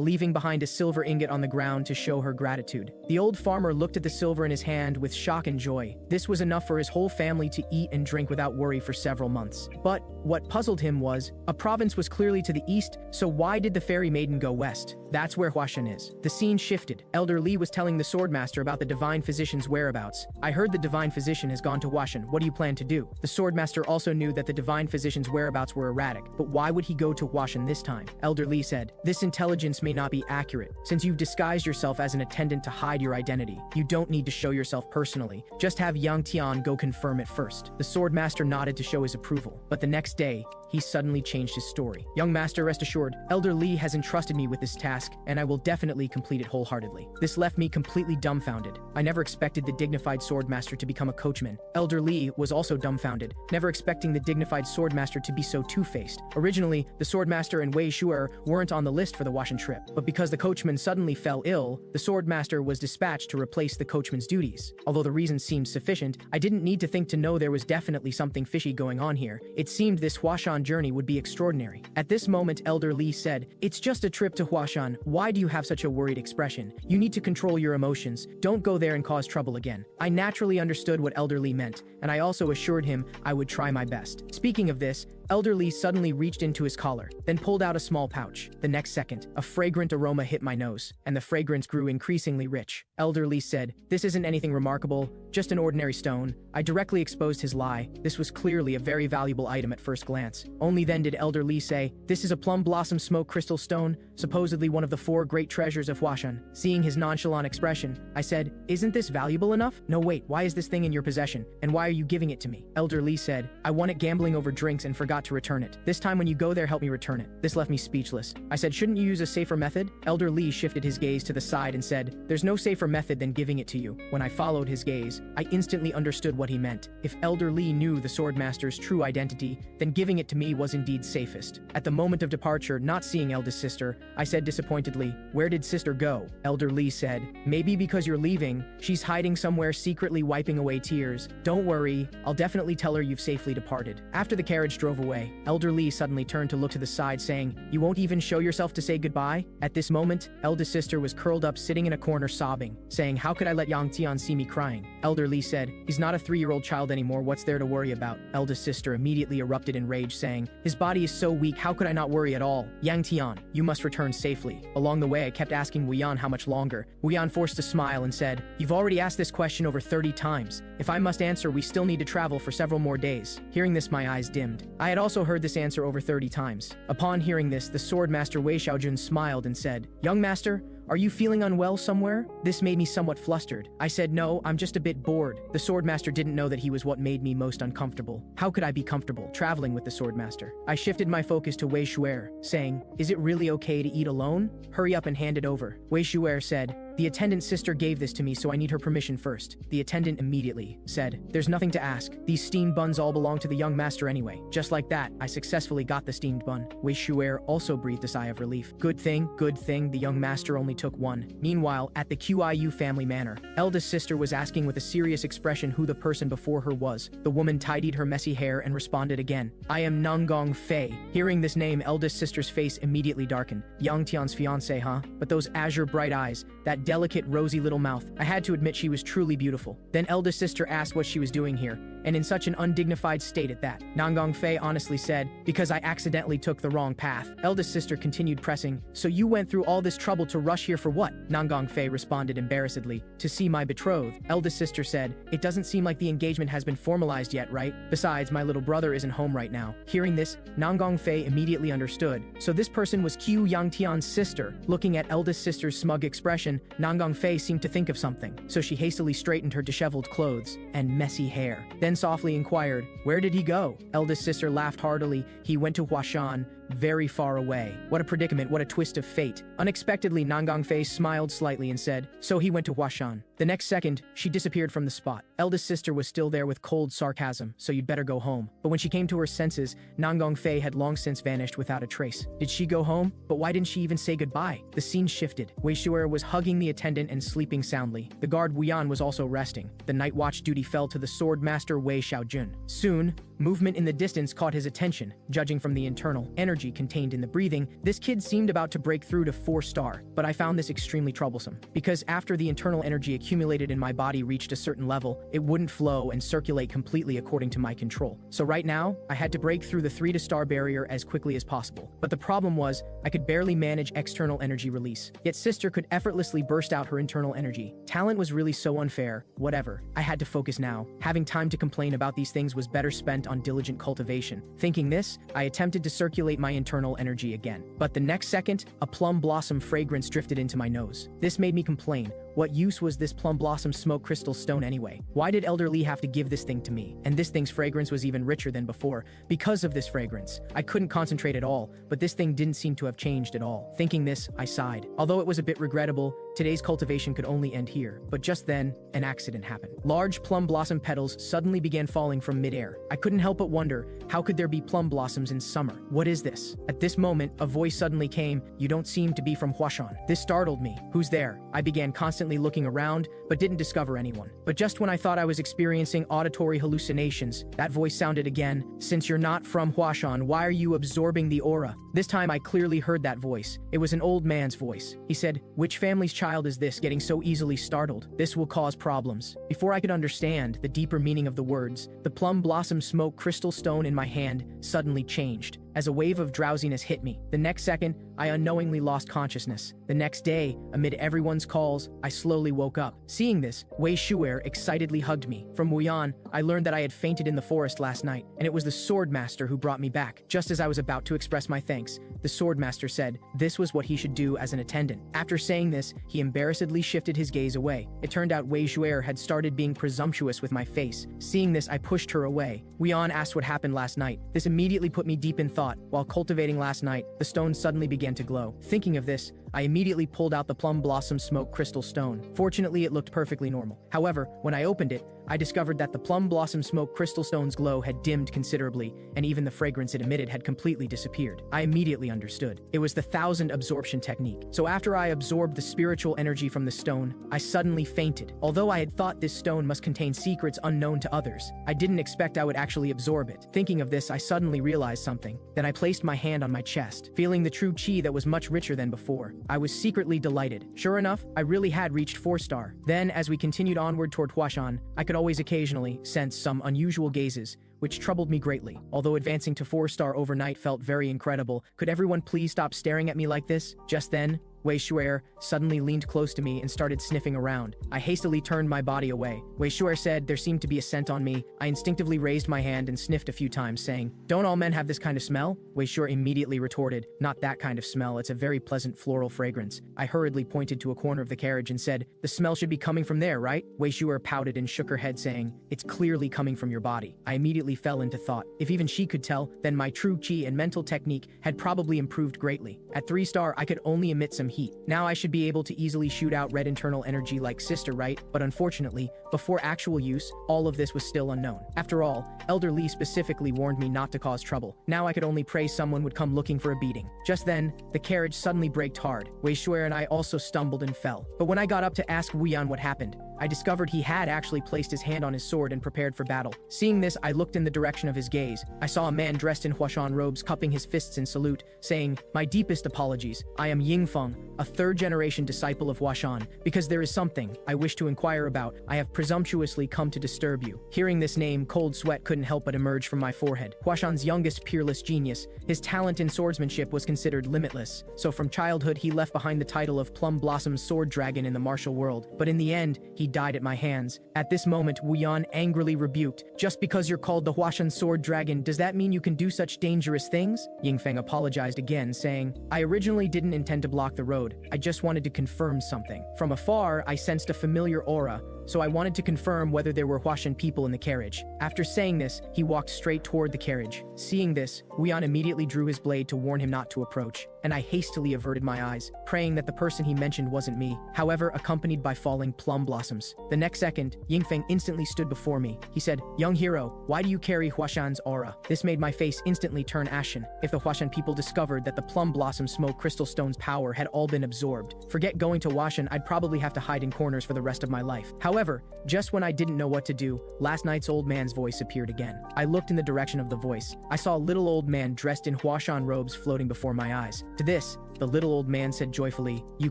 leaving behind a silver ingot on the ground to show her gratitude. The old farmer looked at the silver in his hand with shock and joy. This was enough for his whole family to eat and drink without worry for several months. But what puzzled him was, a province was clearly to the east, so why did the fairy maiden go west? That's where Huashan is. The scene shifted. Elder Li was telling the swordmaster about the divine physician's whereabouts. "I heard the divine physician has gone to Huashan. What do you plan to do?" The swordmaster also knew that the divine physician's whereabouts were erratic, but why would he go to Huashan this time? Elder Li said, "This intelligence may not be accurate. Since you've disguised yourself as an attendant to hide your identity, you don't need to show yourself personally. Just have Yang Tian go confirm it first." The swordmaster nodded to show his approval, but the next day, he suddenly changed his story. "Young master, rest assured, Elder Li has entrusted me with this task, and I will definitely complete it wholeheartedly. This left me completely dumbfounded. I never expected the dignified swordmaster to become a coachman. Elder Li was also dumbfounded, never expecting the dignified swordmaster to be so two-faced. Originally, the swordmaster and Wei Shuer weren't on the list for the Washan trip, but because the coachman suddenly fell ill, the swordmaster was dispatched to replace the coachman's duties. Although the reason seemed sufficient, I didn't need to think to know there was definitely something fishy going on here. It seemed this Huashan journey would be extraordinary. At this moment, Elder Li said, "It's just a trip to Huashan. Why do you have such a worried expression? You need to control your emotions. Don't go there and cause trouble again." I naturally understood what Elder Li meant, and I also assured him I would try my best. Speaking of this, Elder Li suddenly reached into his collar, then pulled out a small pouch. The next second, a fragrant aroma hit my nose, and the fragrance grew increasingly rich. Elder Li said, "This isn't anything remarkable, just an ordinary stone." I directly exposed his lie. This was clearly a very valuable item at first glance. Only then did Elder Li say, "This is a plum blossom smoke crystal stone, supposedly one of the 4 great treasures of Huashan." Seeing his nonchalant expression, I said, "Isn't this valuable enough?" "No, wait, why is this thing in your possession, and why are you giving it to me?" Elder Li said, "I won it gambling over drinks and forgot to return it. This time when you go there, help me return it." This left me speechless. I said, "Shouldn't you use a safer method?" Elder Li shifted his gaze to the side and said, "There's no safer method than giving it to you." When I followed his gaze, I instantly understood what he meant. If Elder Li knew the swordmaster's true identity, then giving it to me was indeed safest. At the moment of departure, not seeing eldest sister, I said disappointedly, "Where did sister go?" Elder Li said, "Maybe because you're leaving, she's hiding somewhere secretly wiping away tears. Don't worry, I'll definitely tell her you've safely departed." After the carriage drove away, Elder Li suddenly turned to look to the side, saying, "You won't even show yourself to say goodbye?" At this moment, eldest sister was curled up sitting in a corner sobbing, saying, "How could I let Yang Tian see me crying?" Elder Li said, "He's not a 3-year-old child anymore, what's there to worry about?" Eldest sister immediately erupted in rage, saying, "His body is so weak, how could I not worry at all? Yang Tian, you must return safely." Along the way, I kept asking Wu Yan how much longer. Wu Yan forced a smile and said, "You've already asked this question over 30 times. If I must answer, we still need to travel for several more days." Hearing this, my eyes dimmed. I had also heard this answer over 30 times. Upon hearing this, the swordmaster Wei Xiaojun smiled and said, "Young master, are you feeling unwell somewhere?" This made me somewhat flustered. I said, "No, I'm just a bit bored." The swordmaster didn't know that he was what made me most uncomfortable. How could I be comfortable traveling with the swordmaster? I shifted my focus to Wei Shuer, saying, "Is it really okay to eat alone? Hurry up and hand it over." Wei Shuer said, "The attendant sister gave this to me, so I need her permission first." The attendant immediately said, "There's nothing to ask. These steamed buns all belong to the young master anyway." Just like that, I successfully got the steamed bun. Wei Shuer also breathed a sigh of relief. Good thing, the young master only took one. Meanwhile, at the Qiu family manor, eldest sister was asking with a serious expression who the person before her was. The woman tidied her messy hair and responded again, "I am Nanggong Fei." Hearing this name, eldest sister's face immediately darkened. Yang Tian's fiancé, huh? But those azure bright eyes, that delicate, rosy little mouth. I had to admit she was truly beautiful. Then eldest sister asked what she was doing here, and in such an undignified state at that. Nanggong Fei honestly said, "Because I accidentally took the wrong path." Eldest sister continued pressing, "So you went through all this trouble to rush here for what?" Nanggong Fei responded embarrassedly, "To see my betrothed." Eldest sister said, "It doesn't seem like the engagement has been formalized yet, right? Besides, my little brother isn't home right now." Hearing this, Nanggong Fei immediately understood. So this person was Qiu Yangtian's sister. Looking at eldest sister's smug expression, Nanggong Fei seemed to think of something, so she hastily straightened her disheveled clothes and messy hair. Then softly inquired, "Where did he go?" Eldest sister laughed heartily. "He went to Huashan, very far away." What a predicament, what a twist of fate. Unexpectedly, Nanggong Fei smiled slightly and said, "So he went to Huashan." The next second, she disappeared from the spot. Eldest sister was still there with cold sarcasm, "So you'd better go home." But when she came to her senses, Nanggong Fei had long since vanished without a trace. Did she go home? But why didn't she even say goodbye? The scene shifted. Wei Shuer was hugging the attendant and sleeping soundly. The guard Wu Yan was also resting. The night watch duty fell to the sword master Wei Xiaojun. Soon, movement in the distance caught his attention. Judging from the internal energy contained in the breathing, this kid seemed about to break through to 4-star. But I found this extremely troublesome, because after the internal energy accumulated in my body reached a certain level, it wouldn't flow and circulate completely according to my control. So right now, I had to break through the 3-star barrier as quickly as possible. But the problem was, I could barely manage external energy release. Yet sister could effortlessly burst out her internal energy. Talent was really so unfair. Whatever. I had to focus now. Having time to complain about these things was better spent on diligent cultivation. Thinking this, I attempted to circulate my internal energy again. But the next second, a plum blossom fragrance drifted into my nose. This made me complain. what use was this plum blossom smoke crystal stone anyway? Why did Elder Lee have to give this thing to me? And this thing's fragrance was even richer than before. Because of this fragrance, I couldn't concentrate at all, but this thing didn't seem to have changed at all. Thinking this, I sighed. Although it was a bit regrettable, today's cultivation could only end here. But just then, an accident happened. Large plum blossom petals suddenly began falling from midair. I couldn't help but wonder, how could there be plum blossoms in summer? What is this? At this moment, a voice suddenly came, "You don't seem to be from Huashan." This startled me. Who's there? I began constantly looking around, but didn't discover anyone. But just when I thought I was experiencing auditory hallucinations, that voice sounded again. "Since you're not from Huashan, why are you absorbing the aura?" This time I clearly heard that voice. It was an old man's voice. He said, "Which family's child is this getting so easily startled? This will cause problems." Before I could understand the deeper meaning of the words, the plum blossom smoke crystal stone in my hand suddenly changed. As a wave of drowsiness hit me, the next second, I unknowingly lost consciousness. The next day, amid everyone's calls, I slowly woke up. Seeing this, Wei Shuer excitedly hugged me. From Wuyan, I learned that I had fainted in the forest last night, and it was the sword master who brought me back. Just as I was about to express my thanks, the sword master said this was what he should do as an attendant. After saying this, he embarrassedly shifted his gaze away. It turned out Wei Shuer had started being presumptuous with my face. Seeing this, I pushed her away. Wuyan asked what happened last night. This immediately put me deep in thought. While cultivating last night, the stone suddenly began to glow. Thinking of this, I immediately pulled out the plum blossom smoke crystal stone. Fortunately, it looked perfectly normal. However, when I opened it, I discovered that the plum blossom smoke crystal stone's glow had dimmed considerably, and even the fragrance it emitted had completely disappeared. I immediately understood. It was the 1,000 absorption technique. So after I absorbed the spiritual energy from the stone, I suddenly fainted. Although I had thought this stone must contain secrets unknown to others, I didn't expect I would actually absorb it. Thinking of this, I suddenly realized something. Then I placed my hand on my chest, feeling the true chi that was much richer than before. I was secretly delighted. Sure enough, I really had reached 4-star. Then, as we continued onward toward Huashan, I could always occasionally sense some unusual gazes, which troubled me greatly. Although advancing to 4-star overnight felt very incredible, could everyone please stop staring at me like this? Just then, Wei Shuer suddenly leaned close to me and started sniffing around. I hastily turned my body away. Wei Shuer said there seemed to be a scent on me. I instinctively raised my hand and sniffed a few times, saying, "Don't all men have this kind of smell?" Wei Shuer immediately retorted, "Not that kind of smell, it's a very pleasant floral fragrance." I hurriedly pointed to a corner of the carriage and said, "The smell should be coming from there, right?" Wei Shuer pouted and shook her head, saying, "It's clearly coming from your body." I immediately fell into thought. If even she could tell, then my true chi and mental technique had probably improved greatly. At 3-star, I could only emit some heat. Now I should be able to easily shoot out red internal energy like Sister, right? But unfortunately, before actual use, all of this was still unknown. After all, Elder Lee specifically warned me not to cause trouble. Now I could only pray someone would come looking for a beating. Just then, the carriage suddenly braked hard. Wei Shuer and I also stumbled and fell. But when I got up to ask Wuyan what happened, I discovered he had actually placed his hand on his sword and prepared for battle. Seeing this, I looked in the direction of his gaze. I saw a man dressed in Huashan robes cupping his fists in salute, saying, "My deepest apologies. I am Yingfeng, a third-generation disciple of Huashan. Because there is something I wish to inquire about, I have presumptuously come to disturb you." Hearing this name, cold sweat couldn't help but emerge from my forehead. Huashan's youngest peerless genius, his talent in swordsmanship was considered limitless. So from childhood, he left behind the title of Plum Blossom Sword Dragon in the martial world. But in the end, he died at my hands. At this moment, Wuyan angrily rebuked, "Just because you're called the Huashan Sword Dragon, does that mean you can do such dangerous things?" Yingfeng apologized again, saying, "I originally didn't intend to block the road. I just wanted to confirm something. From afar, I sensed a familiar aura, so I wanted to confirm whether there were Huashan people in the carriage." After saying this, he walked straight toward the carriage. Seeing this, Wuyan immediately drew his blade to warn him not to approach, and I hastily averted my eyes, praying that the person he mentioned wasn't me, however accompanied by falling plum blossoms. The next second, Yingfeng instantly stood before me. He said, "Young hero, why do you carry Huashan's aura?" This made my face instantly turn ashen. If the Huashan people discovered that the plum blossom smoke crystal stone's power had all been absorbed, forget going to Huashan, I'd probably have to hide in corners for the rest of my life. However, just when I didn't know what to do, last night's old man's voice appeared again. I looked in the direction of the voice. I saw a little old man dressed in Huashan robes floating before my eyes. To this, the little old man said joyfully, "You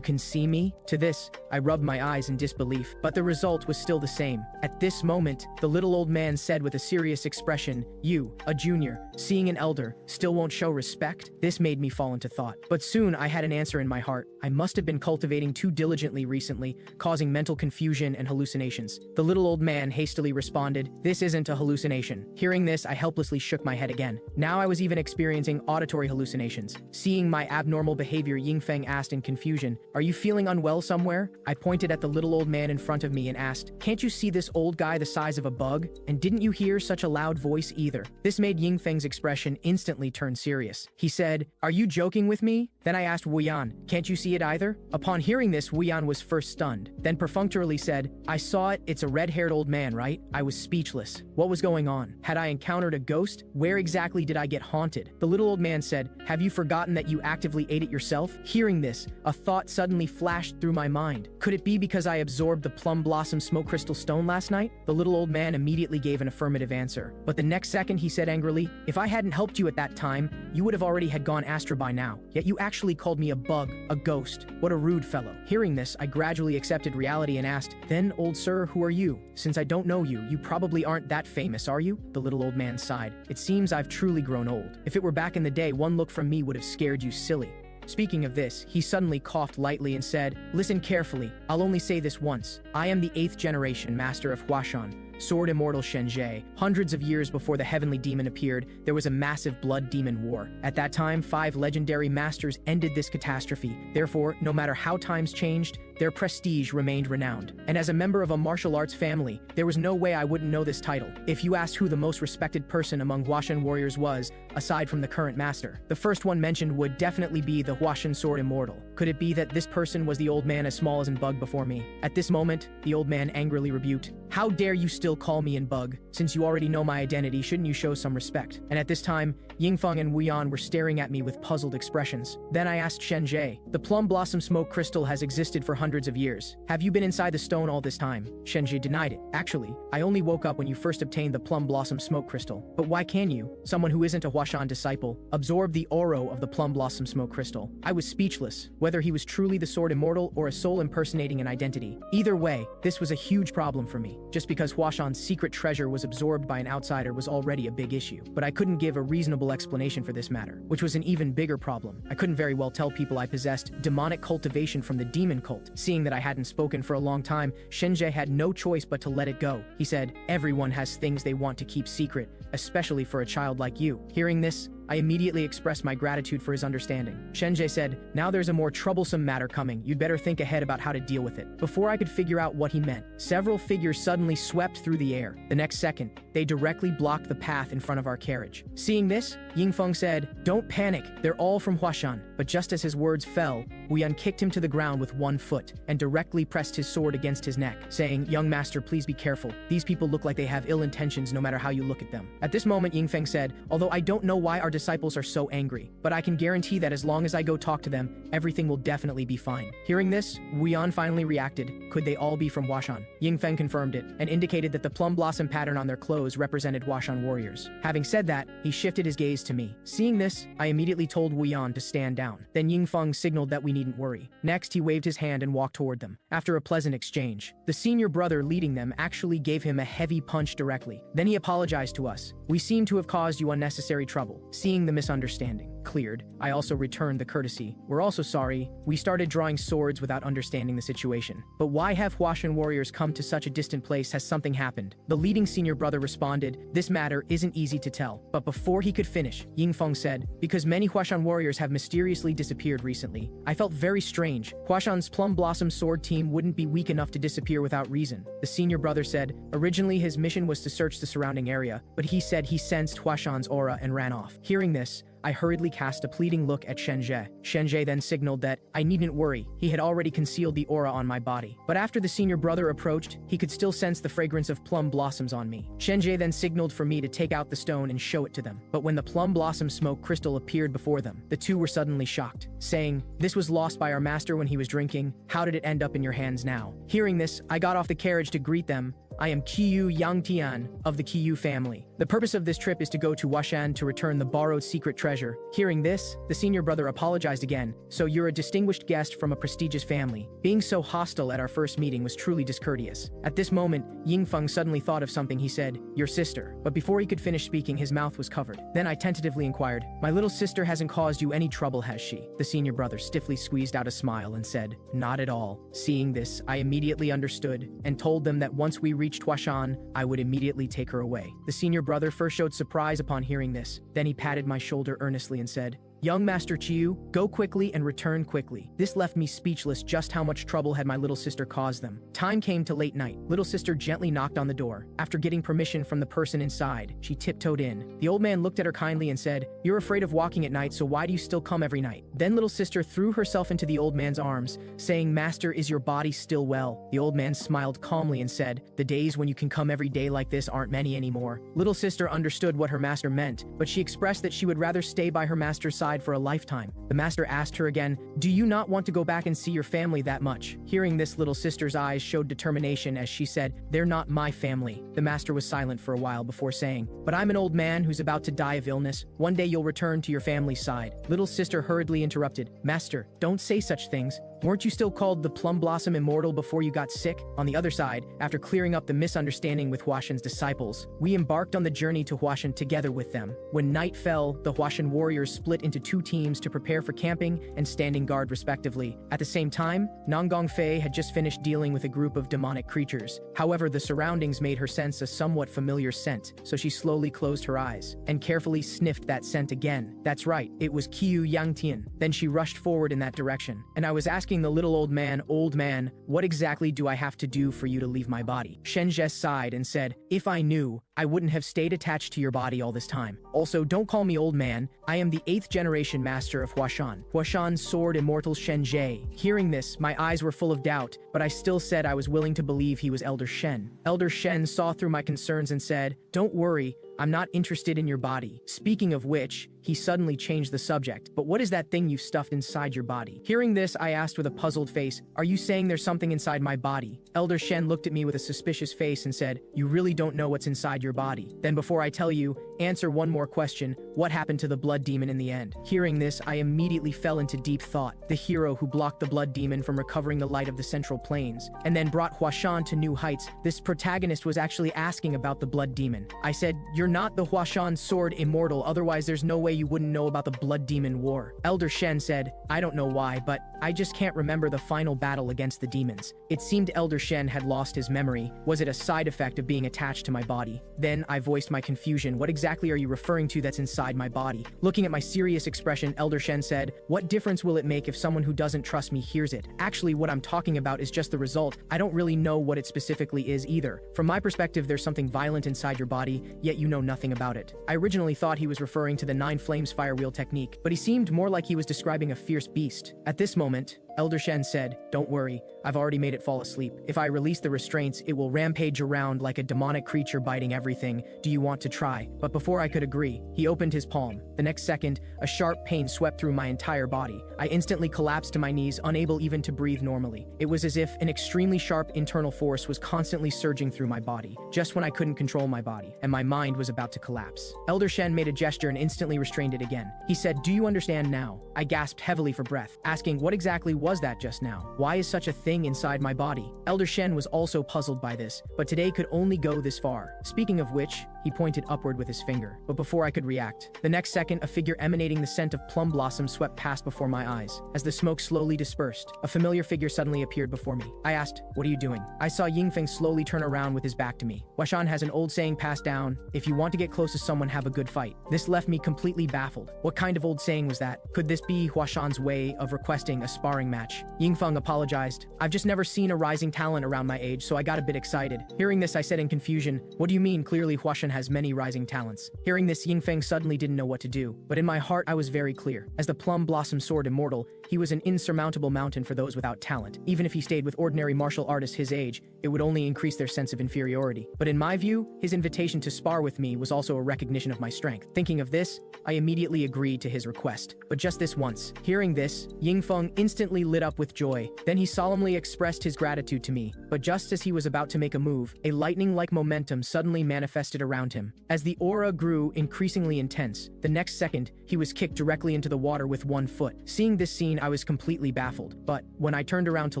can see me?" To this, I rubbed my eyes in disbelief, but the result was still the same. At this moment, the little old man said with a serious expression, "You, a junior, seeing an elder, still won't show respect?" This made me fall into thought. But soon I had an answer in my heart. I must have been cultivating too diligently recently, causing mental confusion and hallucinations. The little old man hastily responded, "This isn't a hallucination." Hearing this, I helplessly shook my head again. Now I was even experiencing auditory hallucinations. Seeing my abnormal behavior behavior, Yingfeng asked in confusion. Are you feeling unwell somewhere? I pointed at the little old man in front of me and asked, can't you see this old guy the size of a bug? And didn't you hear such a loud voice either? This made Yingfeng's expression instantly turn serious. He said, are you joking with me? Then I asked Wu Yan, can't you see it either? Upon hearing this, Wu Yan was first stunned, then perfunctorily said, I saw it, it's a red-haired old man, right? I was speechless. What was going on? Had I encountered a ghost? Where exactly did I get haunted? The little old man said, have you forgotten that you actively ate it yourself? Hearing this, a thought suddenly flashed through my mind. Could it be because I absorbed the plum blossom smoke crystal stone last night? The little old man immediately gave an affirmative answer. But the next second he said angrily, if I hadn't helped you at that time, you would have already had gone astral by now. Yet you actually called me a bug, a ghost. What a rude fellow. Hearing this, I gradually accepted reality and asked, then, old sir, who are you? Since I don't know you, you probably aren't that famous, are you? The little old man sighed. It seems I've truly grown old. If it were back in the day, one look from me would have scared you silly. Speaking of this, he suddenly coughed lightly and said, listen carefully, I'll only say this once. I am the 8th generation master of Huashan, sword immortal Shenjie. Hundreds of years before the heavenly demon appeared, there was a massive blood demon war. At that time, 5 legendary masters ended this catastrophe. Therefore, no matter how times changed, their prestige remained renowned. And as a member of a martial arts family, there was no way I wouldn't know this title. If you asked who the most respected person among Huashan warriors was, aside from the current master, the first one mentioned would definitely be the Huashan sword immortal. Could it be that this person was the old man as small as in Bug before me? At this moment, the old man angrily rebuked, how dare you still call me in Bug? Since you already know my identity, shouldn't you show some respect? And at this time, Yingfeng and Wu Yan were staring at me with puzzled expressions. Then I asked Shenjie, the plum blossom smoke crystal has existed for hundreds of years. Have you been inside the stone all this time? Shenjie denied it. Actually, I only woke up when you first obtained the plum blossom smoke crystal. But why can you, someone who isn't a Huashan disciple, absorb the aura of the plum blossom smoke crystal? I was speechless, whether he was truly the sword immortal or a soul impersonating an identity. Either way, this was a huge problem for me. Just because Huashan's secret treasure was absorbed by an outsider was already a big issue. But I couldn't give a reasonable explanation for this matter, which was an even bigger problem. I couldn't very well tell people I possessed demonic cultivation from the demon cult. Seeing that I hadn't spoken for a long time, Shenjie had no choice but to let it go. He said, everyone has things they want to keep secret, especially for a child like you. Hearing this, I immediately expressed my gratitude for his understanding. Shenjie said, now there's a more troublesome matter coming. You'd better think ahead about how to deal with it. Before I could figure out what he meant, several figures suddenly swept through the air. The next second, they directly blocked the path in front of our carriage. Seeing this, Yingfeng said, don't panic, they're all from Huashan. But just as his words fell, Wu Yan kicked him to the ground with one foot and directly pressed his sword against his neck, saying, young master, please be careful. These people look like they have ill intentions no matter how you look at them. At this moment, Yingfeng said, although I don't know why our disciples are so angry, but I can guarantee that as long as I go talk to them, everything will definitely be fine. Hearing this, Wu Yan finally reacted, could they all be from Huashan? Yingfeng confirmed it and indicated that the plum blossom pattern on their clothes represented Huashan warriors. Having said that, he shifted his gaze to me. Seeing this, I immediately told Wu Yan to stand down. Then Yingfeng signaled that we needn't worry. Next, he waved his hand and walked toward them. After a pleasant exchange, the senior brother leading them actually gave him a heavy punch directly. Then he apologized to us. We seem to have caused you unnecessary trouble. Seeing the misunderstanding cleared, I also returned the courtesy. We're also sorry. We started drawing swords without understanding the situation. But why have Huashan warriors come to such a distant place? Has something happened? The leading senior brother responded, this matter isn't easy to tell. But before he could finish, Yingfeng said, because many Huashan warriors have mysteriously disappeared recently. I felt very strange. Huashan's Plum Blossom sword team wouldn't be weak enough to disappear without reason. The senior brother said, originally his mission was to search the surrounding area, but he said he sensed Huashan's aura and ran off. Hearing this, I hurriedly cast a pleading look at Shenjie. Shenjie then signaled that I needn't worry, he had already concealed the aura on my body. But after the senior brother approached, he could still sense the fragrance of plum blossoms on me. Shenjie then signaled for me to take out the stone and show it to them. But when the plum blossom smoke crystal appeared before them, the two were suddenly shocked, saying, this was lost by our master when he was drinking, how did it end up in your hands now? Hearing this, I got off the carriage to greet them. I am Qiyu Yangtian of the Qiyu family. The purpose of this trip is to go to Huashan to return the borrowed secret treasure. Hearing this, the senior brother apologized again. So you're a distinguished guest from a prestigious family. Being so hostile at our first meeting was truly discourteous. At this moment, Yingfeng suddenly thought of something. He said, your sister. But before he could finish speaking, his mouth was covered. Then I tentatively inquired, my little sister hasn't caused you any trouble, has she? The senior brother stiffly squeezed out a smile and said, not at all. Seeing this, I immediately understood and told them that once we reached Huashan, I would immediately take her away. The senior brother first showed surprise upon hearing this. Then he patted my shoulder earnestly and said, "Young Master Chiu, go quickly and return quickly." This left me speechless. Just how much trouble had my little sister caused them. Time came to late night. Little sister gently knocked on the door. After getting permission from the person inside, she tiptoed in. The old man looked at her kindly and said, "You're afraid of walking at night, so why do you still come every night?" Then little sister threw herself into the old man's arms, saying, "Master, is your body still well?" The old man smiled calmly and said, "The days when you can come every day like this aren't many anymore." Little sister understood what her master meant, but she expressed that she would rather stay by her master's side for a lifetime. The master asked her again, "Do you not want to go back and see your family that much?" Hearing this, little sister's eyes showed determination as she said, "They're not my family." The master was silent for a while before saying, "But I'm an old man who's about to die of illness. One day you'll return to your family's side." Little sister hurriedly interrupted, "Master, don't say such things. Weren't you still called the Plum Blossom Immortal before you got sick?" On the other side, after clearing up the misunderstanding with Huashan's disciples, we embarked on the journey to Huashan together with them. When night fell, the Huashan warriors split into 2 teams to prepare for camping and standing guard respectively. At the same time, Nanggong Fei had just finished dealing with a group of demonic creatures. However, the surroundings made her sense a somewhat familiar scent, so she slowly closed her eyes and carefully sniffed that scent again. That's right, it was Qiu Yangtian. Then she rushed forward in that direction, and I was asking the little old man, "Old man, what exactly do I have to do for you to leave my body?" Shenje sighed and said, "If I knew, I wouldn't have stayed attached to your body all this time. Also, don't call me old man. I am the 8th generation master of Huashan. Huashan's sword immortal Shenje." Hearing this, my eyes were full of doubt, but I still said I was willing to believe he was Elder Shen. Elder Shen saw through my concerns and said, "Don't worry, I'm not interested in your body." Speaking of which, he suddenly changed the subject. "But what is that thing you've stuffed inside your body?" Hearing this, I asked with a puzzled face, "Are you saying there's something inside my body?" Elder Shen looked at me with a suspicious face and said, "You really don't know what's inside your body? Then before I tell you, answer one more question. What happened to the blood demon in the end?" Hearing this, I immediately fell into deep thought. The hero who blocked the blood demon from recovering the light of the central plains, and then brought Huashan to new heights, this protagonist was actually asking about the blood demon. I said, "You're not the Huashan sword immortal, otherwise there's no way you wouldn't know about the blood demon war." Elder Shen said, "I don't know why, but I just can't remember the final battle against the demons." It seemed Elder Shen had lost his memory. Was it a side effect of being attached to my body? Then I voiced my confusion. "What exactly are you referring to that's inside my body?" Looking at my serious expression, Elder Shen said, "What difference will it make if someone who doesn't trust me hears it? Actually, what I'm talking about is just the result. I don't really know what it specifically is either. From my perspective, there's something violent inside your body, yet you know nothing about it." I originally thought he was referring to the 9 flames fire wheel technique, but he seemed more like he was describing a fierce beast. At this moment, Elder Shen said, "Don't worry, I've already made it fall asleep. If I release the restraints, it will rampage around like a demonic creature biting everything. Do you want to try?" But before I could agree, he opened his palm. The next second, a sharp pain swept through my entire body. I instantly collapsed to my knees, unable even to breathe normally. It was as if an extremely sharp internal force was constantly surging through my body, just when I couldn't control my body, and my mind was about to collapse. Elder Shen made a gesture and instantly restrained it again. He said, "Do you understand now?" I gasped heavily for breath, asking, "What exactly was that just now? Why is such a thing inside my body?" Elder Shen was also puzzled by this, but today could only go this far. Speaking of which, he pointed upward with his finger. But before I could react, the next second, a figure emanating the scent of plum blossom swept past before my eyes. As the smoke slowly dispersed, a familiar figure suddenly appeared before me. I asked, "What are you doing?" I saw Yingfeng slowly turn around with his back to me. Huashan has an old saying passed down, "If you want to get close to someone, have a good fight." This left me completely baffled. What kind of old saying was that? Could this be Huashan's way of requesting a sparring match? Yingfeng apologized. "I've just never seen a rising talent around my age, so I got a bit excited." Hearing this, I said in confusion, "What do you mean? Clearly Huashan has many rising talents." Hearing this, Yingfeng suddenly didn't know what to do, but in my heart I was very clear. As the Plum Blossom Sword Immortal, he was an insurmountable mountain for those without talent. Even if he stayed with ordinary martial artists his age, it would only increase their sense of inferiority. But in my view, his invitation to spar with me was also a recognition of my strength. Thinking of this, I immediately agreed to his request, but just this once. Hearing this, Yingfeng instantly lit up with joy. Then he solemnly expressed his gratitude to me, but just as he was about to make a move, a lightning-like momentum suddenly manifested around him. As the aura grew increasingly intense, the next second, he was kicked directly into the water with one foot. Seeing this scene, I was completely baffled, but when I turned around to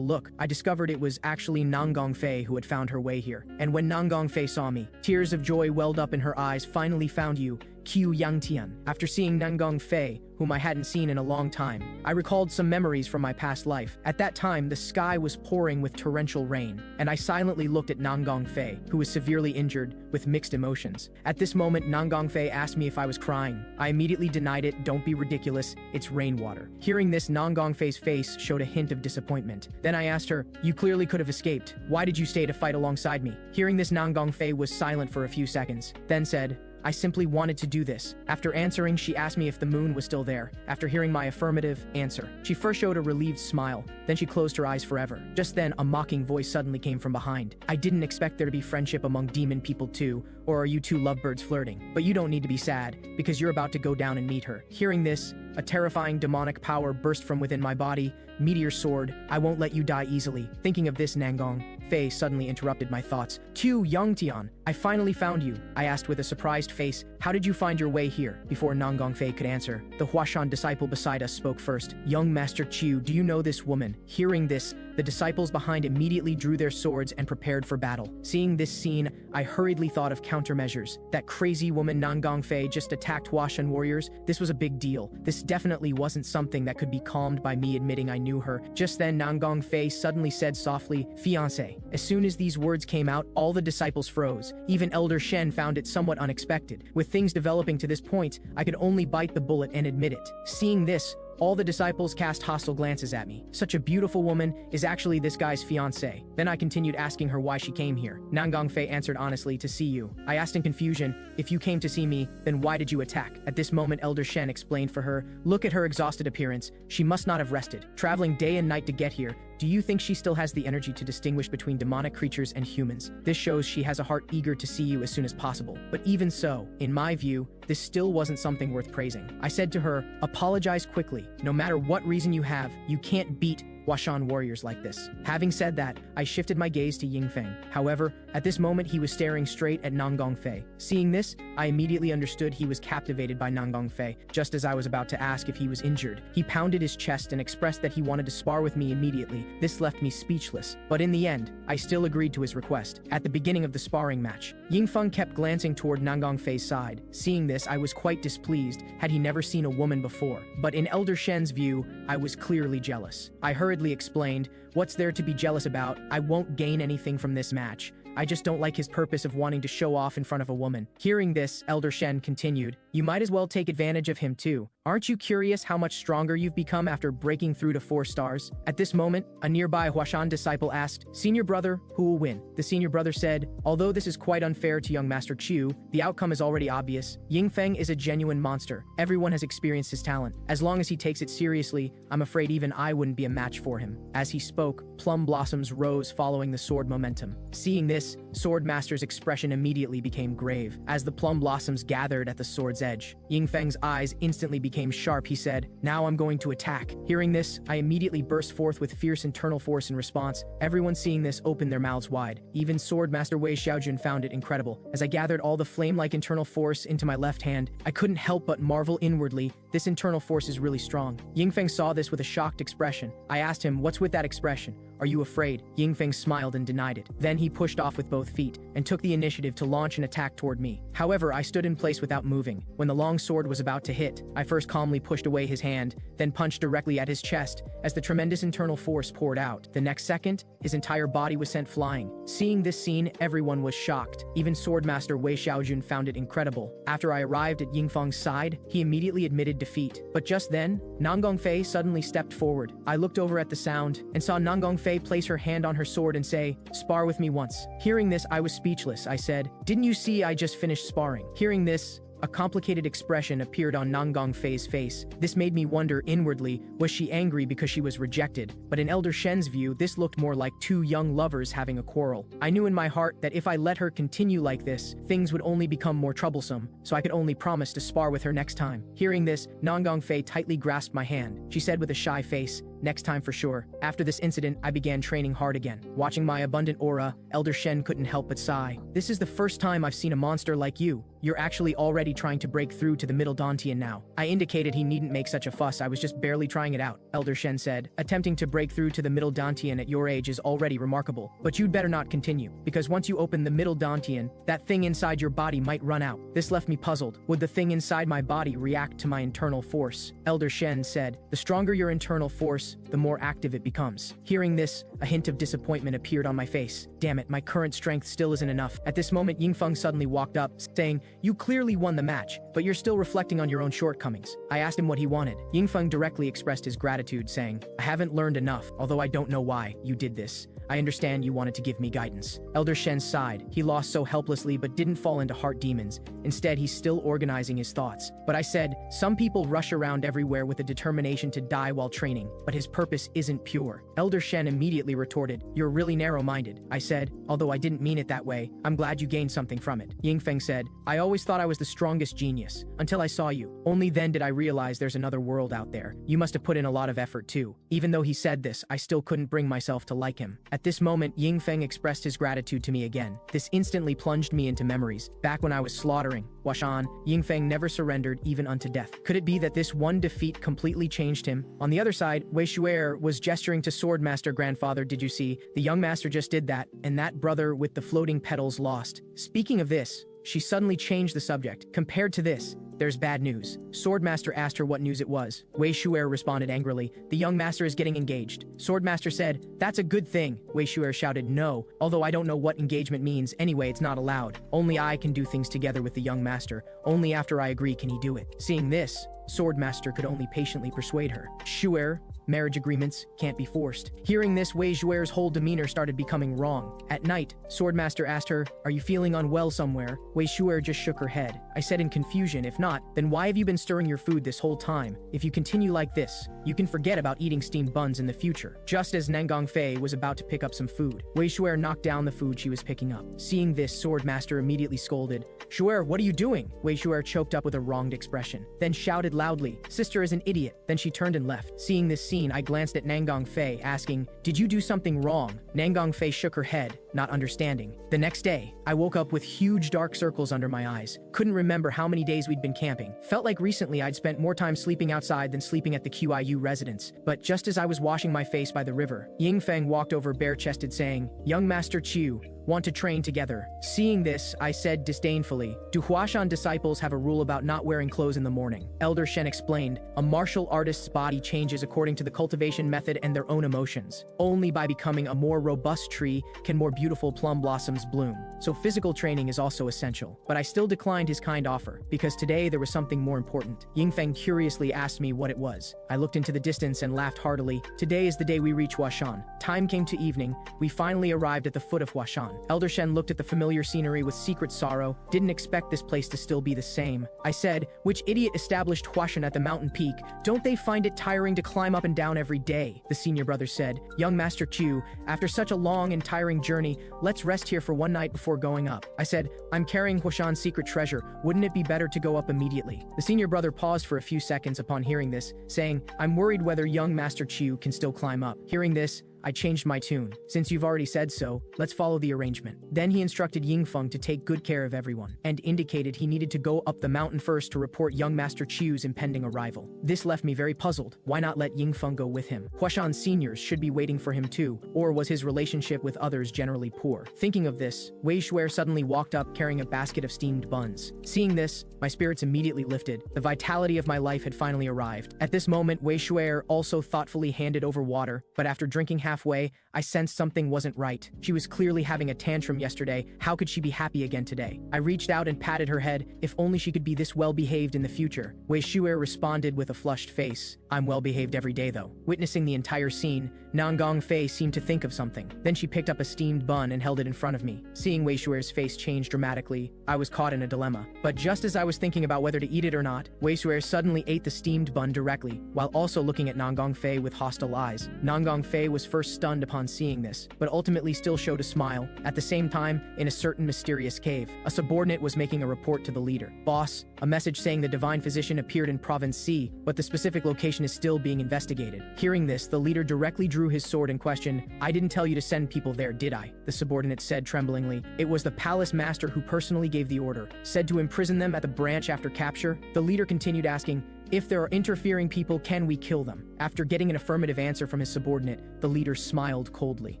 look, I discovered it was actually Nanggong Fei who had found her way here. And when Nanggong Fei saw me, tears of joy welled up in her eyes. "Finally found you. Qiu Yangtian. After seeing Nangong Fei, whom I hadn't seen in a long time, I recalled some memories from my past life. At that time, the sky was pouring with torrential rain, and I silently looked at Nangong Fei, who was severely injured, with mixed emotions. At this moment, Nangong Fei asked me if I was crying. I immediately denied it. Don't be ridiculous, it's rainwater. Hearing this, Nangong Fei's face showed a hint of disappointment. Then I asked her, you clearly could have escaped. Why did you stay to fight alongside me? Hearing this, Nangong Fei was silent for a few seconds, then said, I simply wanted to do this. After answering, she asked me if the moon was still there. After hearing my affirmative answer, she first showed a relieved smile, then she closed her eyes forever. Just then, a mocking voice suddenly came from behind. I didn't expect there to be friendship among demon people too, or are you two lovebirds flirting? But you don't need to be sad, because you're about to go down and meet her. Hearing this, a terrifying demonic power burst from within my body. Meteor sword, I won't let you die easily. Thinking of this, Nangong Fei suddenly interrupted my thoughts. Qiu Yangtian, I finally found you, I asked with a surprised face. How did you find your way here? Before Nangong Fei could answer, the Huashan disciple beside us spoke first. Young Master Qiu, do you know this woman? Hearing this, the disciples behind immediately drew their swords and prepared for battle. Seeing this scene, I hurriedly thought of countermeasures. That crazy woman Nangong Fei just attacked Huashan warriors. This was a big deal. This definitely wasn't something that could be calmed by me admitting I knew her. Just then, Nangong Fei suddenly said softly, fiancé. As soon as these words came out, all the disciples froze. Even Elder Shen found it somewhat unexpected. With things developing to this point, I could only bite the bullet and admit it. Seeing this, all the disciples cast hostile glances at me. Such a beautiful woman is actually this guy's fiancé. Then I continued asking her why she came here. Nangong Fei answered honestly, to see you. I asked in confusion, if you came to see me, then why did you attack? At this moment, Elder Shen explained for her, look at her exhausted appearance. She must not have rested. Traveling day and night to get here. Do you think she still has the energy to distinguish between demonic creatures and humans? This shows she has a heart eager to see you as soon as possible. But even so, in my view, this still wasn't something worth praising. I said to her, apologize quickly. No matter what reason you have, you can't beat Huashan warriors like this. Having said that, I shifted my gaze to Yingfeng. However, at this moment he was staring straight at Nangong Fei. Seeing this, I immediately understood he was captivated by Nangong Fei. Just as I was about to ask if he was injured, he pounded his chest and expressed that he wanted to spar with me immediately. This left me speechless. But in the end, I still agreed to his request. At the beginning of the sparring match, Yingfeng kept glancing toward Nangong Fei's side. Seeing this, I was quite displeased. Had he never seen a woman before? But in Elder Shen's view, I was clearly jealous. I hurriedly explained, what's there to be jealous about? I won't gain anything from this match. I just don't like his purpose of wanting to show off in front of a woman. Hearing this, Elder Shen continued, you might as well take advantage of him too. Aren't you curious how much stronger you've become after breaking through to 4 stars? At this moment, a nearby Huashan disciple asked, Senior brother, who will win? The senior brother said, although this is quite unfair to young Master Qiu, the outcome is already obvious. Yingfeng is a genuine monster. Everyone has experienced his talent. As long as he takes it seriously, I'm afraid even I wouldn't be a match for him. As he spoke, plum blossoms rose following the sword momentum. Seeing this, Sword Master's expression immediately became grave. As the plum blossoms gathered at the sword's edge, Yingfeng's eyes instantly became sharp. He said, now I'm going to attack. Hearing this, I immediately burst forth with fierce internal force in response. Everyone seeing this opened their mouths wide. Even Sword Master Wei Xiaojun found it incredible. As I gathered all the flame-like internal force into my left hand, I couldn't help but marvel inwardly. This internal force is really strong. Yingfeng saw this with a shocked expression. I asked him, what's with that expression? Are you afraid? Yingfeng smiled and denied it. Then he pushed off with both feet and took the initiative to launch an attack toward me. However, I stood in place without moving. When the long sword was about to hit, I first calmly pushed away his hand, then punched directly at his chest as the tremendous internal force poured out. The next second, his entire body was sent flying. Seeing this scene, everyone was shocked. Even Swordmaster Wei Xiaojun found it incredible. After I arrived at Yingfeng's side, he immediately admitted defeat. But just then, Nangong Fei suddenly stepped forward. I looked over at the sound and saw Nangong Fei place her hand on her sword and say, spar with me once. Hearing this, I was speechless. I said, didn't you see I just finished sparring? Hearing this, a complicated expression appeared on Nangong Fei's face. This made me wonder inwardly, was she angry because she was rejected? But in Elder Shen's view, this looked more like two young lovers having a quarrel. I knew in my heart that if I let her continue like this, things would only become more troublesome, so I could only promise to spar with her next time. Hearing this, Nangong Fei tightly grasped my hand. She said with a shy face, next time for sure. After this incident, I began training hard again. Watching my abundant aura, Elder Shen couldn't help but sigh. This is the first time I've seen a monster like you. you're actually already trying to break through to the middle Dantian now. I indicated he needn't make such a fuss, I was just barely trying it out. Elder Shen said, attempting to break through to the middle Dantian at your age is already remarkable, but you'd better not continue, because once you open the middle Dantian, that thing inside your body might run out. This left me puzzled. Would the thing inside my body react to my internal force? Elder Shen said, the stronger your internal force, the more active it becomes. Hearing this, a hint of disappointment appeared on my face. Damn it, my current strength still isn't enough. At this moment, Yingfeng suddenly walked up, saying, you clearly won the match, but you're still reflecting on your own shortcomings. I asked him what he wanted. Yingfeng directly expressed his gratitude, saying, I haven't learned enough, although I don't know why you did this. I understand you wanted to give me guidance. Elder Shen sighed. He lost so helplessly but didn't fall into heart demons. Instead, he's still organizing his thoughts. But I said, some people rush around everywhere with a determination to die while training, but his purpose isn't pure. Elder Shen immediately retorted, you're really narrow-minded. I said, although I didn't mean it that way, I'm glad you gained something from it. Yingfeng said, I always thought I was the strongest genius, until I saw you. Only then did I realize there's another world out there. You must have put in a lot of effort too. Even though he said this, I still couldn't bring myself to like him. At this moment, Yingfeng expressed his gratitude to me again. This instantly plunged me into memories. Back when I was slaughtering Huashan, Yingfeng never surrendered even unto death. Could it be that this one defeat completely changed him? On the other side, Wei Shuer was gesturing to Swordmaster Grandfather. Did you see? The young master just did that, and that brother with the floating petals lost. Speaking of this, she suddenly changed the subject. Compared to this, there's bad news. Swordmaster asked her what news it was. Wei Shuer responded angrily, the young master is getting engaged. Swordmaster said, that's a good thing. Wei Shuer shouted, no, although I don't know what engagement means. Anyway, it's not allowed. Only I can do things together with the young master. Only after I agree can he do it. Seeing this, Swordmaster could only patiently persuade her. Shuer, marriage agreements can't be forced. Hearing this, Wei Shuer's whole demeanor started becoming wrong. At night, Swordmaster asked her, are you feeling unwell somewhere? Wei Shuer just shook her head. I said in confusion, if not, then why have you been stirring your food this whole time? If you continue like this, you can forget about eating steamed buns in the future. Just as Nangong Fei was about to pick up some food, Wei Shuer knocked down the food she was picking up. Seeing this, Swordmaster immediately scolded, Shuer, what are you doing? Wei Shuer choked up with a wronged expression, then shouted loudly, sister is an idiot. Then she turned and left. Seeing this scene, I glanced at Nangong Fei, asking, did you do something wrong? Nangong Fei shook her head, not understanding. The next day, I woke up with huge dark circles under my eyes. Couldn't remember how many days we'd been camping. Felt like recently I'd spent more time sleeping outside than sleeping at the QIU residence. But just as I was washing my face by the river, Yingfeng walked over bare-chested saying, young Master Chu, want to train together. Seeing this, I said disdainfully, do Huashan disciples have a rule about not wearing clothes in the morning? Elder Shen explained, a martial artist's body changes according to the cultivation method and their own emotions. Only by becoming a more robust tree can more beautiful plum blossoms bloom. So physical training is also essential. But I still declined his kind offer, because today there was something more important. Yingfeng curiously asked me what it was. I looked into the distance and laughed heartily. Today is the day we reach Huashan. Time came to evening. We finally arrived at the foot of Huashan. Elder Shen looked at the familiar scenery with secret sorrow, didn't expect this place to still be the same. I said, which idiot established Huashan at the mountain peak? Don't they find it tiring to climb up and down every day? The senior brother said, young Master Chu, after such a long and tiring journey, let's rest here for one night before going up. I said, I'm carrying Huashan's secret treasure. Wouldn't it be better to go up immediately? The senior brother paused for a few seconds upon hearing this, saying, I'm worried whether young Master Chu can still climb up. Hearing this, I changed my tune. Since you've already said so, let's follow the arrangement. Then he instructed Yingfeng to take good care of everyone, and indicated he needed to go up the mountain first to report young Master Chu's impending arrival. This left me very puzzled. Why not let Yingfeng go with him? Huashan's seniors should be waiting for him too, or was his relationship with others generally poor? Thinking of this, Wei Shuer suddenly walked up carrying a basket of steamed buns. Seeing this, my spirits immediately lifted. The vitality of my life had finally arrived. At this moment, Wei Shuer also thoughtfully handed over water, but after drinking halfway, I sensed something wasn't right. She was clearly having a tantrum yesterday. How could she be happy again today? I reached out and patted her head. If only she could be this well-behaved in the future. Wei Shuer responded with a flushed face. I'm well-behaved every day though. Witnessing the entire scene, Nangong Fei seemed to think of something. Then she picked up a steamed bun and held it in front of me. Seeing Wei Shuer's face change dramatically, I was caught in a dilemma. But just as I was thinking about whether to eat it or not, Wei Shuer suddenly ate the steamed bun directly, while also looking at Nangong Fei with hostile eyes. Nangong Fei was first stunned upon Huashan seeing this, but ultimately still showed a smile. At the same time, in a certain mysterious cave, a subordinate was making a report to the leader. Boss, a message saying the divine physician appeared in Province C, but the specific location is still being investigated. Hearing this, the leader directly drew his sword and questioned, I didn't tell you to send people there, did I? The subordinate said tremblingly, it was the palace master who personally gave the order, said to imprison them at the branch after capture. The leader continued asking, if there are interfering people, can we kill them? After getting an affirmative answer from his subordinate, the leader smiled coldly.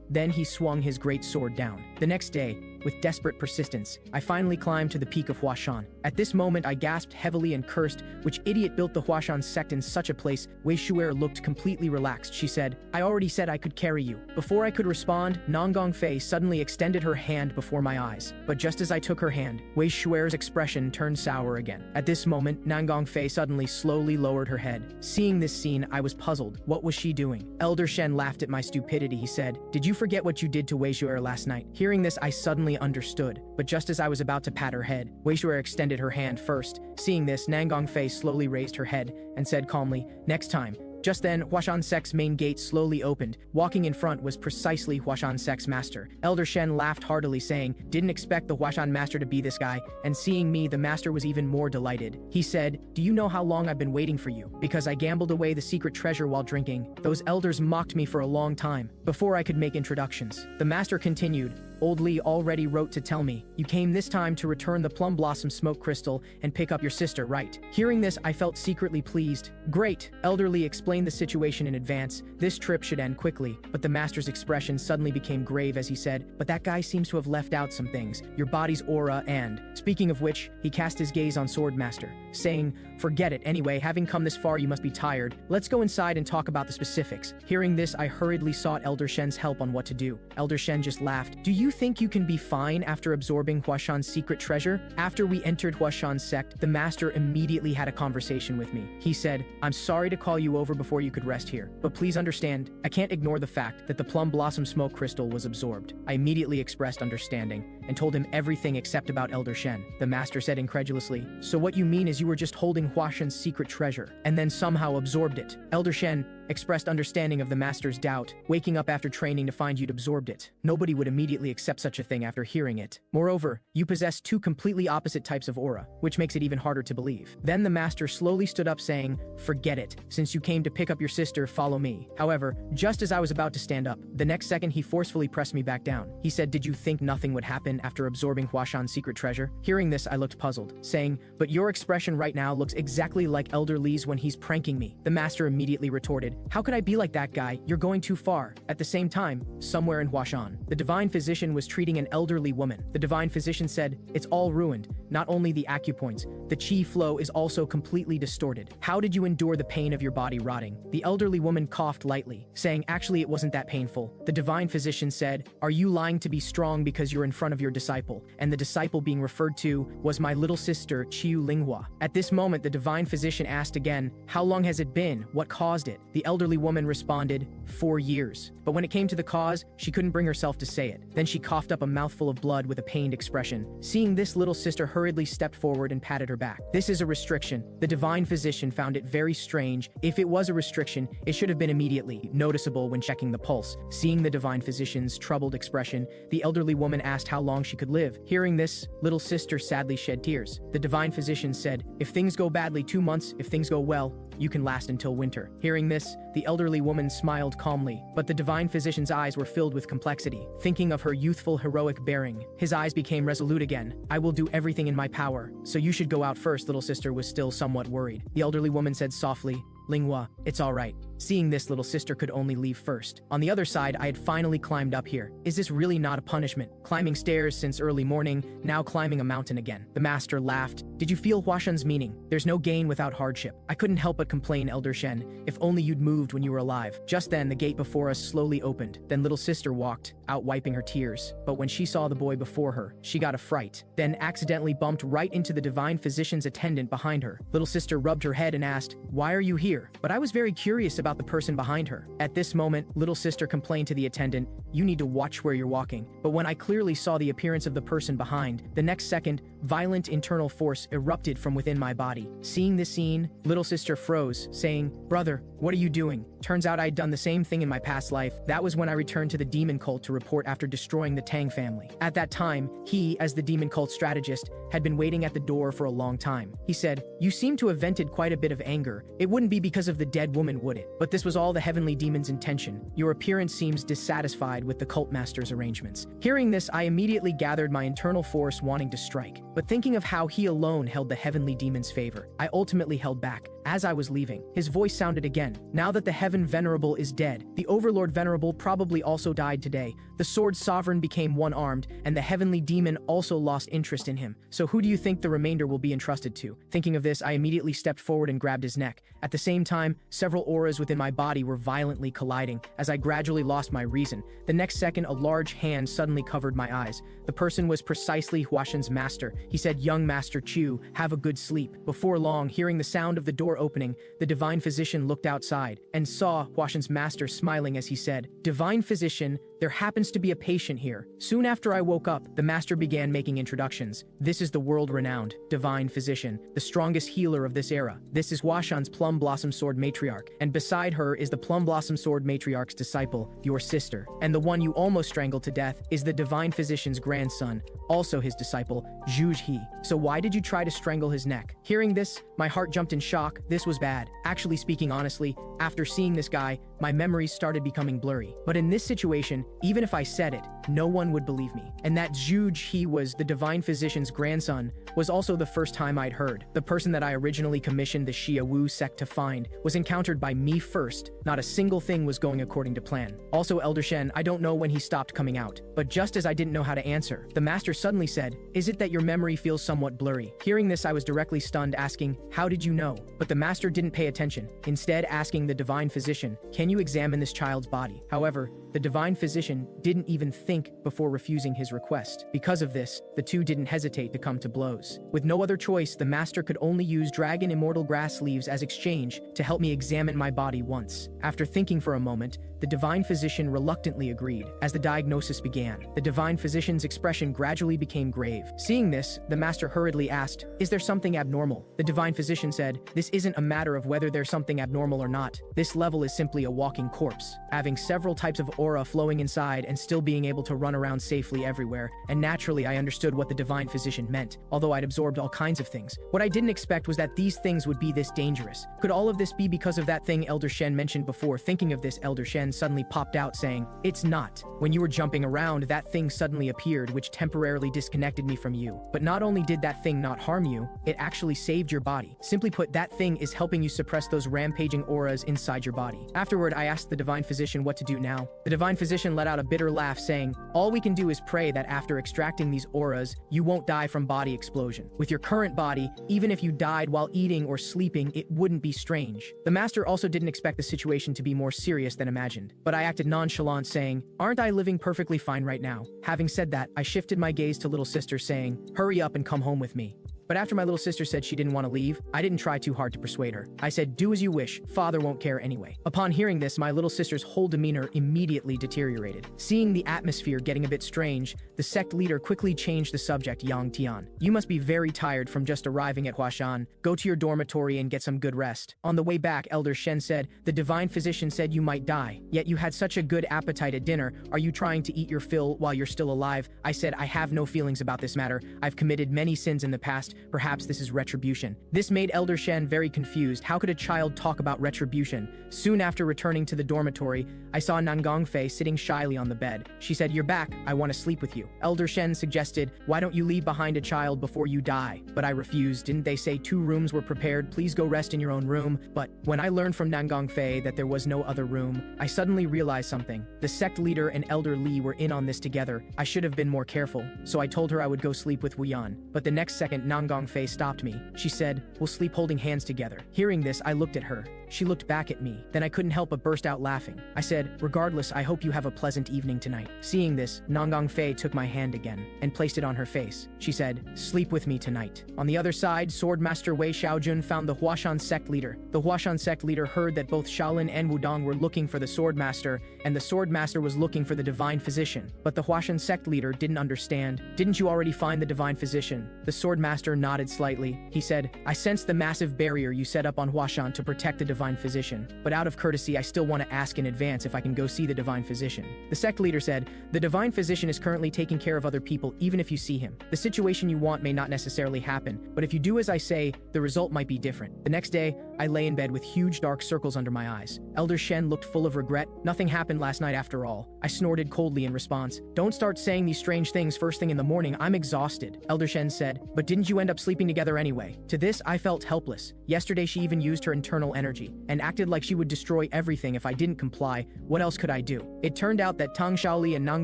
Then he swung his great sword down. The next day, with desperate persistence, I finally climbed to the peak of Huashan. At this moment, I gasped heavily and cursed, which idiot built the Huashan sect in such a place? Wei Shu'er looked completely relaxed. She said, I already said I could carry you. Before I could respond, Nangang Fei suddenly extended her hand before my eyes. But just as I took her hand, Wei Shu'er's expression turned sour again. At this moment, Nangang Fei suddenly slowly lowered her head. Seeing this scene, I was puzzled. What was she doing? Elder Shen laughed at my stupidity. He said, did you forget what you did to Wei Shu'er last night? Hearing this, I suddenly understood, but just as I was about to pat her head, Wei Shu'er extended her hand first. Seeing this, Nangang Fei slowly raised her head and said calmly, next time. Just then, Huashan Sect's main gate slowly opened. Walking in front was precisely Huashan Sect's master. Elder Shen laughed heartily, saying, didn't expect the Huashan master to be this guy, and seeing me, the master was even more delighted. He said, do you know how long I've been waiting for you? Because I gambled away the secret treasure while drinking. Those elders mocked me for a long time, before I could make introductions. The master continued, Old Li already wrote to tell me, you came this time to return the plum blossom smoke crystal and pick up your sister, right? Hearing this, I felt secretly pleased. Great. Elder Li explained the situation in advance. This trip should end quickly, but the master's expression suddenly became grave as he said, but that guy seems to have left out some things, your body's aura and… Speaking of which, he cast his gaze on Swordmaster, saying, forget it, anyway, having come this far you must be tired. Let's go inside and talk about the specifics. Hearing this, I hurriedly sought Elder Shen's help on what to do. Elder Shen just laughed. Do you think you can be fine after absorbing Huashan's secret treasure? After we entered Huashan's sect, the master immediately had a conversation with me. He said, I'm sorry to call you over before you could rest here, but please understand, I can't ignore the fact that the plum blossom smoke crystal was absorbed. I immediately expressed understanding and told him everything except about Elder Shen. The master said incredulously, so what you mean is you were just holding Huashan's secret treasure and then somehow absorbed it? Elder Shen expressed understanding of the master's doubt, waking up after training to find you'd absorbed it. Nobody would immediately accept such a thing after hearing it. Moreover, you possess two completely opposite types of aura, which makes it even harder to believe. Then the master slowly stood up saying, forget it. Since you came to pick up your sister, follow me. However, just as I was about to stand up, the next second he forcefully pressed me back down. He said, did you think nothing would happen after absorbing Huashan's secret treasure? Hearing this, I looked puzzled, saying, but your expression right now looks exactly like Elder Li's when he's pranking me. The master immediately retorted, how could I be like that guy? You're going too far. At the same time, somewhere in Huashan, the divine physician was treating an elderly woman. The divine physician said, it's all ruined. Not only the acupoints, the chi flow is also completely distorted. How did you endure the pain of your body rotting? The elderly woman coughed lightly, saying, actually it wasn't that painful. The divine physician said, are you lying to be strong because you're in front of your disciple? And the disciple being referred to was my little sister, Chiu Linghua. At this moment, the divine physician asked again, how long has it been? What caused it? The elderly woman responded, 4 years. But when it came to the cause, she couldn't bring herself to say it. Then she coughed up a mouthful of blood with a pained expression. Seeing this, little sister hurriedly stepped forward and patted her back. This is a restriction. The divine physician found it very strange. If it was a restriction, it should have been immediately noticeable when checking the pulse. Seeing the divine physician's troubled expression, the elderly woman asked how long she could live. Hearing this, little sister sadly shed tears. The divine physician said, if things go badly, 2 months. If things go well, you can last until winter. Hearing this, the elderly woman smiled calmly, but the divine physician's eyes were filled with complexity. Thinking of her youthful, heroic bearing, his eyes became resolute again. I will do everything in my power, so you should go out first. Little sister was still somewhat worried. The elderly woman said softly, Linghua, it's all right. Seeing this, little sister could only leave first. On the other side, I had finally climbed up here. Is this really not a punishment? Climbing stairs since early morning, now climbing a mountain again. The master laughed. Did you feel Huashan's meaning? There's no gain without hardship. I couldn't help but complain, Elder Shen. If only you'd moved when you were alive. Just then, the gate before us slowly opened. Then little sister walked out, wiping her tears. But when she saw the boy before her, she got a fright, then accidentally bumped right into the divine physician's attendant behind her. Little sister rubbed her head and asked, why are you here? But I was very curious about the person behind her. At this moment, little sister complained to the attendant, you need to watch where you're walking. But when I clearly saw the appearance of the person behind, the next second, violent internal force erupted from within my body. Seeing this scene, little sister froze, saying, brother, what are you doing? Turns out I'd done the same thing in my past life. That was when I returned to the demon cult to report after destroying the Tang family. At that time, he, as the demon cult strategist, had been waiting at the door for a long time. He said, "You seem to have vented quite a bit of anger. It wouldn't be because of the dead woman, would it? But this was all the heavenly demon's intention. Your appearance seems dissatisfied with the cult master's arrangements." Hearing this, I immediately gathered my internal force wanting to strike. But thinking of how he alone held the heavenly demon's favor, I ultimately held back. As I was leaving, his voice sounded again. "Now that the Heaven Venerable is dead, the Overlord Venerable probably also died today. The Sword Sovereign became one-armed, and the heavenly demon also lost interest in him. So who do you think the remainder will be entrusted to?" Thinking of this, I immediately stepped forward and grabbed his neck. At the same time, several auras within my body were violently colliding as I gradually lost my reason. The next second, a large hand suddenly covered my eyes. The person was precisely Huashan's master. He said, "Young Master Chu, have a good sleep." Before long, hearing the sound of the door opening, the divine physician looked outside and saw Huashan's master smiling as he said, "Divine physician, there happens to be a patient here." Soon after I woke up, the master began making introductions. "This is the world-renowned divine physician, the strongest healer of this era. This is Huashan's Plum Blossom Sword matriarch, and beside her is the Plum Blossom Sword matriarch's disciple, your sister. And the one you almost strangled to death is the divine physician's grandson, also his disciple, Zhuge He. So why did you try to strangle his neck?" Hearing this, my heart jumped in shock. This was bad. Actually, speaking honestly, after seeing this guy, my memories started becoming blurry. But in this situation, even if I said it, no one would believe me. And that Zhuge He was the divine physician's grandson was also the first time I'd heard. The person that I originally commissioned the Xia Wu sect to find was encountered by me first. Not a single thing was going according to plan. Also, Elder Shen, I don't know when he stopped coming out. But just as I didn't know how to answer, the master suddenly said, "Is it that your memory feels somewhat blurry?" Hearing this, I was directly stunned, asking, "How did you know?" But the master didn't pay attention, instead asking the divine physician, "Can you examine this child's body?" However, the divine physician didn't even think before refusing his request. Because of this, the two didn't hesitate to come to blows. With no other choice, the master could only use dragon immortal grass leaves as exchange to help me examine my body once. After thinking for a moment, the divine physician reluctantly agreed. As the diagnosis began, the divine physician's expression gradually became grave. Seeing this, the master hurriedly asked, "Is there something abnormal?" The divine physician said, "This isn't a matter of whether there's something abnormal or not. This level is simply a walking corpse, having several types of aura flowing inside and still being able to run around safely everywhere." And naturally, I understood what the divine physician meant, although I'd absorbed all kinds of things. What I didn't expect was that these things would be this dangerous. Could all of this be because of that thing Elder Shen mentioned before? Thinking of this, Elder Shen suddenly popped out saying, "It's not. When you were jumping around, that thing suddenly appeared, which temporarily disconnected me from you. But not only did that thing not harm you, it actually saved your body. Simply put, that thing is helping you suppress those rampaging auras inside your body." Afterward, I asked the divine physician what to do now. The divine physician let out a bitter laugh saying, "All we can do is pray that after extracting these auras, you won't die from body explosion. With your current body, even if you died while eating or sleeping, it wouldn't be strange." The master also didn't expect the situation to be more serious than imagined, but I acted nonchalant saying, "Aren't I living perfectly fine right now?" Having said that, I shifted my gaze to little sister saying, "Hurry up and come home with me." But after my little sister said she didn't want to leave, I didn't try too hard to persuade her. I said, "Do as you wish, father won't care anyway." Upon hearing this, my little sister's whole demeanor immediately deteriorated. Seeing the atmosphere getting a bit strange, the sect leader quickly changed the subject. "Yang Tian, you must be very tired from just arriving at Huashan. Go to your dormitory and get some good rest." On the way back, Elder Shen said, "The divine physician said you might die, yet you had such a good appetite at dinner. Are you trying to eat your fill while you're still alive?" I said, "I have no feelings about this matter. I've committed many sins in the past. Perhaps this is retribution." This made Elder Shen very confused. How could a child talk about retribution? Soon after returning to the dormitory, I saw Nangang Fei sitting shyly on the bed. She said, "You're back. I want to sleep with you." Elder Shen suggested, "Why don't you leave behind a child before you die?" But I refused. Didn't they say 2 rooms were prepared? Please go rest in your own room. But when I learned from Nangang Fei that there was no other room, I suddenly realized something. The sect leader and Elder Li were in on this together. I should have been more careful. So I told her I would go sleep with Wu Yan. But the next second, Nangang Fei stopped me. She said, "We'll sleep holding hands together." Hearing this, I looked at her. She looked back at me. Then I couldn't help but burst out laughing. I said, "Regardless, I hope you have a pleasant evening tonight." Seeing this, Nangang Fei took my hand again and placed it on her face. She said, "Sleep with me tonight." On the other side, Swordmaster Wei Xiaojun found the Huashan sect leader. The Huashan sect leader heard that both Shaolin and Wudong were looking for the Swordmaster, and the Swordmaster was looking for the divine physician. But the Huashan sect leader didn't understand. "Didn't you already find the divine physician?" The Swordmaster nodded slightly. He said, "I sensed the massive barrier you set up on Huashan to protect the divine divine physician, but out of courtesy I still want to ask in advance if I can go see the divine physician. The sect leader said, the divine physician is currently taking care of other people even if you see him. The situation you want may not necessarily happen, but if you do as I say, the result might be different. The next day, I lay in bed with huge dark circles under my eyes. Elder Shen looked full of regret. Nothing happened last night after all. I snorted coldly in response. Don't start saying these strange things first thing in the morning. I'm exhausted. Elder Shen said, but didn't you end up sleeping together anyway? To this, I felt helpless. Yesterday she even used her internal energy and acted like she would destroy everything if I didn't comply. What else could I do? It turned out that Tang Shaoli and Nang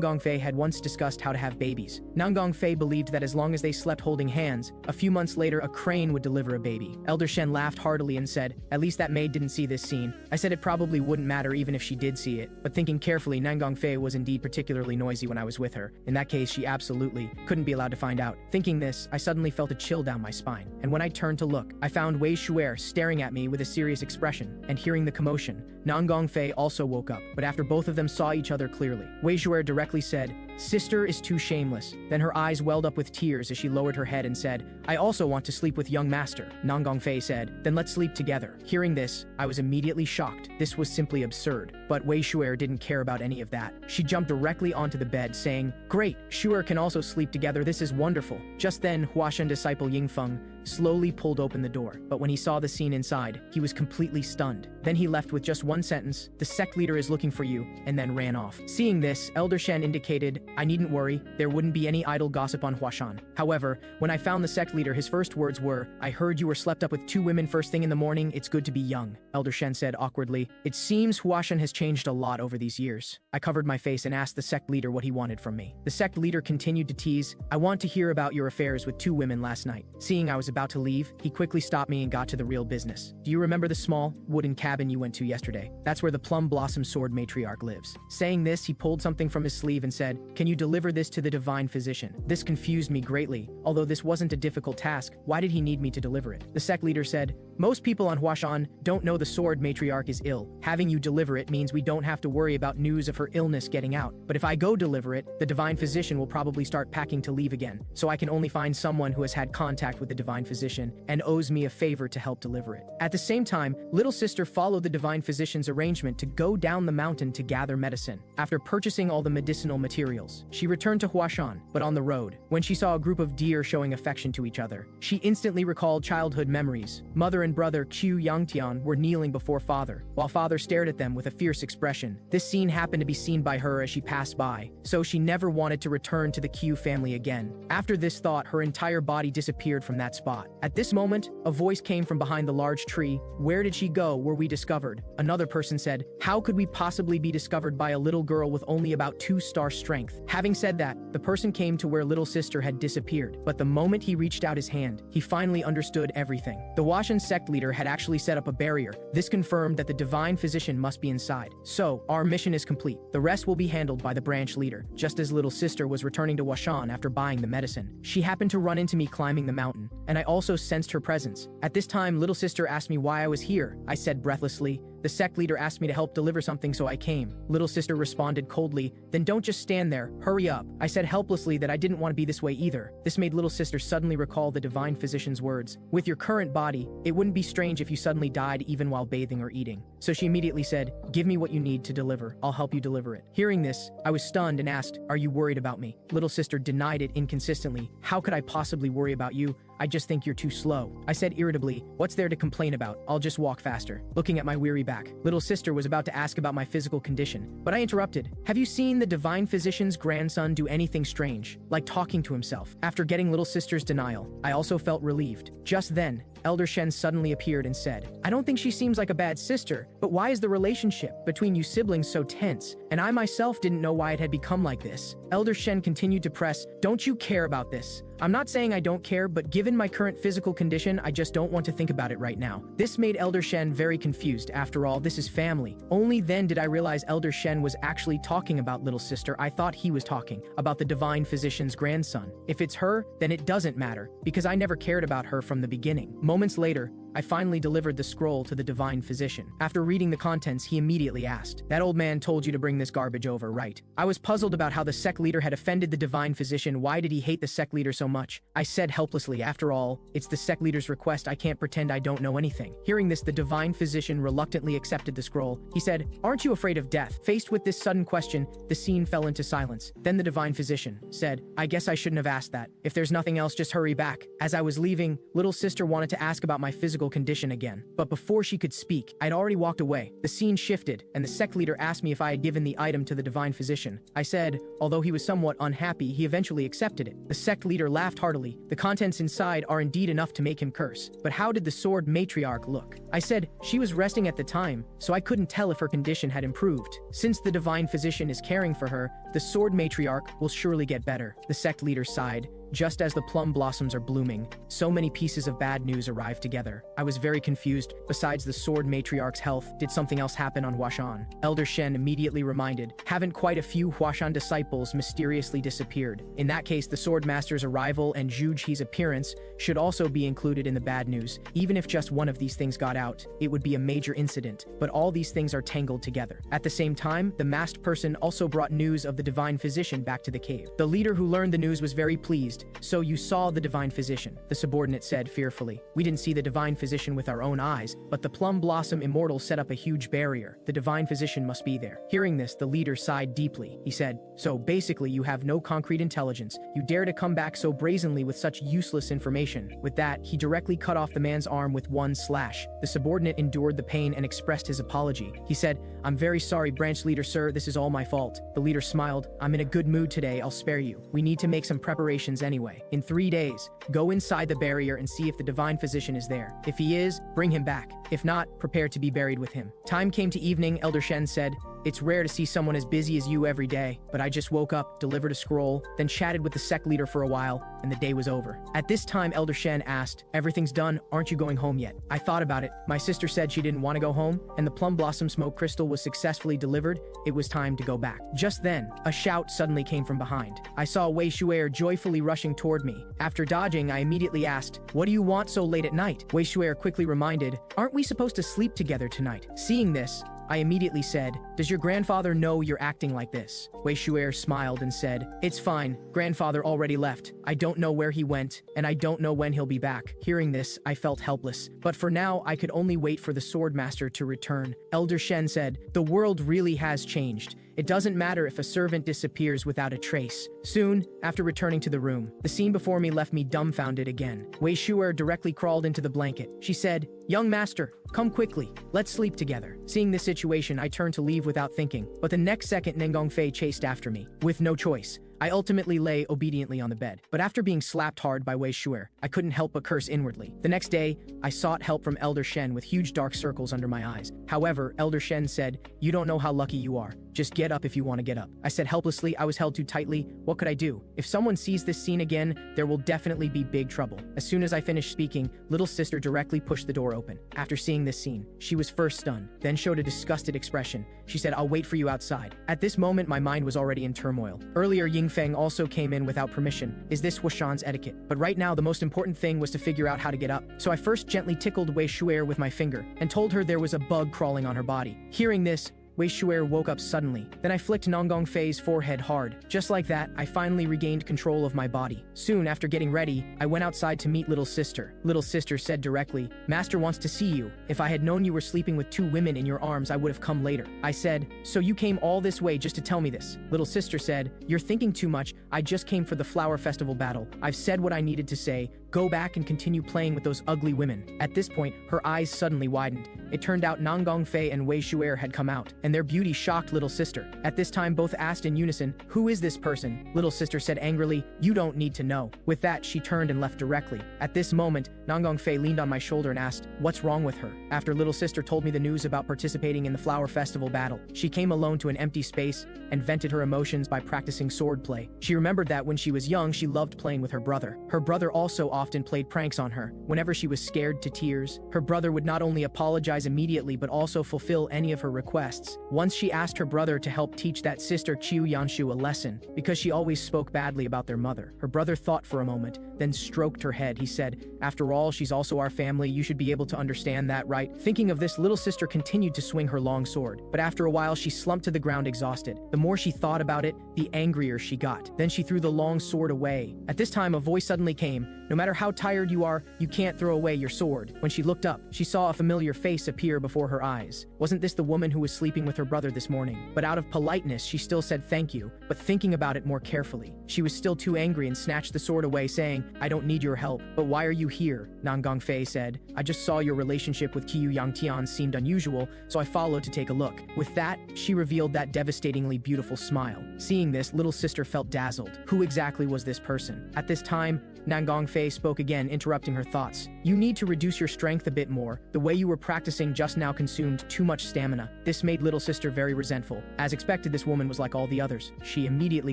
Gongfei had once discussed how to have babies. Nang Gongfei believed that as long as they slept holding hands, a few months later a crane would deliver a baby. Elder Shen laughed heartily and said, at least that maid didn't see this scene. I said it probably wouldn't matter even if she did see it, but thinking carefully, Nang Gongfei was indeed particularly noisy when I was with her. In that case, she absolutely couldn't be allowed to find out. Thinking this, I suddenly felt a chill down my spine, and when I turned to look, I found Wei Shuer staring at me with a serious expression, and hearing the commotion, Nang Gongfei also woke up, but after both of them saw each other clearly, Wei Shuer directly said, sister is too shameless. Then her eyes welled up with tears as she lowered her head and said, I also want to sleep with young master. Nang Gongfei said, then let's sleep together. Hearing this, I was immediately shocked. This was simply absurd. But Wei Shuer didn't care about any of that. She jumped directly onto the bed, saying, great, Shuer can also sleep together. This is wonderful. Just then, Huashan disciple Yingfeng slowly pulled open the door, but when he saw the scene inside, he was completely stunned. Then he left with just one sentence, the sect leader is looking for you, and then ran off. Seeing this, Elder Shen indicated, I needn't worry, there wouldn't be any idle gossip on Huashan. However, when I found the sect leader, his first words were, I heard you were slept up with 2 women first thing in the morning, it's good to be young. Elder Shen said awkwardly, it seems Huashan has changed a lot over these years. I covered my face and asked the sect leader what he wanted from me. The sect leader continued to tease, I want to hear about your affairs with 2 women last night. Seeing I was about to leave, he quickly stopped me and got to the real business. Do you remember the small, wooden cabin you went to yesterday? That's where the Plum Blossom Sword Matriarch lives. Saying this, he pulled something from his sleeve and said, can you deliver this to the divine physician? This confused me greatly. Although this wasn't a difficult task, why did he need me to deliver it? The sect leader said, most people on Huashan don't know the Sword Matriarch is ill. Having you deliver it means we don't have to worry about news of her illness getting out. But if I go deliver it, the divine physician will probably start packing to leave again. So I can only find someone who has had contact with the divine physician and owes me a favor to help deliver it. At the same time, little sister followed the divine physician's arrangement to go down the mountain to gather medicine. After purchasing all the medicinal materials, she returned to Huashan, but on the road, when she saw a group of deer showing affection to each other, she instantly recalled childhood memories. Mother and brother Qiu Yangtian were kneeling before father, while father stared at them with a fierce expression. This scene happened to be seen by her as she passed by, so she never wanted to return to the Qiu family again. After this thought, her entire body disappeared from that spot. At this moment, a voice came from behind the large tree. Where did she go? Were we discovered? Another person said, how could we possibly be discovered by a little girl with only about 2-star strength? Having said that, the person came to where little sister had disappeared, but the moment he reached out his hand, he finally understood everything. The Huashan sect leader had actually set up a barrier. This confirmed that the divine physician must be inside. So, our mission is complete. The rest will be handled by the branch leader. Just as little sister was returning to Huashan after buying the medicine, she happened to run into me climbing the mountain, and I also sensed her presence. At this time, little sister asked me why I was here. I said breathlessly, the sect leader asked me to help deliver something, so I came. Little sister responded coldly, then don't just stand there, hurry up. I said helplessly that I didn't want to be this way either. This made little sister suddenly recall the divine physician's words. With your current body, it wouldn't be strange if you suddenly died even while bathing or eating. So she immediately said, give me what you need to deliver. I'll help you deliver it. Hearing this, I was stunned and asked, are you worried about me? Little sister denied it inconsistently. How could I possibly worry about you? I just think you're too slow. I said irritably, what's there to complain about? I'll just walk faster. Looking at my weary back, little sister was about to ask about my physical condition, but I interrupted. Have you seen the divine physician's grandson do anything strange, like talking to himself? After getting little sister's denial, I also felt relieved. Just then, Elder Shen suddenly appeared and said, I don't think she seems like a bad sister, but why is the relationship between you siblings so tense? And I myself didn't know why it had become like this. Elder Shen continued to press, don't you care about this? I'm not saying I don't care, but given my current physical condition, I just don't want to think about it right now. This made Elder Shen very confused. After all, this is family. Only then did I realize Elder Shen was actually talking about little sister. I thought he was talking about the divine physician's grandson. If it's her, then it doesn't matter, because I never cared about her from the beginning. Moments later, I finally delivered the scroll to the divine physician. After reading the contents, he immediately asked, "That old man told you to bring this garbage over, right?" I was puzzled about how the sect leader had offended the divine physician. Why did he hate the sect leader so much? I said helplessly, "After all, it's the sect leader's request. I can't pretend I don't know anything." Hearing this, the divine physician reluctantly accepted the scroll. He said, "Aren't you afraid of death?" Faced with this sudden question, the scene fell into silence. Then the divine physician said, "I guess I shouldn't have asked that. If there's nothing else, just hurry back." As I was leaving, little sister wanted to ask about my physical condition again. But before she could speak, I'd already walked away. The scene shifted, and the sect leader asked me if I had given the item to the divine physician. I said, although he was somewhat unhappy, he eventually accepted it. The sect leader laughed heartily. The contents inside are indeed enough to make him curse. But how did the sword matriarch look? I said, she was resting at the time, so I couldn't tell if her condition had improved. Since the divine physician is caring for her, the sword matriarch will surely get better. The sect leader sighed. Just as the plum blossoms are blooming, so many pieces of bad news arrived together. I was very confused. Besides the sword matriarch's health, did something else happen on Huashan? Elder Shen immediately reminded, haven't quite a few Huashan disciples mysteriously disappeared? In that case, the sword master's arrival and Zhu Ji's appearance should also be included in the bad news. Even if just one of these things got out, it would be a major incident, but all these things are tangled together. At the same time, the masked person also brought news of the divine physician back to the cave. The leader who learned the news was very pleased. "So you saw the divine physician," the subordinate said fearfully. "We didn't see the divine physician with our own eyes, but the plum blossom immortal set up a huge barrier. The divine physician must be there." Hearing this, the leader sighed deeply. He said, "So basically you have no concrete intelligence. You dare to come back so brazenly with such useless information." With that, he directly cut off the man's arm with one slash. The subordinate endured the pain and expressed his apology. He said, "I'm very sorry, branch leader sir, this is all my fault." The leader smiled. "I'm in a good mood today, I'll spare you. We need to make some preparations anyway. In 3 days, go inside the barrier and see if the divine physician is there. If he is, bring him back. If not, prepare to be buried with him." Time came to evening. Elder Shen said, "It's rare to see someone as busy as you every day, but I just woke up, delivered a scroll, then chatted with the sect leader for a while, and the day was over." At this time, Elder Shen asked, "Everything's done, aren't you going home yet?" I thought about it. My sister said she didn't want to go home, and the plum blossom smoke crystal was successfully delivered. It was time to go back. Just then, a shout suddenly came from behind. I saw Wei Shuer joyfully rushing toward me. After dodging, I immediately asked, "What do you want so late at night?" Wei Shuer quickly reminded, "Aren't we supposed to sleep together tonight?" Seeing this, I immediately said, "Does your grandfather know you're acting like this?" Wei Shuer smiled and said, "It's fine. Grandfather already left. I don't know where he went, and I don't know when he'll be back." Hearing this, I felt helpless. But for now, I could only wait for the sword master to return. Elder Shen said, "The world really has changed. It doesn't matter if a servant disappears without a trace." Soon, after returning to the room, the scene before me left me dumbfounded again. Wei Shuer directly crawled into the blanket. She said, "Young master, come quickly. Let's sleep together." Seeing this situation, I turned to leave without thinking. But the next second, Nengong Fei chased after me. With no choice, I ultimately lay obediently on the bed. But after being slapped hard by Wei Shuer, I couldn't help but curse inwardly. The next day, I sought help from Elder Shen with huge dark circles under my eyes. However, Elder Shen said, "You don't know how lucky you are. Just get up if you want to get up." I said helplessly. I was held too tightly. What could I do? If someone sees this scene again, there will definitely be big trouble. As soon as I finished speaking, little sister directly pushed the door open. After seeing this scene, she was first stunned, then showed a disgusted expression. She said, "I'll wait for you outside." At this moment, my mind was already in turmoil. Earlier, Yingfeng also came in without permission. Is this Huashan's etiquette? But right now, the most important thing was to figure out how to get up. So I first gently tickled Wei Shuer with my finger and told her there was a bug crawling on her body. Hearing this, Wei Shuer woke up suddenly. Then I flicked Nongong Fei's forehead hard. Just like that, I finally regained control of my body. Soon after getting ready, I went outside to meet little sister. Little sister said directly, "Master wants to see you. If I had known you were sleeping with 2 women in your arms, I would have come later." I said, "So you came all this way just to tell me this?" Little sister said, "You're thinking too much. I just came for the flower festival battle. I've said what I needed to say. Go back and continue playing with those ugly women." At this point, her eyes suddenly widened. It turned out Nongong Fei and Wei Shuer had come out, and their beauty shocked little sister. At this time, both asked in unison, "Who is this person?" Little sister said angrily, "You don't need to know." With that, she turned and left directly. At this moment, Nongong Fei leaned on my shoulder and asked, "What's wrong with her?" After little sister told me the news about participating in the flower festival battle, she came alone to an empty space and vented her emotions by practicing swordplay. She remembered that when she was young, she loved playing with her brother. Her brother also often played pranks on her. Whenever she was scared to tears, her brother would not only apologize immediately but also fulfill any of her requests. Once she asked her brother to help teach that sister Chiu Yanshu a lesson because she always spoke badly about their mother. Her brother thought for a moment, then stroked her head. He said, "After all, she's also our family. You should be able to understand that, right?" Thinking of this, little sister continued to swing her long sword, but after a while she slumped to the ground exhausted. The more she thought about it, the angrier she got. Then she threw the long sword away. At this time, a voice suddenly came. "No matter how tired you are, you can't throw away your sword." When she looked up, she saw a familiar face appear before her eyes. Wasn't this the woman who was sleeping with her brother this morning? But out of politeness, she still said thank you, but thinking about it more carefully, she was still too angry and snatched the sword away, saying, "I don't need your help." "But why are you here?" Nan Gongfei said. "I just saw your relationship with Qiyu Yangtian seemed unusual, so I followed to take a look." With that, she revealed that devastatingly beautiful smile. Seeing this, little sister felt dazzled. Who exactly was this person? At this time, Nan Gongfei spoke again, interrupting her thoughts. "You need to reduce your strength a bit more. The way you were practicing just now consumed too much stamina." This made little sister very resentful. As expected, this woman was like all the others. She immediately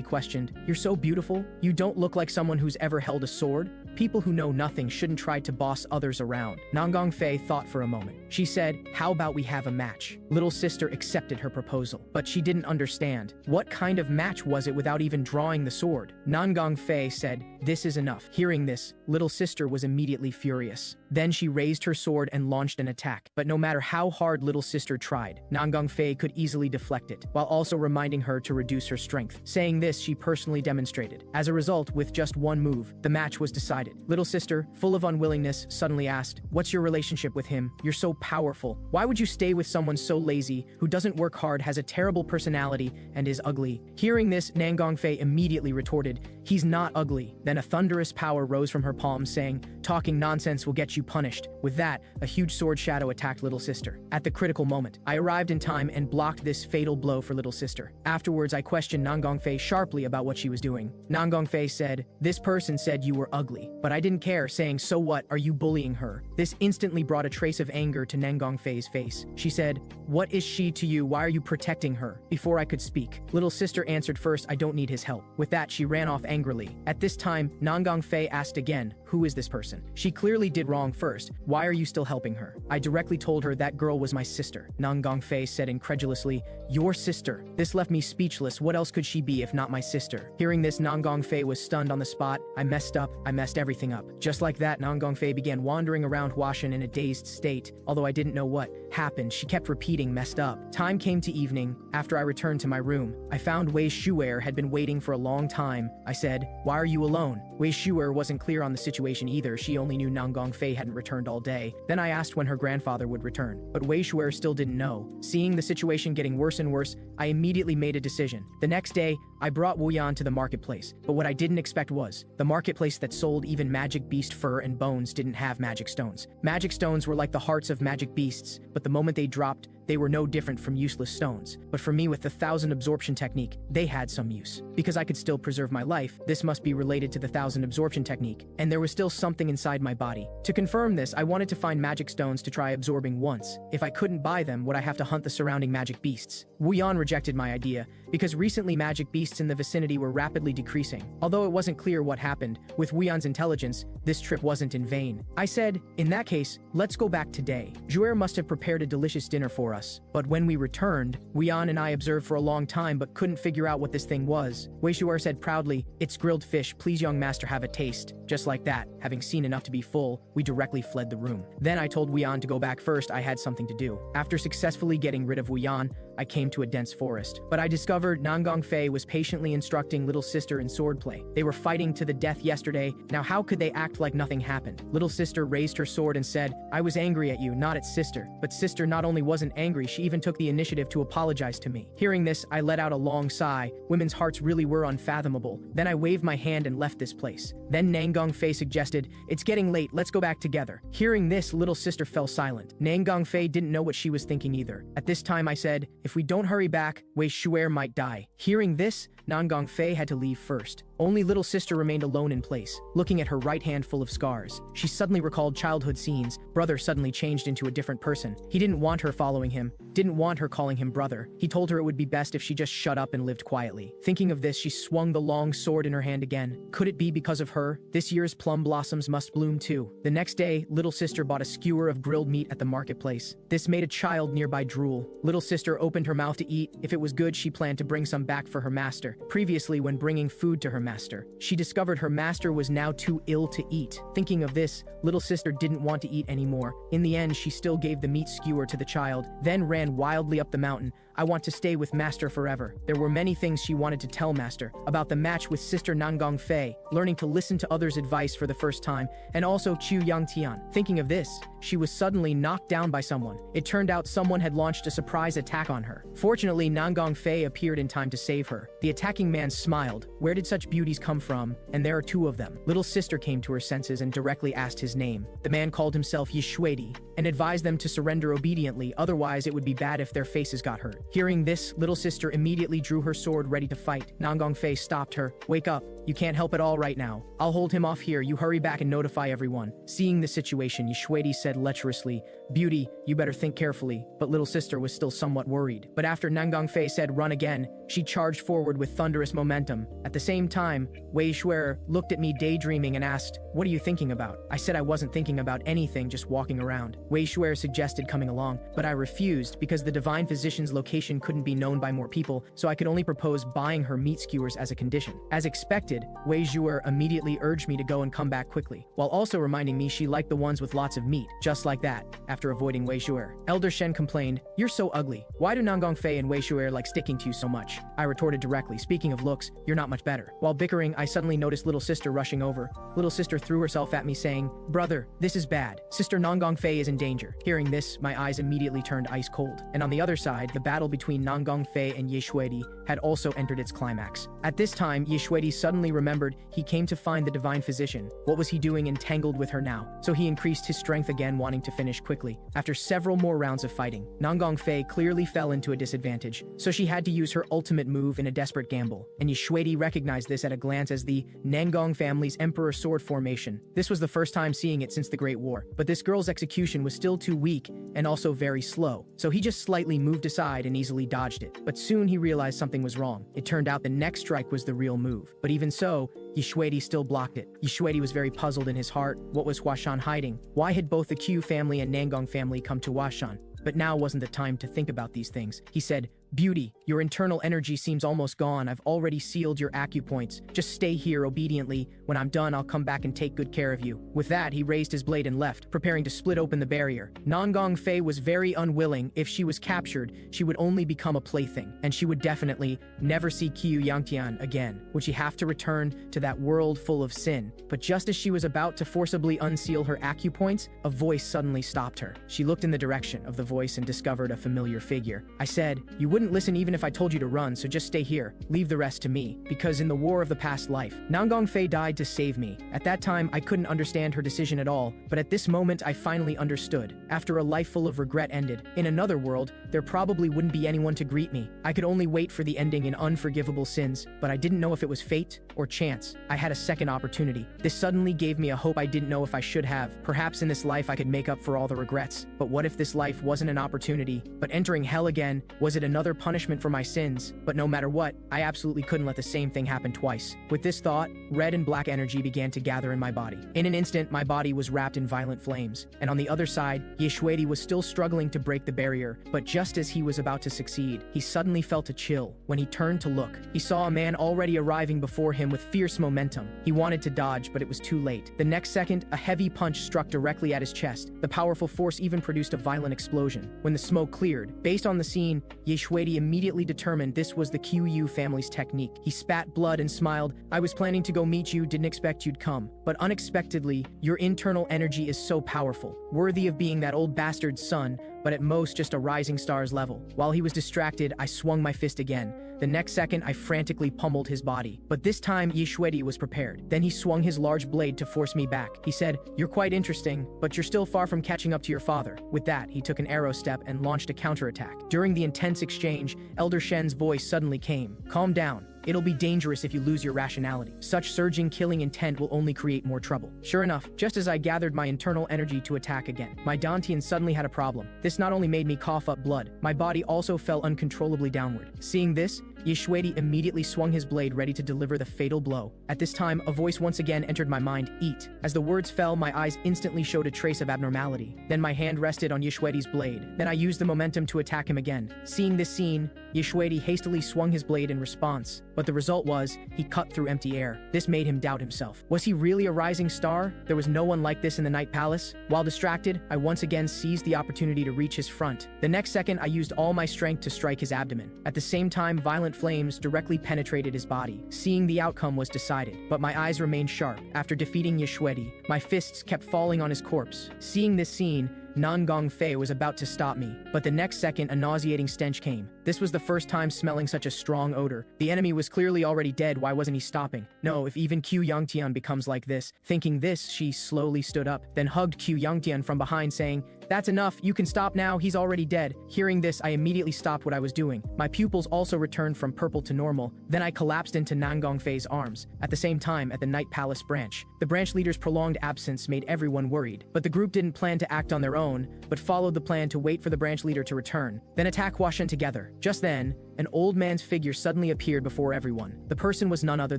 questioned, "You're so beautiful. You don't look like someone who's ever held a sword. People who know nothing shouldn't try to boss others around." Nan Gongfei thought for a moment. She said, "How about we have a match?" Little sister accepted her proposal, but she didn't understand. What kind of match was it without even drawing the sword? Nan Gongfei said, "This is enough." Hearing this, little sister was immediately furious. Then she raised her sword and launched an attack. But no matter how hard little sister tried, Nan Gongfei could easily deflect it, while also reminding her to reduce her strength. Saying this, she personally demonstrated. As a result, with just one move, the match was decided. Little sister, full of unwillingness, suddenly asked, "What's your relationship with him? You're so powerful. Why would you stay with someone so lazy, who doesn't work hard, has a terrible personality, and is ugly?" Hearing this, Nan Gongfei immediately retorted, "He's not ugly." Then a thunderous power rose from her palms, saying, "Talking nonsense will get you punished." With that, a huge sword shadow attacked little sister. At the critical moment, I arrived in time and blocked this fatal blow for little sister. Afterwards, I questioned Nan Gongfei sharply about what she was doing. Nan Gongfei said, "This person said you were ugly." But I didn't care, saying, "So what, are you bullying her?" This instantly brought a trace of anger to Nan Gongfei's face. She said, "What is she to you? Why are you protecting her?" Before I could speak, little sister answered first, "I don't need his help." With that, she ran off angrily. At this time, Nan Gongfei asked again, "Who is this person?" She clearly did wrong first. "Why are you still helping her?" I directly told her that girl was my sister. Nan Gongfei said incredulously, "Your sister?" This left me speechless. What else could she be if not my sister? Hearing this, Nan Gongfei was stunned on the spot. I messed up. I messed everything up. Just like that, Nan Gongfei began wandering around Huashan in a dazed state. Although I didn't know what happened, she kept repeating, "Messed up." Time came to evening. After I returned to my room, I found Wei Shuer had been waiting for a long time. I said, "Why are you alone?" Wei Shuer wasn't clear on the situation either. She only knew Nan Gongfei hadn't returned all day. Then I asked when her grandfather would return, but Wei Shuer still didn't know. Seeing the situation getting worse and worse, I immediately made a decision. The next day, I brought Wu Yan to the marketplace, but what I didn't expect was, the marketplace that sold even magic beast fur and bones didn't have magic stones. Magic stones were like the hearts of magic beasts, but the moment they dropped, they were no different from useless stones. But for me, with the 1,000 absorption technique, they had some use. Because I could still preserve my life, this must be related to the 1,000 absorption technique, and there was still something inside my body. To confirm this, I wanted to find magic stones to try absorbing once. If I couldn't buy them, would I have to hunt the surrounding magic beasts? Wu Yan rejected my idea, because recently magic beasts in the vicinity were rapidly decreasing. Although it wasn't clear what happened, with Wu Yan's intelligence, this trip wasn't in vain. I said, "In that case, let's go back today." Jouer must have prepared a delicious dinner for us. But when we returned, Wu Yan and I observed for a long time but couldn't figure out what this thing was. Wei Shuer said proudly, "It's grilled fish, please young master have a taste." Just like that, having seen enough to be full, we directly fled the room. Then I told Wu Yan to go back first, I had something to do. After successfully getting rid of Wu Yan, I came to a dense forest. But I discovered Nan Gongfei was patiently instructing little sister in swordplay. They were fighting to the death yesterday, now how could they act like nothing happened? Little sister raised her sword and said, "I was angry at you, not at sister." But sister not only wasn't angry, she even took the initiative to apologize to me. Hearing this, I let out a long sigh. Women's hearts really were unfathomable. Then I waved my hand and left this place. Then Nan Gongfei suggested, "It's getting late, let's go back together." Hearing this, little sister fell silent. Nan Gongfei didn't know what she was thinking either. At this time I said, "If we don't hurry back, Wei Shuer might die." Hearing this, Nangong Fei had to leave first. Only little sister remained alone in place, looking at her right hand full of scars. She suddenly recalled childhood scenes. Brother suddenly changed into a different person. He didn't want her following him, didn't want her calling him brother. He told her it would be best if she just shut up and lived quietly. Thinking of this, she swung the long sword in her hand again. Could it be because of her? This year's plum blossoms must bloom too. The next day, little sister bought a skewer of grilled meat at the marketplace. This made a child nearby drool. Little sister opened her mouth to eat. If it was good, she planned to bring some back for her master. Previously, when bringing food to her master, she discovered her master was now too ill to eat. Thinking of this, little sister didn't want to eat anymore. In the end, she still gave the meat skewer to the child, then ran wildly up the mountain. I want to stay with Master forever. There were many things she wanted to tell Master about the match with Sister Nangong Fei, learning to listen to others' advice for the first time, and also Chu Yangtian. Thinking of this, she was suddenly knocked down by someone. It turned out someone had launched a surprise attack on her. Fortunately, Nangong Fei appeared in time to save her. The attacking man smiled. Where did such beauties come from? And there are two of them. Little sister came to her senses and directly asked his name. The man called himself Yishuedi and advised them to surrender obediently, otherwise it would be bad if their faces got hurt. Hearing this, little sister immediately drew her sword ready to fight. Nangong Fei stopped her. Wake up. You can't help at all right now. I'll hold him off here. You hurry back and notify everyone. Seeing the situation, Yishuedi said lecherously, Beauty, you better think carefully. But little sister was still somewhat worried. But after Nangong Fei said run again, she charged forward with thunderous momentum. At the same time, Wei Shuer looked at me daydreaming and asked, what are you thinking about? I said I wasn't thinking about anything, just walking around. Wei Shuer suggested coming along, but I refused because the divine physician's location couldn't be known by more people, so I could only propose buying her meat skewers as a condition. As expected, Wei Shuer immediately urged me to go and come back quickly, while also reminding me she liked the ones with lots of meat. Just like that, after avoiding Wei Shuer, Elder Shen complained, you're so ugly. Why do Nangong Fei and Wei Shuer like sticking to you so much? I retorted directly, speaking of looks, you're not much better. While bickering, I suddenly noticed little sister rushing over. Little sister threw herself at me saying, brother, this is bad. Sister Nangong Fei is in danger. Hearing this, my eyes immediately turned ice cold. And on the other side, the battle between Nangong Fei and Yishuedi had also entered its climax. At this time, Yishuedi suddenly remembered he came to find the divine physician. What was he doing entangled with her now? So he increased his strength again, wanting to finish quickly. After several more rounds of fighting, Nangong Fei clearly fell into a disadvantage, so she had to use her ultimate move in a desperate gamble. And Yishuedi recognized this at a glance as the Nangong family's Emperor Sword formation. This was the first time seeing it since the Great War, but this girl's execution was still too weak and also very slow, so he just slightly moved aside and easily dodged it. But soon he realized something was wrong. It turned out the next strike was the real move. But even so, Yishuedi still blocked it. Yishuedi was very puzzled in his heart. What was Huashan hiding? Why had both the Q family and Nangong family come to Huashan? But now wasn't the time to think about these things. He said, Beauty, your internal energy seems almost gone. I've already sealed your acupoints. Just stay here obediently. When I'm done, I'll come back and take good care of you. With that, he raised his blade and left, preparing to split open the barrier. Nangong Fei was very unwilling. If she was captured, she would only become a plaything, and she would definitely never see Qiu Yangtian again. Would she have to return to that world full of sin? But just as she was about to forcibly unseal her acupoints, a voice suddenly stopped her. She looked in the direction of the voice and discovered a familiar figure. I said, you wouldn't listen even if I told you to run, so just stay here. Leave the rest to me. Because in the war of the past life, Nangong Fei died to save me. At that time, I couldn't understand her decision at all, but at this moment, I finally understood. After a life full of regret ended, in another world, there probably wouldn't be anyone to greet me. I could only wait for the ending in unforgivable sins, but I didn't know if it was fate or chance. I had a second opportunity. This suddenly gave me a hope I didn't know if I should have. Perhaps in this life I could make up for all the regrets. But what if this life wasn't an opportunity, but entering hell again? Was it another punishment for my sins? But no matter what, I absolutely couldn't let the same thing happen twice. With this thought, red and black energy began to gather in my body. In an instant, my body was wrapped in violent flames. And on the other side, Yishuedi was still struggling to break the barrier, but just as he was about to succeed, he suddenly felt a chill. When he turned to look, he saw a man already arriving before him with fierce momentum. He wanted to dodge, but it was too late. The next second, a heavy punch struck directly at his chest. The powerful force even produced a violent explosion. When the smoke cleared, based on the scene, Yishuedi immediately determined this was the QU family's technique. He spat blood and smiled. I was planning to go meet you, didn't expect you'd come. But unexpectedly, your internal energy is so powerful, worthy of being that old bastard's son, but at most just a rising star's level. While he was distracted, I swung my fist again. The next second, I frantically pummeled his body. But this time, Yishuedi was prepared. Then he swung his large blade to force me back. He said, you're quite interesting, but you're still far from catching up to your father. With that, he took an arrow step and launched a counterattack. During the intense exchange, Elder Shen's voice suddenly came. Calm down. It'll be dangerous if you lose your rationality. Such surging killing intent will only create more trouble. Sure enough, just as I gathered my internal energy to attack again, my Dantian suddenly had a problem. This not only made me cough up blood, my body also fell uncontrollably downward. Seeing this, Yeshwedi immediately swung his blade ready to deliver the fatal blow. At this time, a voice once again entered my mind, eat. As the words fell, my eyes instantly showed a trace of abnormality. Then my hand rested on Yeshwedi's blade. Then I used the momentum to attack him again. Seeing this scene, Yeshwedi hastily swung his blade in response, but the result was, he cut through empty air. This made him doubt himself. Was he really a rising star? There was no one like this in the Night Palace. While distracted, I once again seized the opportunity to reach his front. The next second, I used all my strength to strike his abdomen. At the same time, violent flames directly penetrated his body. Seeing the outcome was decided, but my eyes remained sharp. After defeating Yeshwedi, my fists kept falling on his corpse. Seeing this scene, Nangong Fei was about to stop me, but the next second a nauseating stench came. This was the first time smelling such a strong odor. The enemy was clearly already dead, why wasn't he stopping? No, if even Qiu Yangtian becomes like this. Thinking this, she slowly stood up, then hugged Qiu Yangtian from behind saying, "That's enough, you can stop now, he's already dead." Hearing this, I immediately stopped what I was doing. My pupils also returned from purple to normal, then I collapsed into Nangong Fei's arms. At the same time, at the Night Palace branch, the branch leader's prolonged absence made everyone worried, but the group didn't plan to act on their own, but followed the plan to wait for the branch leader to return, then attack Huashan together. Just then, an old man's figure suddenly appeared before everyone. The person was none other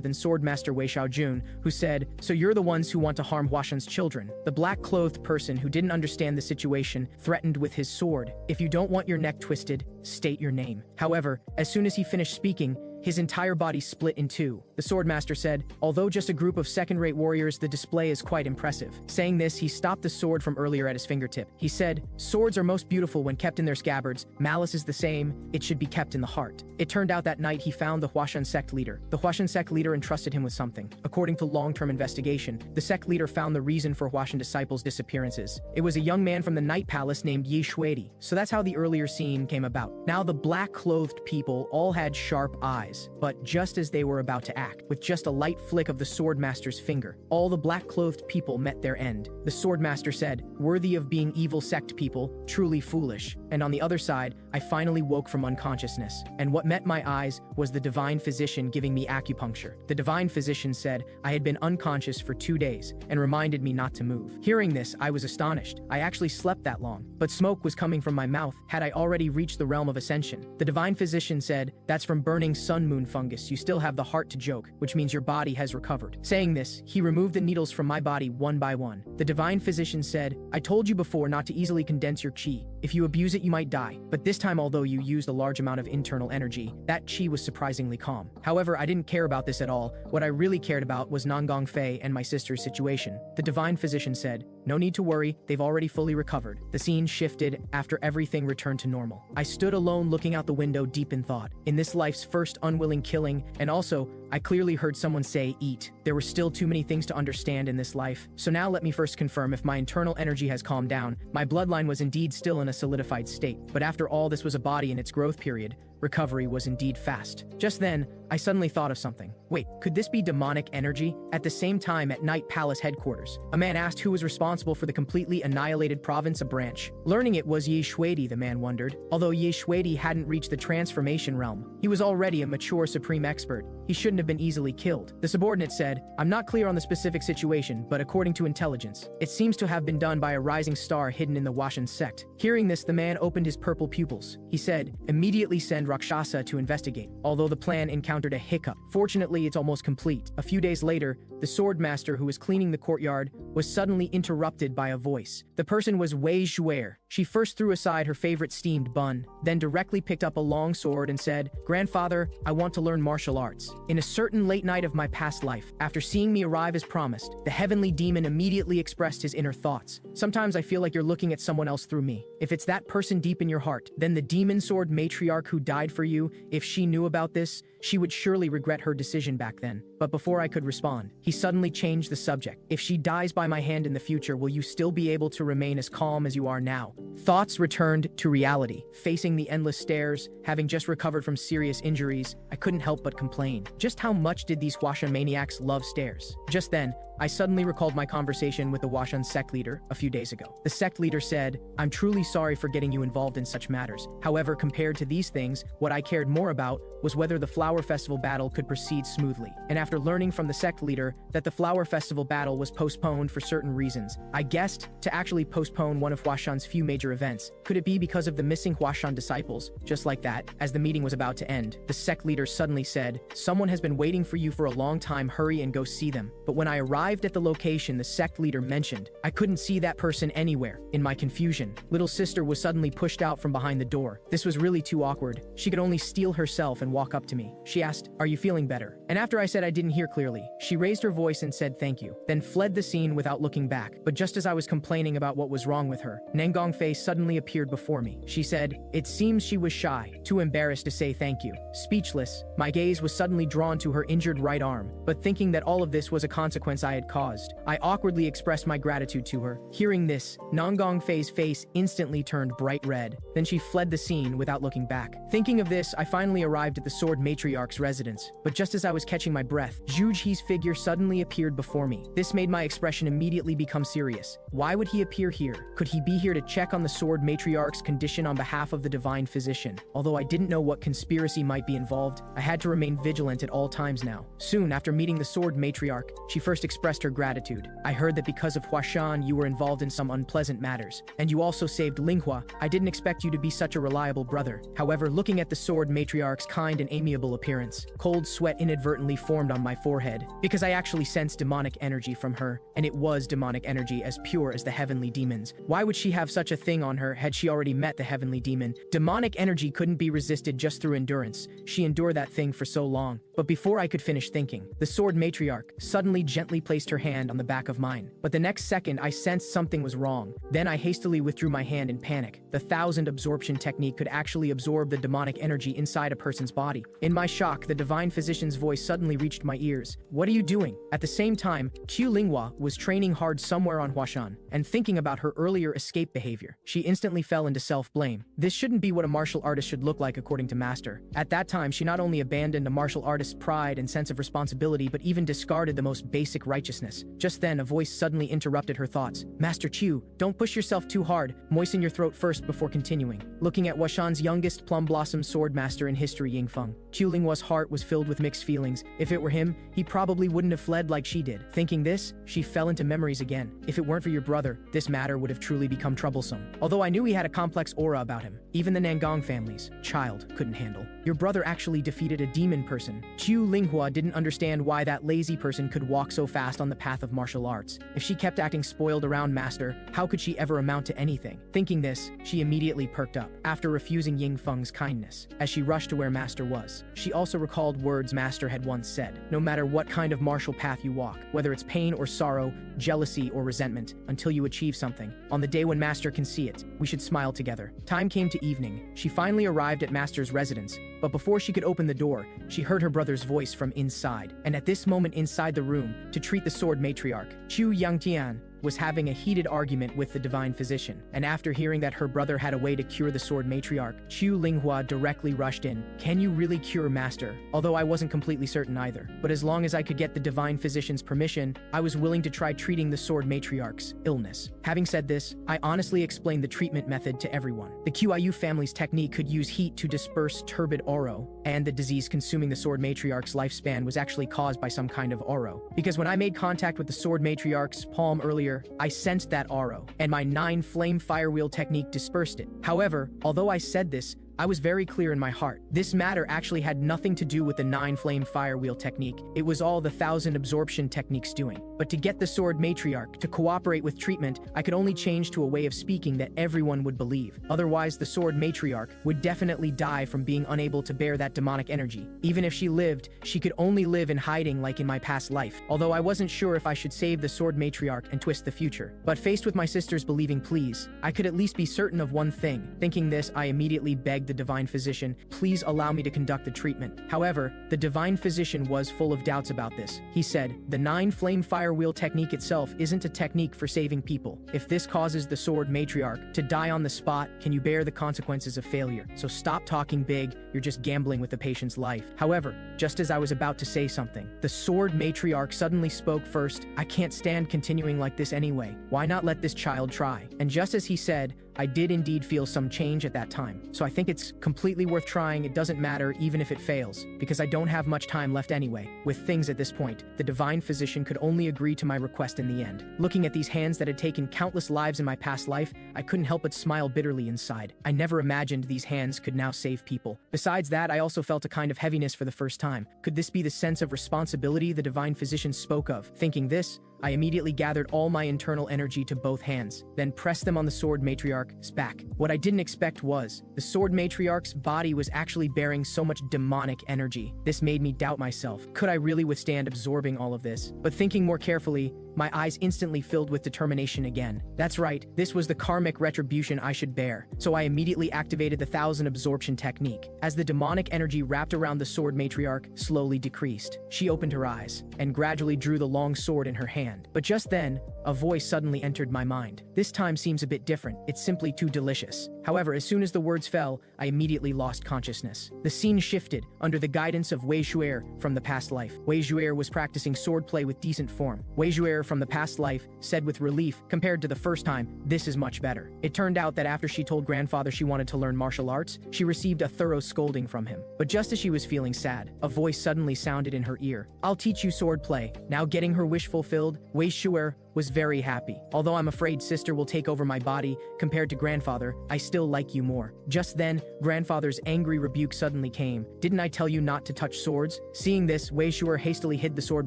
than Swordmaster Wei Xiaojun, who said, "So you're the ones who want to harm Huashan's children." The black-clothed person, who didn't understand the situation, threatened with his sword, "If you don't want your neck twisted, state your name." However, as soon as he finished speaking, his entire body split in two. The Swordmaster said, "Although just a group of second-rate warriors, the display is quite impressive." Saying this, he stopped the sword from earlier at his fingertip. He said, "Swords are most beautiful when kept in their scabbards. Malice is the same. It should be kept in the heart." It turned out that night he found the Huashan sect leader. The Huashan sect leader entrusted him with something. According to long-term investigation, the sect leader found the reason for Huashan disciples' disappearances. It was a young man from the Night Palace named Yi Shuidi. So that's how the earlier scene came about. Now the black-clothed people all had sharp eyes, but just as they were about to act, with just a light flick of the Swordmaster's finger, all the black-clothed people met their end. The Swordmaster said, "Worthy of being evil sect people, truly foolish." And on the other side, I finally woke from unconsciousness, and what met my eyes was the divine physician giving me acupuncture. The divine physician said I had been unconscious for 2 days and reminded me not to move. Hearing this, I was astonished. I actually slept that long, but smoke was coming from my mouth. Had I already reached the realm of ascension? The divine physician said, "That's from burning sun-moon fungus. You still have the heart to joke, which means your body has recovered." Saying this, he removed the needles from my body one by one. The divine physician said, "I told you before not to easily condense your qi. If you abuse it, you might die. But this time, although you used a large amount of internal energy, that qi was surprisingly calm." However, I didn't care about this at all. What I really cared about was Nangong Fei and my sister's situation. The divine physician said, "No need to worry, they've already fully recovered." The scene shifted after everything returned to normal. I stood alone looking out the window deep in thought. In this life's first unwilling killing, and also, I clearly heard someone say, "Eat." There were still too many things to understand in this life. So now let me first confirm if my internal energy has calmed down. My bloodline was indeed still in a solidified state, but after all, this was a body in its growth period. Recovery was indeed fast. Just then, I suddenly thought of something. Wait, could this be demonic energy? At the same time, at Night Palace headquarters, a man asked who was responsible for the completely annihilated province of Branch. Learning it was Yi Shuidi, the man wondered. Although Yi Shuidi hadn't reached the transformation realm, he was already a mature supreme expert. He shouldn't have been easily killed. The subordinate said, "I'm not clear on the specific situation, but according to intelligence, it seems to have been done by a rising star hidden in the Huashan sect." Hearing this, the man opened his purple pupils. He said, "Immediately send Rakshasa to investigate." Although the plan encountered a hiccup, fortunately it's almost complete. A few days later, the swordmaster who was cleaning the courtyard was suddenly interrupted by a voice. The person was Wei Zhuer. She first threw aside her favorite steamed bun, then directly picked up a long sword and said, "Grandfather, I want to learn martial arts." In a certain late night of my past life, after seeing me arrive as promised, the heavenly demon immediately expressed his inner thoughts. "Sometimes I feel like you're looking at someone else through me. If it's that person deep in your heart, then the demon sword matriarch who died for you, if she knew about this, she would surely regret her decision back then." But before I could respond, he suddenly changed the subject. "If she dies by my hand in the future, will you still be able to remain as calm as you are now?" Thoughts returned to reality. Facing the endless stairs, having just recovered from serious injuries, I couldn't help but complain. Just how much did these Huashan maniacs love stairs? Just then, I suddenly recalled my conversation with the Huashan sect leader a few days ago. The sect leader said, "I'm truly sorry for getting you involved in such matters. However, compared to these things, what I cared more about was whether the Flower Festival battle could proceed smoothly." And after learning from the sect leader that the Flower Festival battle was postponed for certain reasons, I guessed to actually postpone one of Huashan's few major events. Could it be because of the missing Huashan disciples? Just like that, as the meeting was about to end, the sect leader suddenly said, "Someone has been waiting for you for a long time, hurry and go see them." But when I arrived at the location the sect leader mentioned, I couldn't see that person anywhere. In my confusion, little sister was suddenly pushed out from behind the door. This was really too awkward. She could only steel herself and walk up to me. She asked, "Are you feeling better?" And after I said I didn't hear clearly, she raised her voice and said thank you, then fled the scene without looking back. But just as I was complaining about what was wrong with her, Nangong Fei suddenly appeared before me. She said, "It seems she was shy, too embarrassed to say thank you." Speechless, my gaze was suddenly drawn to her injured right arm, but thinking that all of this was a consequence I had caused, I awkwardly expressed my gratitude to her. Hearing this, Nangong Fei's face instantly turned bright red. Then she fled the scene without looking back. Thinking of this, I finally arrived at the Sword Matriarch's residence. But just as I was catching my breath, Zhu Ji's figure suddenly appeared before me. This made my expression immediately become serious. Why would he appear here? Could he be here to check on the Sword Matriarch's condition on behalf of the Divine Physician? Although I didn't know what conspiracy might be involved, I had to remain vigilant at all times now. Soon after meeting the Sword Matriarch, she first expressed her gratitude. "I heard that because of Huashan you were involved in some unpleasant matters, and you also saved Linghua. I didn't expect you to be such a reliable brother." However, looking at the Sword Matriarch's kind and amiable appearance, cold sweat inadvertently formed on my forehead, because I actually sensed demonic energy from her, and it was demonic energy as pure as the heavenly demons. Why would she have such a thing on her had she already met the heavenly demon? Demonic energy couldn't be resisted just through endurance. She endured that thing for so long. But before I could finish thinking, the Sword Matriarch suddenly gently placed her hand on the back of mine. But the next second, I sensed something was wrong. Then I hastily withdrew my hand in panic. The 1000 absorption technique could actually absorb the demonic energy inside a person's body. In my shock, the Divine Physician's voice suddenly reached my ears. "What are you doing?" At the same time, Qiu Linghua was training hard somewhere on Huashan, and thinking about her earlier escape behavior, she instantly fell into self-blame. This shouldn't be what a martial artist should look like according to Master. At that time, she not only abandoned a martial artist's pride and sense of responsibility, but even discarded the most basic righteousness. Just then, a voice suddenly interrupted her thoughts. "Master Qiu, don't push yourself too hard. Moisten your throat first before continuing." Looking at Huashan's youngest plum blossom sword master in history, Yingfeng, Qiu Linghua's heart was filled with mixed feelings. If it were him, he probably wouldn't have fled like she did. Thinking this, she fell into memories again. If it weren't for your brother, this matter would have truly become troublesome. Although I knew he had a complex aura about him, even the Nangong family's child couldn't handle. Your brother actually defeated a demon person. Qiu Linghua didn't understand why that lazy person could walk so fast on the path of martial arts. If she kept acting spoiled around Master, how could she ever amount to anything? Thinking this, she immediately perked up, after refusing Yingfeng's kindness, as she rushed to where Master was. She also recalled words Master had once said: "No matter what kind of martial path you walk, whether it's pain or sorrow, jealousy or resentment, until you achieve something, on the day when Master can see it, we should smile together." Time came to evening. She finally arrived at Master's residence, but before she could open the door, she heard her brother's voice from inside. And at this moment inside the room, to treat the Sword Matriarch, Qiu Yangtian was having a heated argument with the Divine Physician, and after hearing that her brother had a way to cure the Sword Matriarch, Qiu Linghua directly rushed in. "Can you really cure Master?" Although I wasn't completely certain either, but as long as I could get the Divine Physician's permission, I was willing to try treating the Sword Matriarch's illness. Having said this, I honestly explained the treatment method to everyone. The Qiu family's technique could use heat to disperse turbid auro, and the disease consuming the Sword Matriarch's lifespan was actually caused by some kind of auro. Because when I made contact with the Sword Matriarch's palm earlier, I sensed that auro, and my 9-flame firewheel technique dispersed it. However, although I said this, I was very clear in my heart. This matter actually had nothing to do with the 9-flame firewheel technique. It was all the 1000 absorption technique's doing. But to get the Sword Matriarch to cooperate with treatment, I could only change to a way of speaking that everyone would believe. Otherwise, the Sword Matriarch would definitely die from being unable to bear that demonic energy. Even if she lived, she could only live in hiding like in my past life. Although I wasn't sure if I should save the Sword Matriarch and twist the future. But faced with my sister's believing pleas, I could at least be certain of one thing. Thinking this, I immediately begged the divine physician, "Please allow me to conduct the treatment." However, the divine physician was full of doubts about this. He said, "The 9-flame fire wheel technique itself isn't a technique for saving people. If this causes the sword matriarch to die on the spot, can you bear the consequences of failure? So stop talking big, you're just gambling with the patient's life." However, just as I was about to say something, the sword matriarch suddenly spoke first. "I can't stand continuing like this anyway. Why not let this child try?" And just as he said, I did indeed feel some change at that time. So I think it's completely worth trying. It doesn't matter even if it fails, because I don't have much time left anyway. With things at this point, the divine physician could only agree to my request in the end. Looking at these hands that had taken countless lives in my past life, I couldn't help but smile bitterly inside. I never imagined these hands could now save people. Besides that, I also felt a kind of heaviness for the first time. Could this be the sense of responsibility the divine physician spoke of? Thinking this, I immediately gathered all my internal energy to both hands, then pressed them on the sword matriarch's back. What I didn't expect was, the sword matriarch's body was actually bearing so much demonic energy. This made me doubt myself. Could I really withstand absorbing all of this? But thinking more carefully, my eyes instantly filled with determination again. That's right, this was the karmic retribution I should bear. So I immediately activated the 1000 absorption technique. As the demonic energy wrapped around the sword matriarch slowly decreased, she opened her eyes and gradually drew the long sword in her hand. But just then, a voice suddenly entered my mind. This time seems a bit different. It's simply too delicious. However, as soon as the words fell, I immediately lost consciousness. The scene shifted under the guidance of Wei Shuer from the past life. Wei Shuer was practicing swordplay with decent form. Wei Shuer from the past life said with relief, compared to the first time, "This is much better." It turned out that after she told grandfather she wanted to learn martial arts, she received a thorough scolding from him. But just as she was feeling sad, a voice suddenly sounded in her ear. "I'll teach you swordplay." Now getting her wish fulfilled, Wei Shuer was very happy. "Although I'm afraid sister will take over my body, compared to grandfather, I still like you more." Just then, grandfather's angry rebuke suddenly came. "Didn't I tell you not to touch swords?" Seeing this, Wei Shuer hastily hid the sword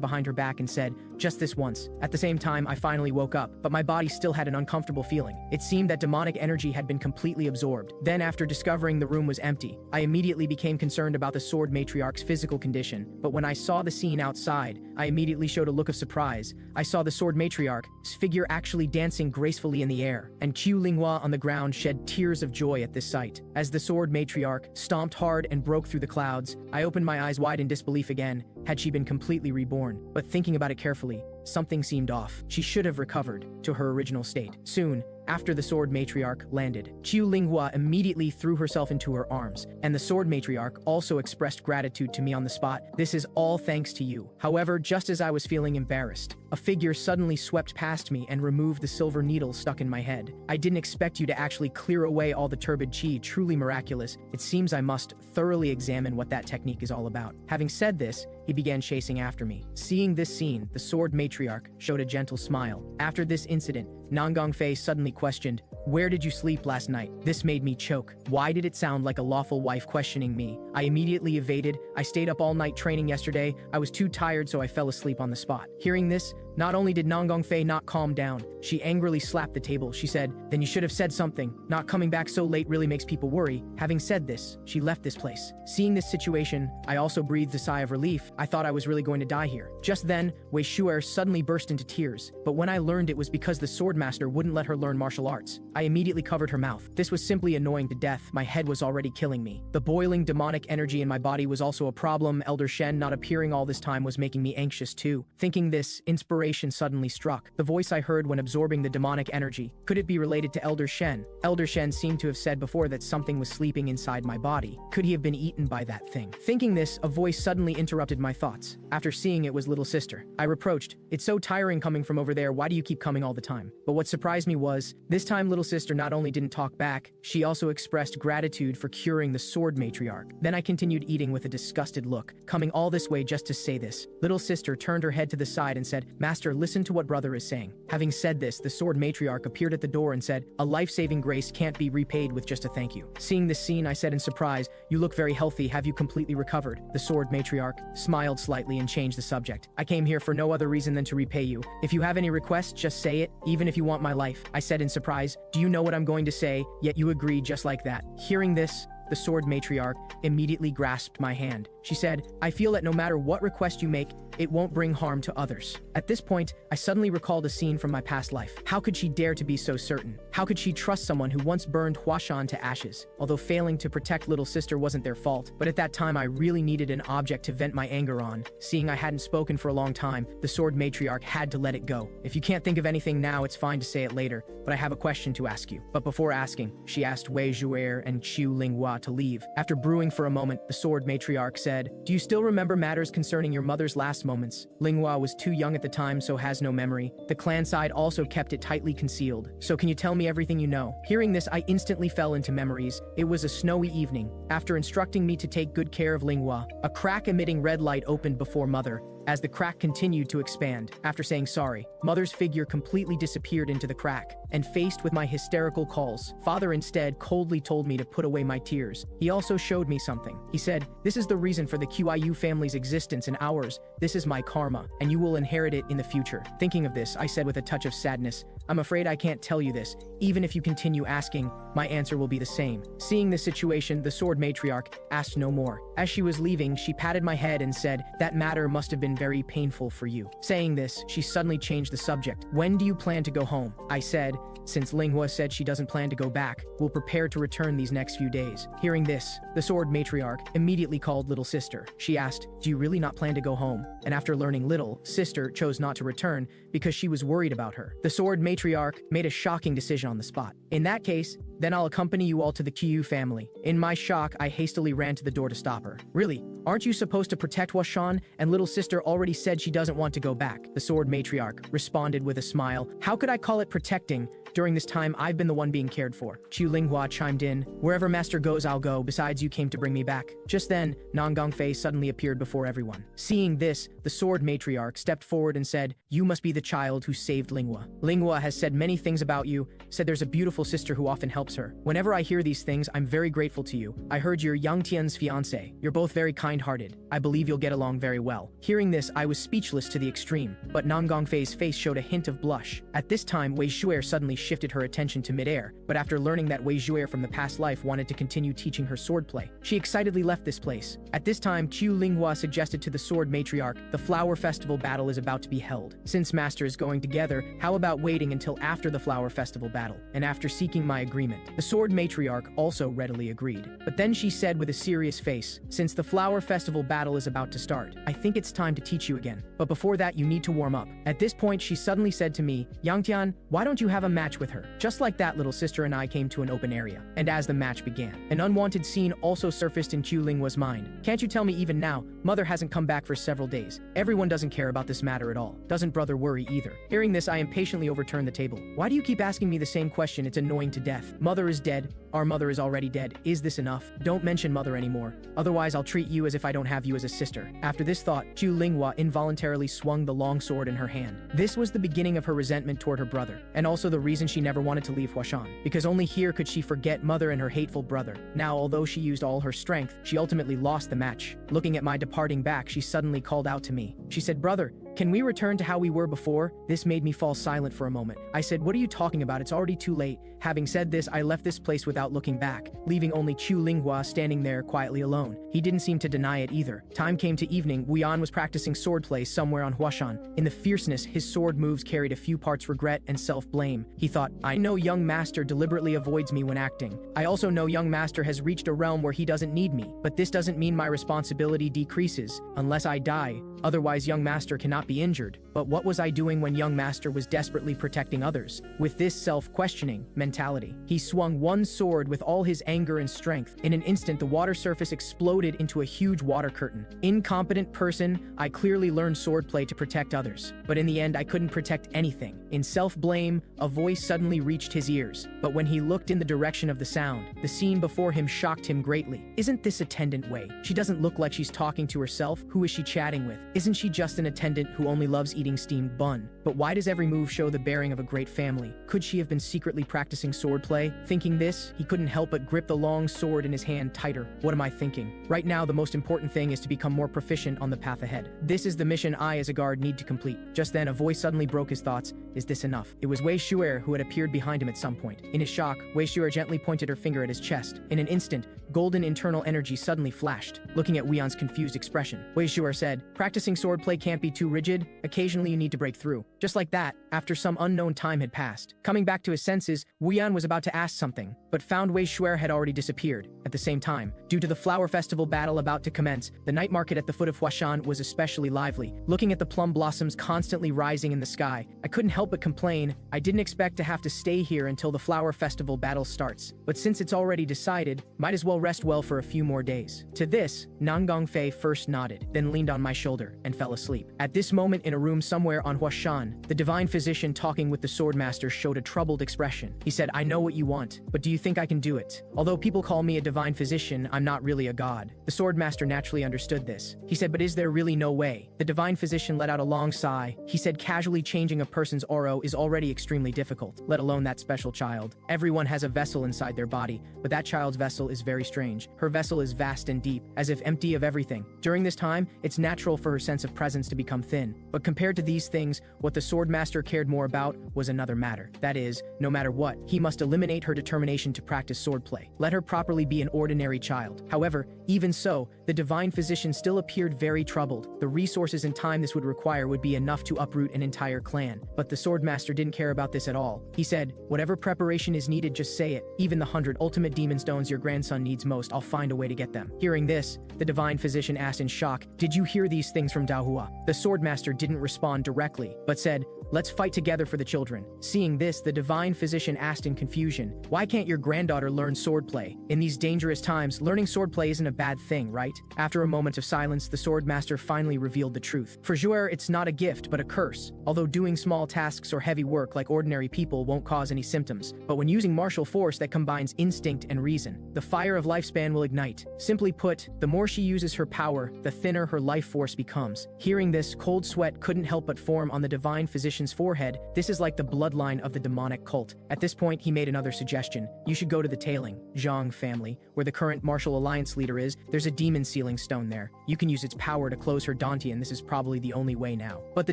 behind her back and said, "Just this once." At the same time, I finally woke up, but my body still had an uncomfortable feeling. It seemed that demonic energy had been completely absorbed. Then after discovering the room was empty, I immediately became concerned about the sword matriarch's physical condition. But when I saw the scene outside, I immediately showed a look of surprise. I saw the sword matriarch's figure actually dancing gracefully in the air, and Qiu Linghua on the ground shed tears of joy at this sight. As the sword matriarch stomped hard and broke through the clouds, I opened my eyes wide in disbelief again. Had she been completely reborn? But thinking about it carefully, something seemed off. She should have recovered to her original state. Soon, after the sword matriarch landed, Qiu Linghua immediately threw herself into her arms, and the sword matriarch also expressed gratitude to me on the spot. "This is all thanks to you." However, just as I was feeling embarrassed, a figure suddenly swept past me and removed the silver needle stuck in my head. "I didn't expect you to actually clear away all the turbid qi, truly miraculous. It seems I must thoroughly examine what that technique is all about." Having said this, he began chasing after me. Seeing this scene, the sword matriarch showed a gentle smile. After this incident, Nangang Fei suddenly questioned, "Where did you sleep last night?" This made me choke. Why did it sound like a lawful wife questioning me? I immediately evaded. "I stayed up all night training yesterday. I was too tired, so I fell asleep on the spot." Hearing this, not only did Nangang Fei not calm down, she angrily slapped the table. She said, "Then you should have said something. Not coming back so late really makes people worry." Having said this, she left this place. Seeing this situation, I also breathed a sigh of relief. I thought I was really going to die here. Just then, Wei Shuer suddenly burst into tears. But when I learned it was because the swordmaster wouldn't let her learn martial arts, I immediately covered her mouth. This was simply annoying to death. My head was already killing me. The boiling demonic energy in my body was also a problem. Elder Shen not appearing all this time was making me anxious too. Thinking this, inspiration suddenly struck. The voice I heard when absorbing the demonic energy. Could it be related to Elder Shen? Elder Shen seemed to have said before that something was sleeping inside my body. Could he have been eaten by that thing? Thinking this, a voice suddenly interrupted my thoughts. After seeing it was little sister. I reproached, "It's so tiring coming from over there. Why do you keep coming all the time?" But what surprised me was, this time little sister not only didn't talk back, she also expressed gratitude for curing the sword matriarch. Then I continued eating with a disgusted look, coming all this way just to say this. Little sister turned her head to the side and said, "Master, listen to what brother is saying." Having said this, the sword matriarch appeared at the door and said, "A life-saving grace can't be repaid with just a thank you." Seeing this scene, I said in surprise, "You look very healthy. Have you completely recovered?" The sword matriarch smiled slightly and changed the subject. "I came here for no other reason than to repay you. If you have any requests, just say it, even if you want my life." I said in surprise, "Do you know what I'm going to say?" Yet you agreed just like that. Hearing this, the sword matriarch immediately grasped my hand. She said, "I feel that no matter what request you make, it won't bring harm to others. At this point, I suddenly recalled a scene from my past life. How could she dare to be so certain? How could she trust someone who once burned Huashan to ashes? Although failing to protect little sister wasn't their fault, but at that time I really needed an object to vent my anger on. Seeing I hadn't spoken for a long time, the sword matriarch had to let it go. If you can't think of anything now, it's fine to say it later, but I have a question to ask you. But before asking, she asked Wei Zhuer and Qiu Linghua to leave. After brewing for a moment, the sword matriarch said, "Do you still remember matters concerning your mother's last moments?" Linghua was too young at the time, so has no memory. The clan side also kept it tightly concealed. So can you tell me everything you know? Hearing this, I instantly fell into memories. It was a snowy evening. After instructing me to take good care of Linghua, a crack-emitting red light opened before Mother. As the crack continued to expand, after saying sorry, Mother's figure completely disappeared into the crack, and faced with my hysterical calls, Father instead coldly told me to put away my tears. He also showed me something. He said, "This is the reason for the QIU family's existence and ours. This is my karma, and you will inherit it in the future." Thinking of this, I said with a touch of sadness, "I'm afraid I can't tell you this. Even if you continue asking, my answer will be the same." Seeing this situation, the sword matriarch asked no more. As she was leaving, she patted my head and said, "That matter must have been very painful for you." Saying this, she suddenly changed the subject. "When do you plan to go home?" I said, "Since Linghua said she doesn't plan to go back, we'll prepare to return these next few days." Hearing this, the sword matriarch immediately called little sister. She asked, "Do you really not plan to go home?" And after learning little sister chose not to return because she was worried about her. The sword matriarch made a shocking decision on the spot. "In that case, then I'll accompany you all to the Qiu family." In my shock, I hastily ran to the door to stop her. "Really? Aren't you supposed to protect Huashan? And little sister already said she doesn't want to go back." The sword matriarch responded with a smile. "How could I call it protecting? During this time, I've been the one being cared for." Qiu Linghua chimed in, "Wherever master goes, I'll go. Besides, you came to bring me back." Just then, Nan Gongfei suddenly appeared before everyone. Seeing this, the sword matriarch stepped forward and said, "You must be the child who saved Linghua. Linghua has said many things about you, said there's a beautiful sister who often helps her. Whenever I hear these things, I'm very grateful to you. I heard you're Yang Tian's fiancé. You're both very kind-hearted. I believe you'll get along very well." Hearing this, I was speechless to the extreme, but Nan Gongfei's face showed a hint of blush. At this time, Wei Zhuer suddenly shifted her attention to midair, but after learning that Wei Zhuer from the past life wanted to continue teaching her swordplay, she excitedly left this place. At this time, Qiu Linghua suggested to the sword matriarch, "The flower festival battle is about to be held. Since master is going together, how about waiting until after the flower festival battle?" And after seeking my agreement, the sword matriarch also readily agreed. But then she said with a serious face, "Since the flower festival battle is about to start, I think it's time to teach you again. But before that, you need to warm up." At this point, she suddenly said to me, "Yang Tian, why don't you have a match with her?" Just like that, little sister and I came to an open area. And as the match began, an unwanted scene also surfaced in Qiu Linghua's mind. "Can't you tell me even now? Mother hasn't come back for several days. Everyone doesn't care about this matter at all. Doesn't brother worry either?" Hearing this, I impatiently overturned the table. "Why do you keep asking me the same question? It's annoying to death. Mother is dead. Our mother is already dead. Is this enough? Don't mention mother anymore. Otherwise, I'll treat you as if I don't have you as a sister." After this thought, Qiu Linghua involuntarily swung the long sword in her hand. This was the beginning of her resentment toward her brother, and also the reason she never wanted to leave Huashan, because only here could she forget mother and her hateful brother. Now, although she used all her strength, she ultimately lost the match. Looking at my departing back, she suddenly called out to me. She said, "Brother, can we return to how we were before?" This made me fall silent for a moment. I said, "What are you talking about? It's already too late." Having said this, I left this place without looking back, leaving only Qiu Linghua standing there quietly alone. He didn't seem to deny it either. Time came to evening. Wuyan was practicing swordplay somewhere on Huashan. In the fierceness, his sword moves carried a few parts regret and self-blame. He thought, "I know young master deliberately avoids me when acting. I also know young master has reached a realm where he doesn't need me, but this doesn't mean my responsibility decreases, unless I die. Otherwise, young master cannot be injured. But what was I doing when young master was desperately protecting others?" With this self-questioning mentality, he swung one sword with all his anger and strength. In an instant, the water surface exploded into a huge water curtain. Incompetent person, I clearly learned swordplay to protect others, but in the end, I couldn't protect anything. In self-blame, a voice suddenly reached his ears, but when he looked in the direction of the sound, the scene before him shocked him greatly. "Isn't this attendant Wei? She doesn't look like she's talking to herself. Who is she chatting with? Isn't she just an attendant who only loves eating steamed bun. But why does every move show the bearing of a great family? Could she have been secretly practicing swordplay? Thinking this, he couldn't help but grip the long sword in his hand tighter. What am I thinking? Right now, the most important thing is to become more proficient on the path ahead. This is the mission I, as a guard, need to complete. Just then, a voice suddenly broke his thoughts. Is this enough? It was Wei Shu'er who had appeared behind him at some point. In his shock, Wei Shu'er gently pointed her finger at his chest. In an instant, golden internal energy suddenly flashed. Looking at Weon's confused expression, Wei Shu'er said, "Practicing swordplay can't be too rigid. Occasionally you need to break through." Just like that, after some unknown time had passed. Coming back to his senses, Weon was about to ask something, but found Wei Shu'er had already disappeared. At the same time, due to the flower festival battle about to commence, the night market at the foot of Huashan was especially lively. Looking at the plum blossoms constantly rising in the sky, I couldn't help but complain. I didn't expect to have to stay here until the flower festival battle starts. But since it's already decided, might as well rest well for a few more days. To this, Nan Gongfei first nodded, then leaned on my shoulder and fell asleep. At this moment, in a room somewhere on Huashan, the divine physician talking with the swordmaster showed a troubled expression. He said, "I know what you want, but do you think I can do it? Although people call me a divine physician, I'm not really a god." The swordmaster naturally understood this. He said, "But is there really no way?" The divine physician let out a long sigh. He said, "Casually changing a person's aura is already extremely difficult, let alone that special child. Everyone has a vessel inside their body, but that child's vessel is very strange. Her vessel is vast and deep, as if empty of everything. During this time, it's natural for her sense of presence to become thin. But compared to these things, what the swordmaster cared more about was another matter. That is, no matter what, he must eliminate her determination to practice swordplay. Let her properly be an ordinary child." However, even so, the divine physician still appeared very troubled. The resources and time this would require would be enough to uproot an entire clan. But the swordmaster didn't care about this at all. He said, "Whatever preparation is needed, just say it. Even the 100 ultimate demon stones your grandson needs most, I'll find a way to get them." Hearing this, the divine physician asked in shock, "Did you hear these things from Daohua?" The swordmaster didn't respond directly, but said, "Let's fight together for the children." Seeing this, the divine physician asked in confusion, "Why can't your granddaughter learn swordplay? In these dangerous times, learning swordplay isn't a bad thing, right?" After a moment of silence, the swordmaster finally revealed the truth. "For Jouer, it's not a gift, but a curse. Although doing small tasks or heavy work like ordinary people won't cause any symptoms. But when using martial force that combines instinct and reason, the fire of lifespan will ignite. Simply put, the more she uses her power, the thinner her life force becomes." Hearing this, cold sweat couldn't help but form on the divine physician's forehead. This is like the bloodline of the demonic cult. At this point, he made another suggestion. "You should go to the Tailing, Zhang family, where the current martial alliance leader is. There's a demon sealing stone there. You can use its power to close her Dantian. This is probably the only way now." But the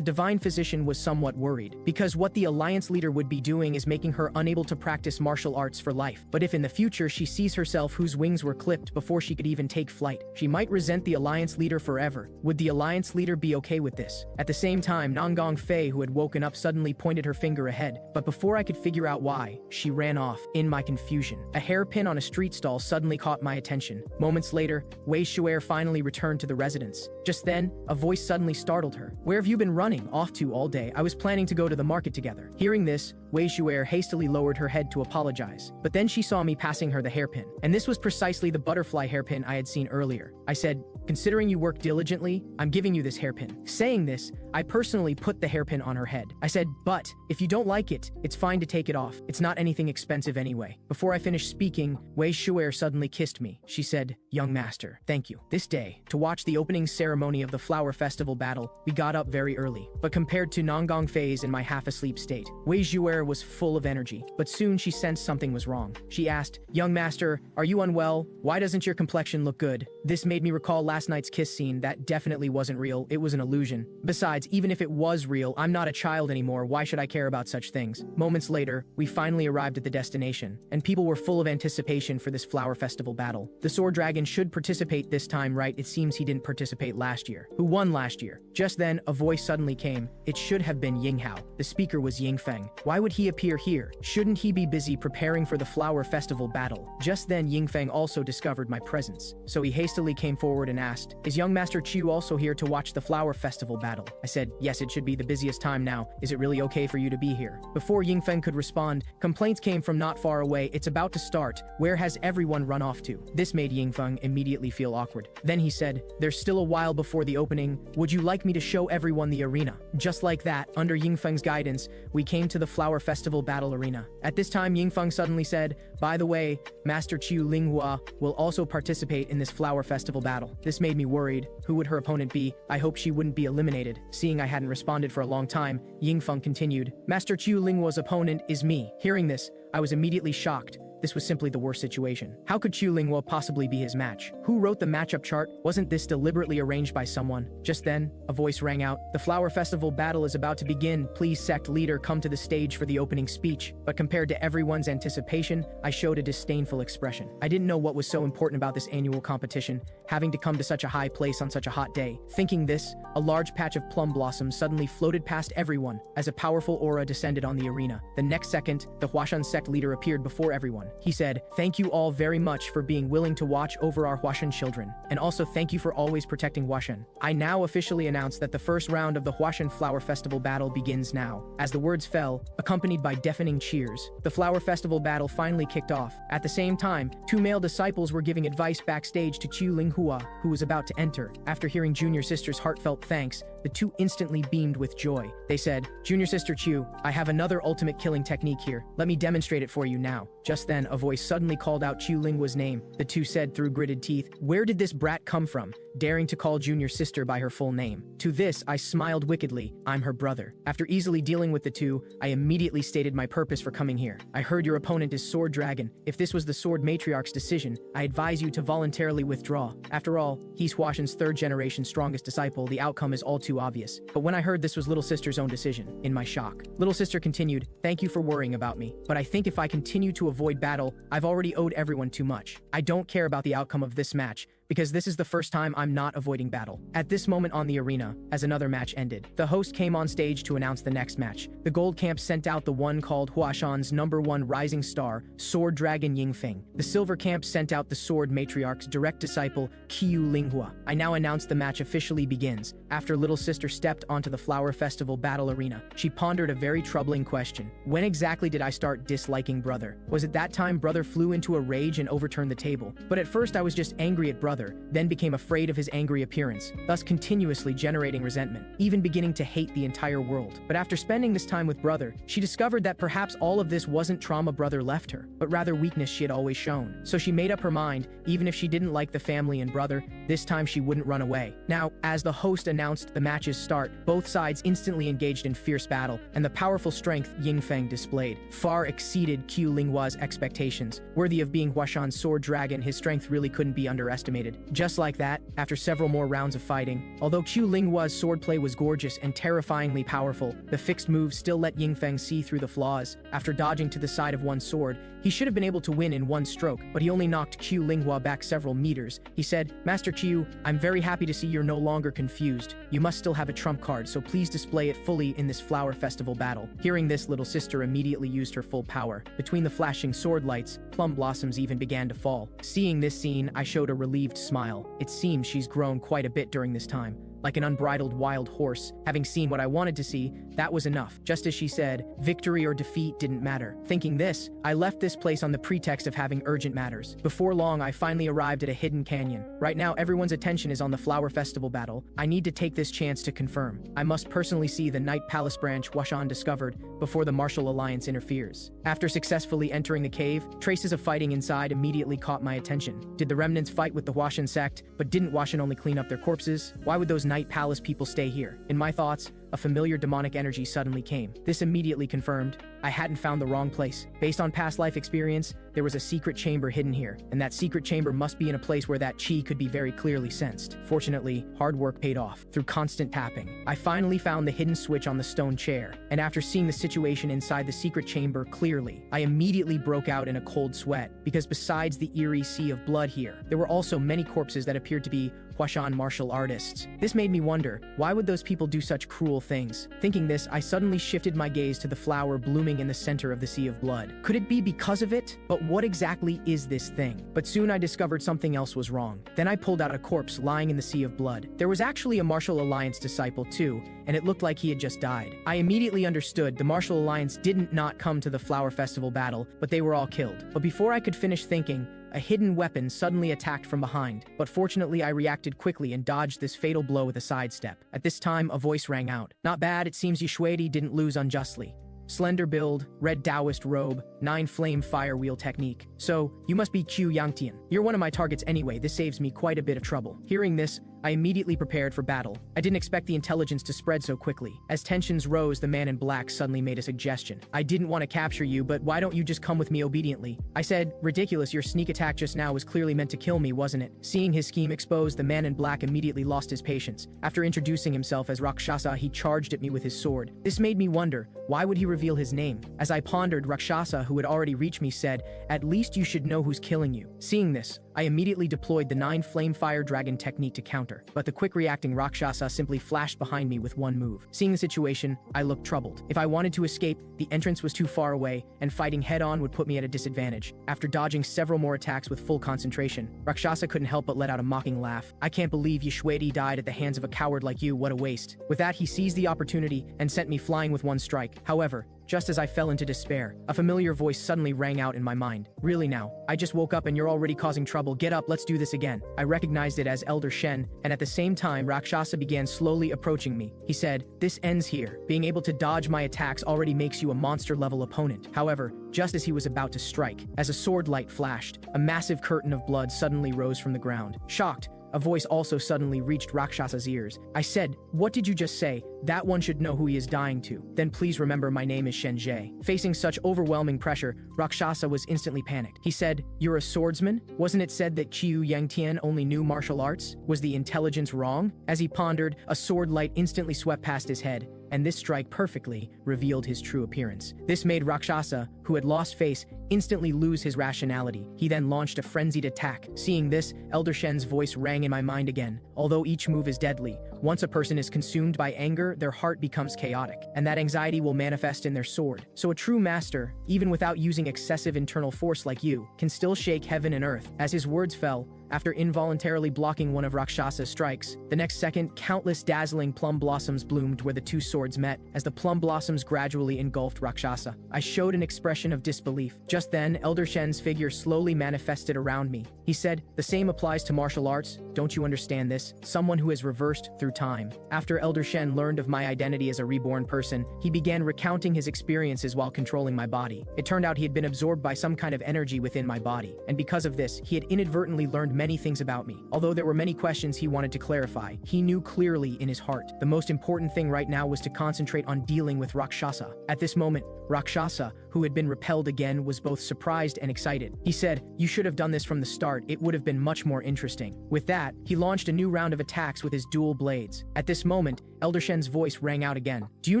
divine physician was somewhat worried, because what the alliance leader would be doing is making her unable to practice martial arts for life. But if in the future she sees herself whose wings were clipped before she could even take flight, she might resent the alliance leader forever. Would the alliance leader be okay with this? At the same time, Nangong Fei, who had woken up, suddenly pointed her finger ahead, but before I could figure out why, she ran off. In my confusion, a hairpin on a street stall suddenly caught my attention. Moments later, Wei Shu'er finally returned to the residence. Just then, a voice suddenly startled her. "Where have you been running off to all day? I was planning to go to the market together." Hearing this, Wei Shu'er hastily lowered her head to apologize. But then she saw me passing her the hairpin, and this was precisely the butterfly hairpin I had seen earlier. I said, "Considering you work diligently, I'm giving you this hairpin." Saying this, I personally put the hairpin on her head. I said, "But if you don't like it, it's fine to take it off. It's not anything expensive anyway." Before I finished speaking, Wei Shu'er suddenly kissed me. She said, "Young master, thank you." This day, to watch the opening ceremony of the flower festival battle, we got up very early. But compared to Nangong Fei's in my half-asleep state, Wei Shu'er was full of energy. But soon she sensed something was wrong. She asked, "Young master, are you unwell? Why doesn't your complexion look good?" This made me recall last night's kiss scene. That definitely wasn't real. It was an illusion. Besides, even if it was real, I'm not a child anymore. Why should I care about such things? Moments later, we finally arrived at the destination, and people were full of anticipation for this flower festival battle. The sword dragon should participate this time, right? It seems he didn't participate last year. Who won last year? Just then, a voice suddenly came. It should have been Yinghao. The speaker was Yingfeng. Why would he appear here? Shouldn't he be busy preparing for the flower festival battle? Just then, Yingfeng also discovered my presence, so he hastily came forward and asked, "Is young Master Chu also here to watch the flower festival battle?" I said, "Yes, it should be the busiest time now. now. Is it really okay for you to be here? Before Yingfeng could respond, complaints came from not far away. It's about to start. Where has everyone run off to? This made Yingfeng immediately feel awkward. Then he said, there's still a while before the opening. Would you like me to show everyone the arena? Just like that, under Yingfeng's guidance, we came to the Flower Festival Battle Arena. At this time, Yingfeng suddenly said, by the way, Master Qiu Linghua will also participate in this Flower Festival battle. This made me worried. Who would her opponent be? I hope she wouldn't be eliminated. Seeing I hadn't responded for a long time, Yingfeng continued, Master Qiu Linghua's opponent is me. Hearing this, I was immediately shocked. This was simply the worst situation. How could Qiu Linghua possibly be his match? Who wrote the matchup chart? Wasn't this deliberately arranged by someone? Just then, a voice rang out. The Flower Festival battle is about to begin. Please, sect leader, come to the stage for the opening speech. But compared to everyone's anticipation, I showed a disdainful expression. I didn't know what was so important about this annual competition, having to come to such a high place on such a hot day. Thinking this, a large patch of plum blossoms suddenly floated past everyone as a powerful aura descended on the arena. The next second, the Huashan sect leader appeared before everyone. He said, thank you all very much for being willing to watch over our Huashan children, and also thank you for always protecting Huashan. I now officially announce that the first round of the Huashan Flower Festival battle begins now. As the words fell, accompanied by deafening cheers, the Flower Festival battle finally kicked off. At the same time, two male disciples were giving advice backstage to Qiu Linghua, who was about to enter. After hearing Junior Sister's heartfelt thanks, the two instantly beamed with joy. They said, Junior Sister Qiu, I have another ultimate killing technique here. Let me demonstrate it for you now. Just then, a voice suddenly called out Qiu Linghua's name. The two said through gritted teeth, where did this brat come from? Daring to call Junior Sister by her full name. To this, I smiled wickedly. I'm her brother. After easily dealing with the two, I immediately stated my purpose for coming here. I heard your opponent is Sword Dragon. If this was the Sword Matriarch's decision, I advise you to voluntarily withdraw. After all, he's Huashan's third generation strongest disciple. The outcome is all too obvious. But when I heard this was Little Sister's own decision, in my shock, Little Sister continued, thank you for worrying about me, but I think if I continue to avoid battle, I've already owed everyone too much. I don't care about the outcome of this match, because this is the first time I'm not avoiding battle. At this moment on the arena, as another match ended, the host came on stage to announce the next match. The gold camp sent out the one called Huashan's #1 rising star, Sword Dragon Yingfeng. The silver camp sent out the Sword Matriarch's direct disciple, Qiu Linghua. I now announce the match officially begins. After Little Sister stepped onto the Flower Festival battle arena, she pondered a very troubling question. When exactly did I start disliking Brother? Was it that time Brother flew into a rage and overturned the table? But at first I was just angry at Brother, then became afraid of his angry appearance, thus continuously generating resentment, even beginning to hate the entire world. But after spending this time with Brother, she discovered that perhaps all of this wasn't trauma Brother left her, but rather weakness she had always shown. So she made up her mind, even if she didn't like the family and Brother, this time she wouldn't run away. Now, as the host announced the match's start, both sides instantly engaged in fierce battle, and the powerful strength Yingfeng displayed far exceeded Qiu Linghua's expectations. Worthy of being Huashan's sword dragon, his strength really couldn't be underestimated. Just like that, after several more rounds of fighting, although Qiu Linghua's swordplay was gorgeous and terrifyingly powerful, the fixed moves still let Yingfeng see through the flaws. After dodging to the side of one sword, he should have been able to win in one stroke, but he only knocked Qiu Linghua back several meters. He said, Master Qiu, I'm very happy to see you're no longer confused. You must still have a trump card, so please display it fully in this flower festival battle. Hearing this, Little Sister immediately used her full power. Between the flashing sword lights, plum blossoms even began to fall. Seeing this scene, I showed a relieved smile. It seems she's grown quite a bit during this time. Like an unbridled wild horse, having seen what I wanted to see, that was enough. Just as she said, victory or defeat didn't matter. Thinking this, I left this place on the pretext of having urgent matters. Before long, I finally arrived at a hidden canyon. Right now, everyone's attention is on the flower festival battle. I need to take this chance to confirm. I must personally see the Night Palace branch Huashan discovered before the Martial Alliance interferes. After successfully entering the cave, traces of fighting inside immediately caught my attention. Did the remnants fight with the Huashan sect, but didn't Huashan only clean up their corpses? Why would those Night Palace people stay here? In my thoughts, a familiar demonic energy suddenly came. This immediately confirmed I hadn't found the wrong place. Based on past life experience, there was a secret chamber hidden here, and that secret chamber must be in a place where that chi could be very clearly sensed. Fortunately, hard work paid off. Through constant tapping, I finally found the hidden switch on the stone chair, and after seeing the situation inside the secret chamber clearly, I immediately broke out in a cold sweat, because besides the eerie sea of blood here, there were also many corpses that appeared to be Huashan martial artists. This made me wonder, why would those people do such cruel unusual things. Thinking this, I suddenly shifted my gaze to the flower blooming in the center of the sea of blood. Could it be because of it? But what exactly is this thing? But soon I discovered something else was wrong. Then I pulled out a corpse lying in the sea of blood. There was actually a Martial Alliance disciple too, and it looked like he had just died. I immediately understood the Martial Alliance didn't not come to the Flower Festival battle, but they were all killed. But before I could finish thinking, a hidden weapon suddenly attacked from behind, but fortunately I reacted quickly and dodged this fatal blow with a sidestep. At this time, a voice rang out. Not bad, it seems Yishuedi didn't lose unjustly. Slender build, red Taoist robe, 9-flame fire wheel technique. So, you must be Qiu Yangtian. You're one of my targets anyway, this saves me quite a bit of trouble. Hearing this, I immediately prepared for battle. I didn't expect the intelligence to spread so quickly. As tensions rose, the man in black suddenly made a suggestion. I didn't want to capture you, but why don't you just come with me obediently? I said, ridiculous, your sneak attack just now was clearly meant to kill me, wasn't it? Seeing his scheme exposed, the man in black immediately lost his patience. After introducing himself as Rakshasa, he charged at me with his sword. This made me wonder, why would he reveal his name? As I pondered, Rakshasa, who had already reached me, said, at least you should know who's killing you. Seeing this, I immediately deployed the 9-flame fire dragon technique to counter, but the quick reacting Rakshasa simply flashed behind me with one move. Seeing the situation, I looked troubled. If I wanted to escape, the entrance was too far away, and fighting head-on would put me at a disadvantage. After dodging several more attacks with full concentration, Rakshasa couldn't help but let out a mocking laugh. I can't believe Yishuedi died at the hands of a coward like you, what a waste. With that, he seized the opportunity and sent me flying with one strike. However, just as I fell into despair, a familiar voice suddenly rang out in my mind. Really now? I just woke up and you're already causing trouble. Get up, let's do this again. I recognized it as Elder Shen, and at the same time, Rakshasa began slowly approaching me. He said, this ends here. Being able to dodge my attacks already makes you a monster-level opponent. However, just as he was about to strike, as a sword light flashed, a massive curtain of blood suddenly rose from the ground. Shocked, a voice also suddenly reached Rakshasa's ears. I said, what did you just say? That one should know who he is dying to. Then please remember my name is Shen Jie. Facing such overwhelming pressure, Rakshasa was instantly panicked. He said, you're a swordsman? Wasn't it said that Qiu Yangtian only knew martial arts? Was the intelligence wrong? As he pondered, a sword light instantly swept past his head, and this strike perfectly revealed his true appearance. This made Rakshasa, who had lost face, instantly lose his rationality. He then launched a frenzied attack. Seeing this, Elder Shen's voice rang in my mind again. Although each move is deadly, once a person is consumed by anger, their heart becomes chaotic, and that anxiety will manifest in their sword. So a true master, even without using excessive internal force like you, can still shake heaven and earth. As his words fell, after involuntarily blocking one of Rakshasa's strikes, the next second, countless dazzling plum blossoms bloomed where the two swords met. As the plum blossoms gradually engulfed Rakshasa, I showed an expression of disbelief. Just then, Elder Shen's figure slowly manifested around me. He said, the same applies to martial arts. Don't you understand this? Someone who has reversed through time. After Elder Shen learned of my identity as a reborn person, he began recounting his experiences while controlling my body. It turned out he had been absorbed by some kind of energy within my body, and because of this, he had inadvertently learned many things about me. Although there were many questions he wanted to clarify, he knew clearly in his heart. The most important thing right now was to concentrate on dealing with Rakshasa. At this moment, Rakshasa, who had been repelled again, was both surprised and excited. He said, you should have done this from the start, it would have been much more interesting. With that, he launched a new round of attacks with his dual blades. At this moment, Elder Shen's voice rang out again. Do you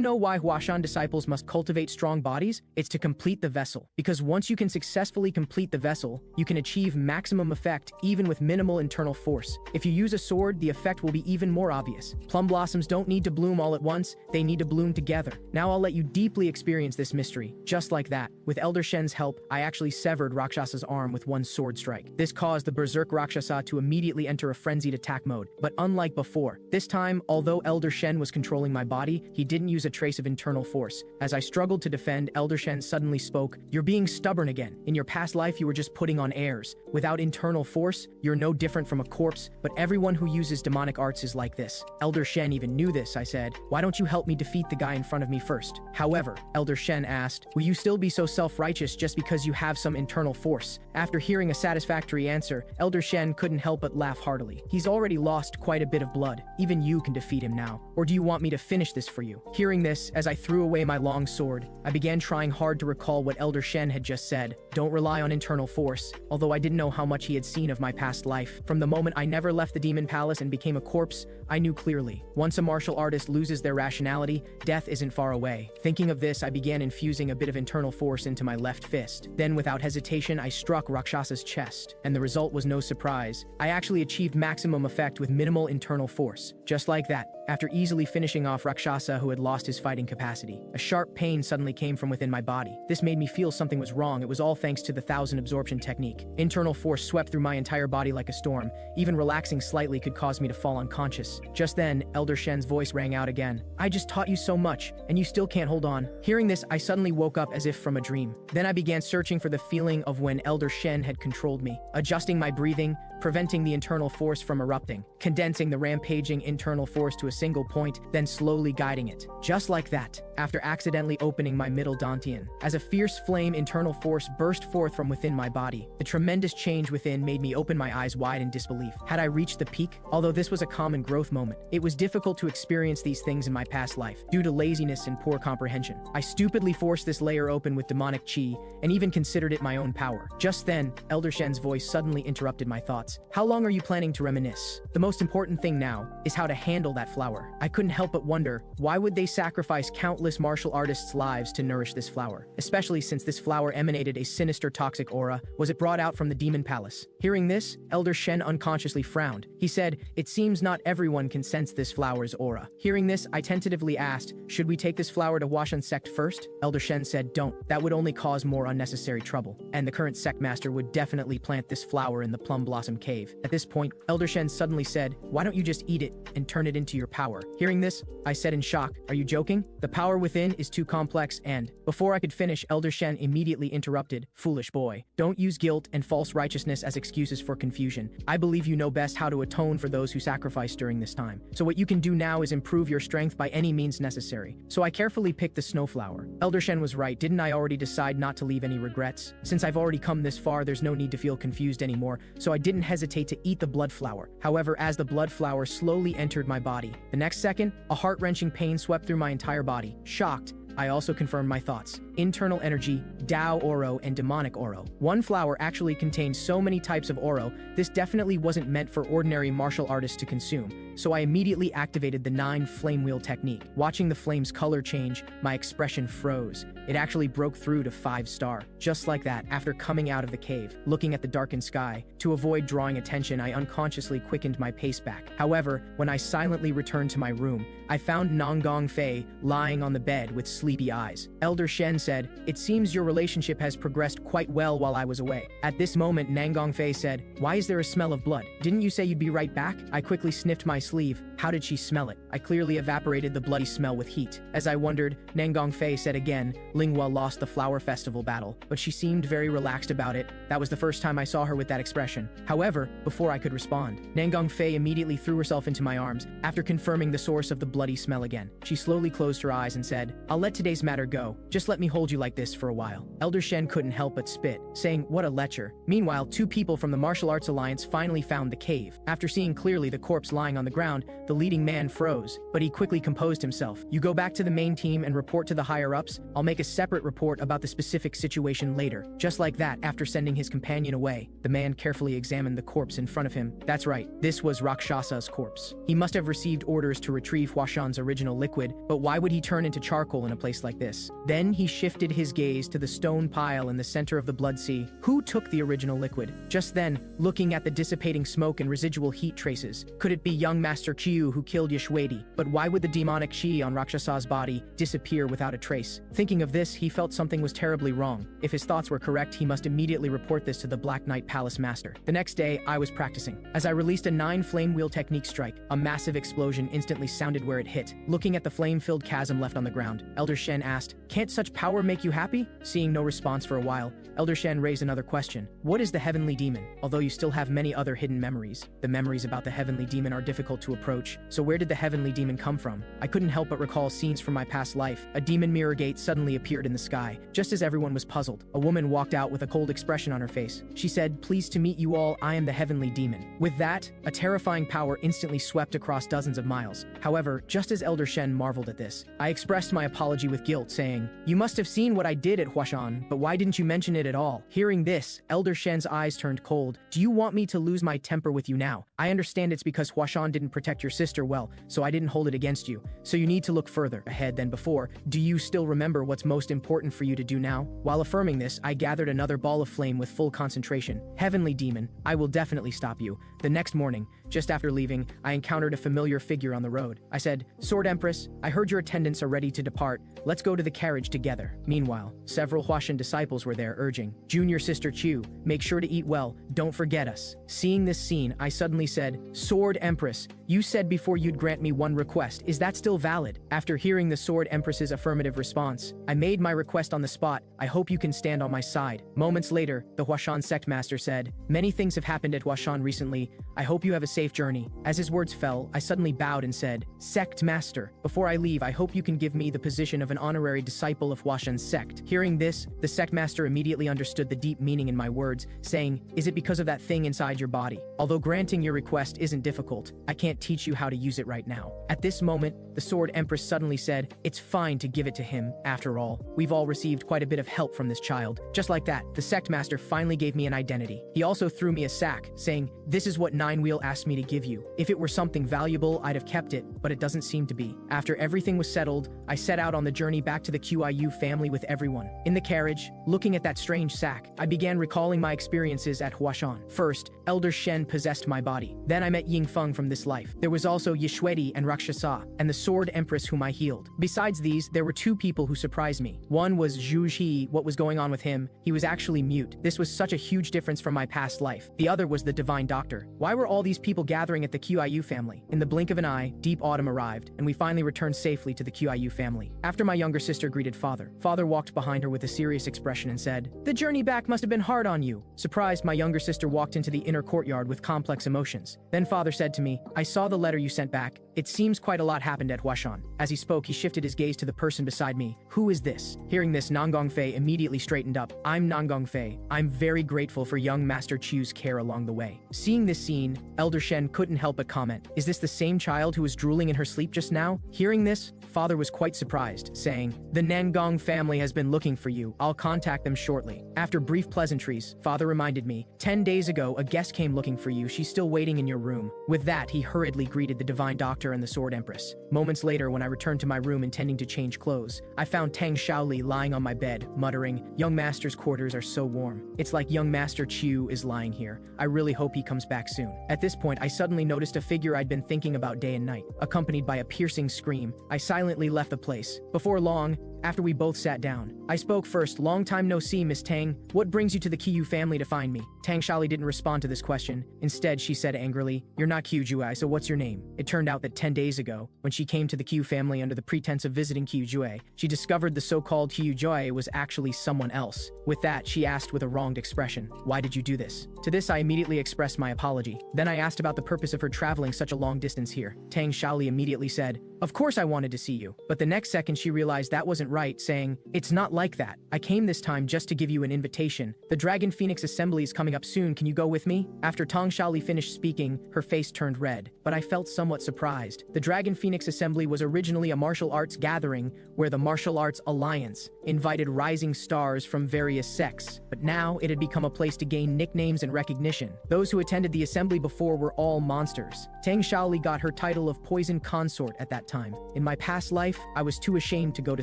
know why Huashan disciples must cultivate strong bodies? It's to complete the vessel. Because once you can successfully complete the vessel, you can achieve maximum effect even with minimal internal force. If you use a sword, the effect will be even more obvious. Plum blossoms don't need to bloom all at once, they need to bloom together. Now I'll let you deeply experience this mystery. Just like that, with Elder Shen's help, I actually severed Rakshasa's arm with one sword strike. This caused the Berserk Rakshasa to immediately enter a frenzied attack mode. But unlike before, this time, although Elder Shen was controlling my body, he didn't use a trace of internal force. As I struggled to defend, Elder Shen suddenly spoke, you're being stubborn again. In your past life, you were just putting on airs. Without internal force, you're no different from a corpse, but everyone who uses demonic arts is like this. Elder Shen even knew this, I said. Why don't you help me defeat the guy in front of me first? However, Elder Shen asked, will you still be so self-righteous just because you have some internal force? After hearing a satisfactory answer, Elder Shen couldn't help but laugh heartily. He's already lost quite a bit of blood. Even you can defeat him now. Or do you want me to finish this for you? Hearing this, as I threw away my long sword, I began trying hard to recall what Elder Shen had just said. Don't rely on internal force, although I didn't know how much he had seen of my past life. From the moment I never left the demon palace and became a corpse, I knew clearly. Once a martial artist loses their rationality, death isn't far away. Thinking of this, I began infusing a bit of internal force into my left fist. Then, without hesitation, I struck Rakshasa's chest, and the result was no surprise. I actually achieved maximum effect with minimal internal force. Just like that, After easily finishing off Rakshasa who had lost his fighting capacity, a sharp pain suddenly came from within my body. This made me feel something was wrong. It was all thanks to the 1000 absorption technique. Internal force swept through my entire body like a storm. Even relaxing slightly could cause me to fall unconscious. Just then, Elder Shen's voice rang out again. I just taught you so much, and you still can't hold on. Hearing this, I suddenly woke up as if from a dream. Then I began searching for the feeling of when Elder Shen had controlled me, adjusting my breathing, preventing the internal force from erupting, condensing the rampaging internal force to a single point, then slowly guiding it. Just like that, after accidentally opening my middle dantian, as a fierce flame internal force burst forth from within my body. The tremendous change within made me open my eyes wide in disbelief. Had I reached the peak? Although this was a common growth moment, it was difficult to experience these things in my past life, due to laziness and poor comprehension. I stupidly forced this layer open with demonic chi, and even considered it my own power. Just then, Elder Shen's voice suddenly interrupted my thoughts. How long are you planning to reminisce? The most important thing now is how to handle that flower. I couldn't help but wonder, why would they sacrifice countless martial artists' lives to nourish this flower? Especially since this flower emanated a sinister toxic aura. Was it brought out from the demon palace? Hearing this, Elder Shen unconsciously frowned. He said, it seems not everyone can sense this flower's aura. Hearing this, I tentatively asked, should we take this flower to Washan sect first? Elder Shen said, don't. That would only cause more unnecessary trouble. And the current sect master would definitely plant this flower in the Plum Blossom Cave. At this point, Elder Shen suddenly said, why don't you just eat it and turn it into your power? Hearing this, I said in shock, are you joking? The power within is too complex and... Before I could finish, Elder Shen immediately interrupted, foolish boy. Don't use guilt and false righteousness as excuses for confusion. I believe you know best how to atone for those who sacrificed during this time. So what you can do now is improve your strength by any means necessary. So I carefully picked the snowflower. Elder Shen was right. Didn't I already decide not to leave any regrets? Since I've already come this far, there's no need to feel confused anymore, so I didn't hesitate to eat the blood flower. However, as the blood flower slowly entered my body, the next second, a heart-wrenching pain swept through my entire body. Shocked, I also confirmed my thoughts. Internal energy, Dao Oro, and demonic Oro. One flower actually contains so many types of Oro, this definitely wasn't meant for ordinary martial artists to consume, so I immediately activated the 9 flame wheel technique. Watching the flame's color change, my expression froze. It actually broke through to 5-star. Just like that, after coming out of the cave, looking at the darkened sky, to avoid drawing attention, I unconsciously quickened my pace back. However, when I silently returned to my room, I found Nanggong Fei lying on the bed with sleepy eyes. Elder Shen said, it seems your relationship has progressed quite well while I was away. At this moment, Nanggong Fei said, why is there a smell of blood? Didn't you say you'd be right back? I quickly sniffed my sleeve. How did she smell it? I clearly evaporated the bloody smell with heat. As I wondered, Nanggong Fei said again, Linghua lost the flower festival battle, but she seemed very relaxed about it. That was the first time I saw her with that expression. However, before I could respond, Nanggong Fei immediately threw herself into my arms. After confirming the source of the bloody smell again, she slowly closed her eyes and said, I'll let today's matter go. Just let me hold you like this for a while. Elder Shen couldn't help but spit, saying, what a lecher. Meanwhile, 2 people from the Martial Arts Alliance finally found the cave. After seeing clearly the corpse lying on the ground, the leading man froze, but he quickly composed himself. You go back to the main team and report to the higher-ups. I'll make a separate report about the specific situation later. Just like that, after sending his companion away, the man carefully examined the corpse in front of him. That's right, this was Rakshasa's corpse. He must have received orders to retrieve Huashan's original liquid, but why would he turn into charcoal in a place like this? Then he shifted his gaze to the stone pile in the center of the blood sea. Who took the original liquid? Just then, looking at the dissipating smoke and residual heat traces, could it be young Master Qiu who killed Yashwedi? But why would the demonic chi on Rakshasa's body disappear without a trace? Thinking of this, he felt something was terribly wrong. If his thoughts were correct, he must immediately report this to the Black Knight Palace Master. The next day, I was practicing. As I released a 9 flame wheel technique strike, a massive explosion instantly sounded where it hit. Looking at the flame-filled chasm left on the ground, Elder Shen asked, can't such power make you happy? Seeing no response for a while, Elder Shen raised another question. What is the Heavenly Demon? Although you still have many other hidden memories, the memories about the Heavenly Demon are difficult to approach, so where did the Heavenly Demon come from? I couldn't help but recall scenes from my past life. A demon mirror gate suddenly appeared in the sky. Just as everyone was puzzled, a woman walked out with a cold expression on her face. She said, pleased to meet you all, I am the Heavenly Demon. With that, a terrifying power instantly swept across dozens of miles. However, just as Elder Shen marveled at this, I expressed my apology apology with guilt, saying, "You must have seen what I did at Huashan, but why didn't you mention it at all?" Hearing this, Elder Shen's eyes turned cold. "Do you want me to lose my temper with you now? I understand it's because Huashan didn't protect your sister well, so I didn't hold it against you. So you need to look further ahead than before. Do you still remember what's most important for you to do now?" While affirming this, I gathered another ball of flame with full concentration. "Heavenly demon, I will definitely stop you." The next morning, just after leaving, I encountered a familiar figure on the road. I said, "Sword Empress, I heard your attendants are ready to depart. Let's go to the carriage together." Meanwhile, several Huashan disciples were there urging, "Junior Sister Chu, make sure to eat well, don't forget us." Seeing this scene, I suddenly said, "Sword Empress, you said before you'd grant me one request. Is that still valid?" After hearing the Sword Empress's affirmative response, I made my request on the spot. "I hope you can stand on my side." Moments later, the Huashan sect master said, "Many things have happened at Huashan recently. I hope you have a safe journey." As his words fell, I suddenly bowed and said, "Sect master, before I leave, I hope you can give me the position of an honorary disciple of Huashan's sect." Hearing this, the sect master immediately understood the deep meaning in my words, saying, "Is it because of that thing inside your body? Although granting your request isn't difficult, I can't teach you how to use it right now." At this moment, the Sword Empress suddenly said, "It's fine to give it to him. After all, we've all received quite a bit of help from this child." Just like that, the sect master finally gave me an identity. He also threw me a sack, saying, "This is what Nine Wheel asked me to give you. If it were something valuable, I'd have kept it, but it doesn't seem to be." After everything was settled, I set out on the journey back to the QIU family with everyone. In the carriage, looking at that strange sack, I began recalling my experiences at Huashan. First, Elder Shen possessed my body. Then I met Yingfeng from this life. There was also Yishuedi and Rakshasa, and the Sword Empress whom I healed. Besides these, there were two people who surprised me. One was Zhu He. What was going on with him? He was actually mute. This was such a huge difference from my past life. The other was the Divine Doctor. Why were all these people gathering at the QIU family? In the blink of an eye, deep autumn arrived, and we finally returned safely to the QIU family. After my younger sister greeted Father, Father walked behind her with a serious expression and said, "The journey back must have been hard on you." Surprised, my younger sister walked into the inner courtyard with complex emotions. Then Father said to me, "I saw the letter you sent back. It seems quite a lot happened at Huashan." As he spoke, he shifted his gaze to the person beside me. "Who is this?" Hearing this, Nangong Fei immediately straightened up. "I'm Nangong Fei. I'm very grateful for young Master Chu's care along the way." Seeing this scene, Elder Shen couldn't help but comment, "Is this the same child who was drooling in her sleep just now?" Hearing this, Father was quite surprised, saying, "The Nangong family has been looking for you. I'll contact them shortly." After brief pleasantries, Father reminded me, 10 days ago, a guest came looking for you. She's still waiting in your room." With that, he hurriedly greeted the Divine Doctor and the Sword Empress. Moments later, when I returned to my room intending to change clothes, I found Tang Shaoli lying on my bed, muttering, "Young Master's quarters are so warm. It's like young Master Chu is lying here. I really hope he comes back soon." At this point, I suddenly noticed a figure I'd been thinking about day and night. Accompanied by a piercing scream, I silently left the place. Before long, after we both sat down, I spoke first. "Long time no see, Miss Tang. What brings you to the Qiyu family to find me?" Tang Shali didn't respond to this question. Instead, she said angrily, "You're not Qiyu, so what's your name?" It turned out that 10 days ago, when she came to the Qiyu family under the pretense of visiting Qiyu, she discovered the so-called Qiyu was actually someone else. With that, she asked with a wronged expression, "Why did you do this?" To this, I immediately expressed my apology. Then I asked about the purpose of her traveling such a long distance here. Tang Shali immediately said, "Of course I wanted to see you." But the next second she realized that wasn't right, saying, "It's not like that. I came this time just to give you an invitation. The Dragon Phoenix Assembly is coming up soon. Can you go with me?" After Tang Shali finished speaking, her face turned red, but I felt somewhat surprised. The Dragon Phoenix Assembly was originally a martial arts gathering where the Martial Arts Alliance invited rising stars from various sects, but now it had become a place to gain nicknames and recognition. Those who attended the assembly before were all monsters. Tang Shaoli got her title of Poison Consort at that time. In my past life, I was too ashamed to go to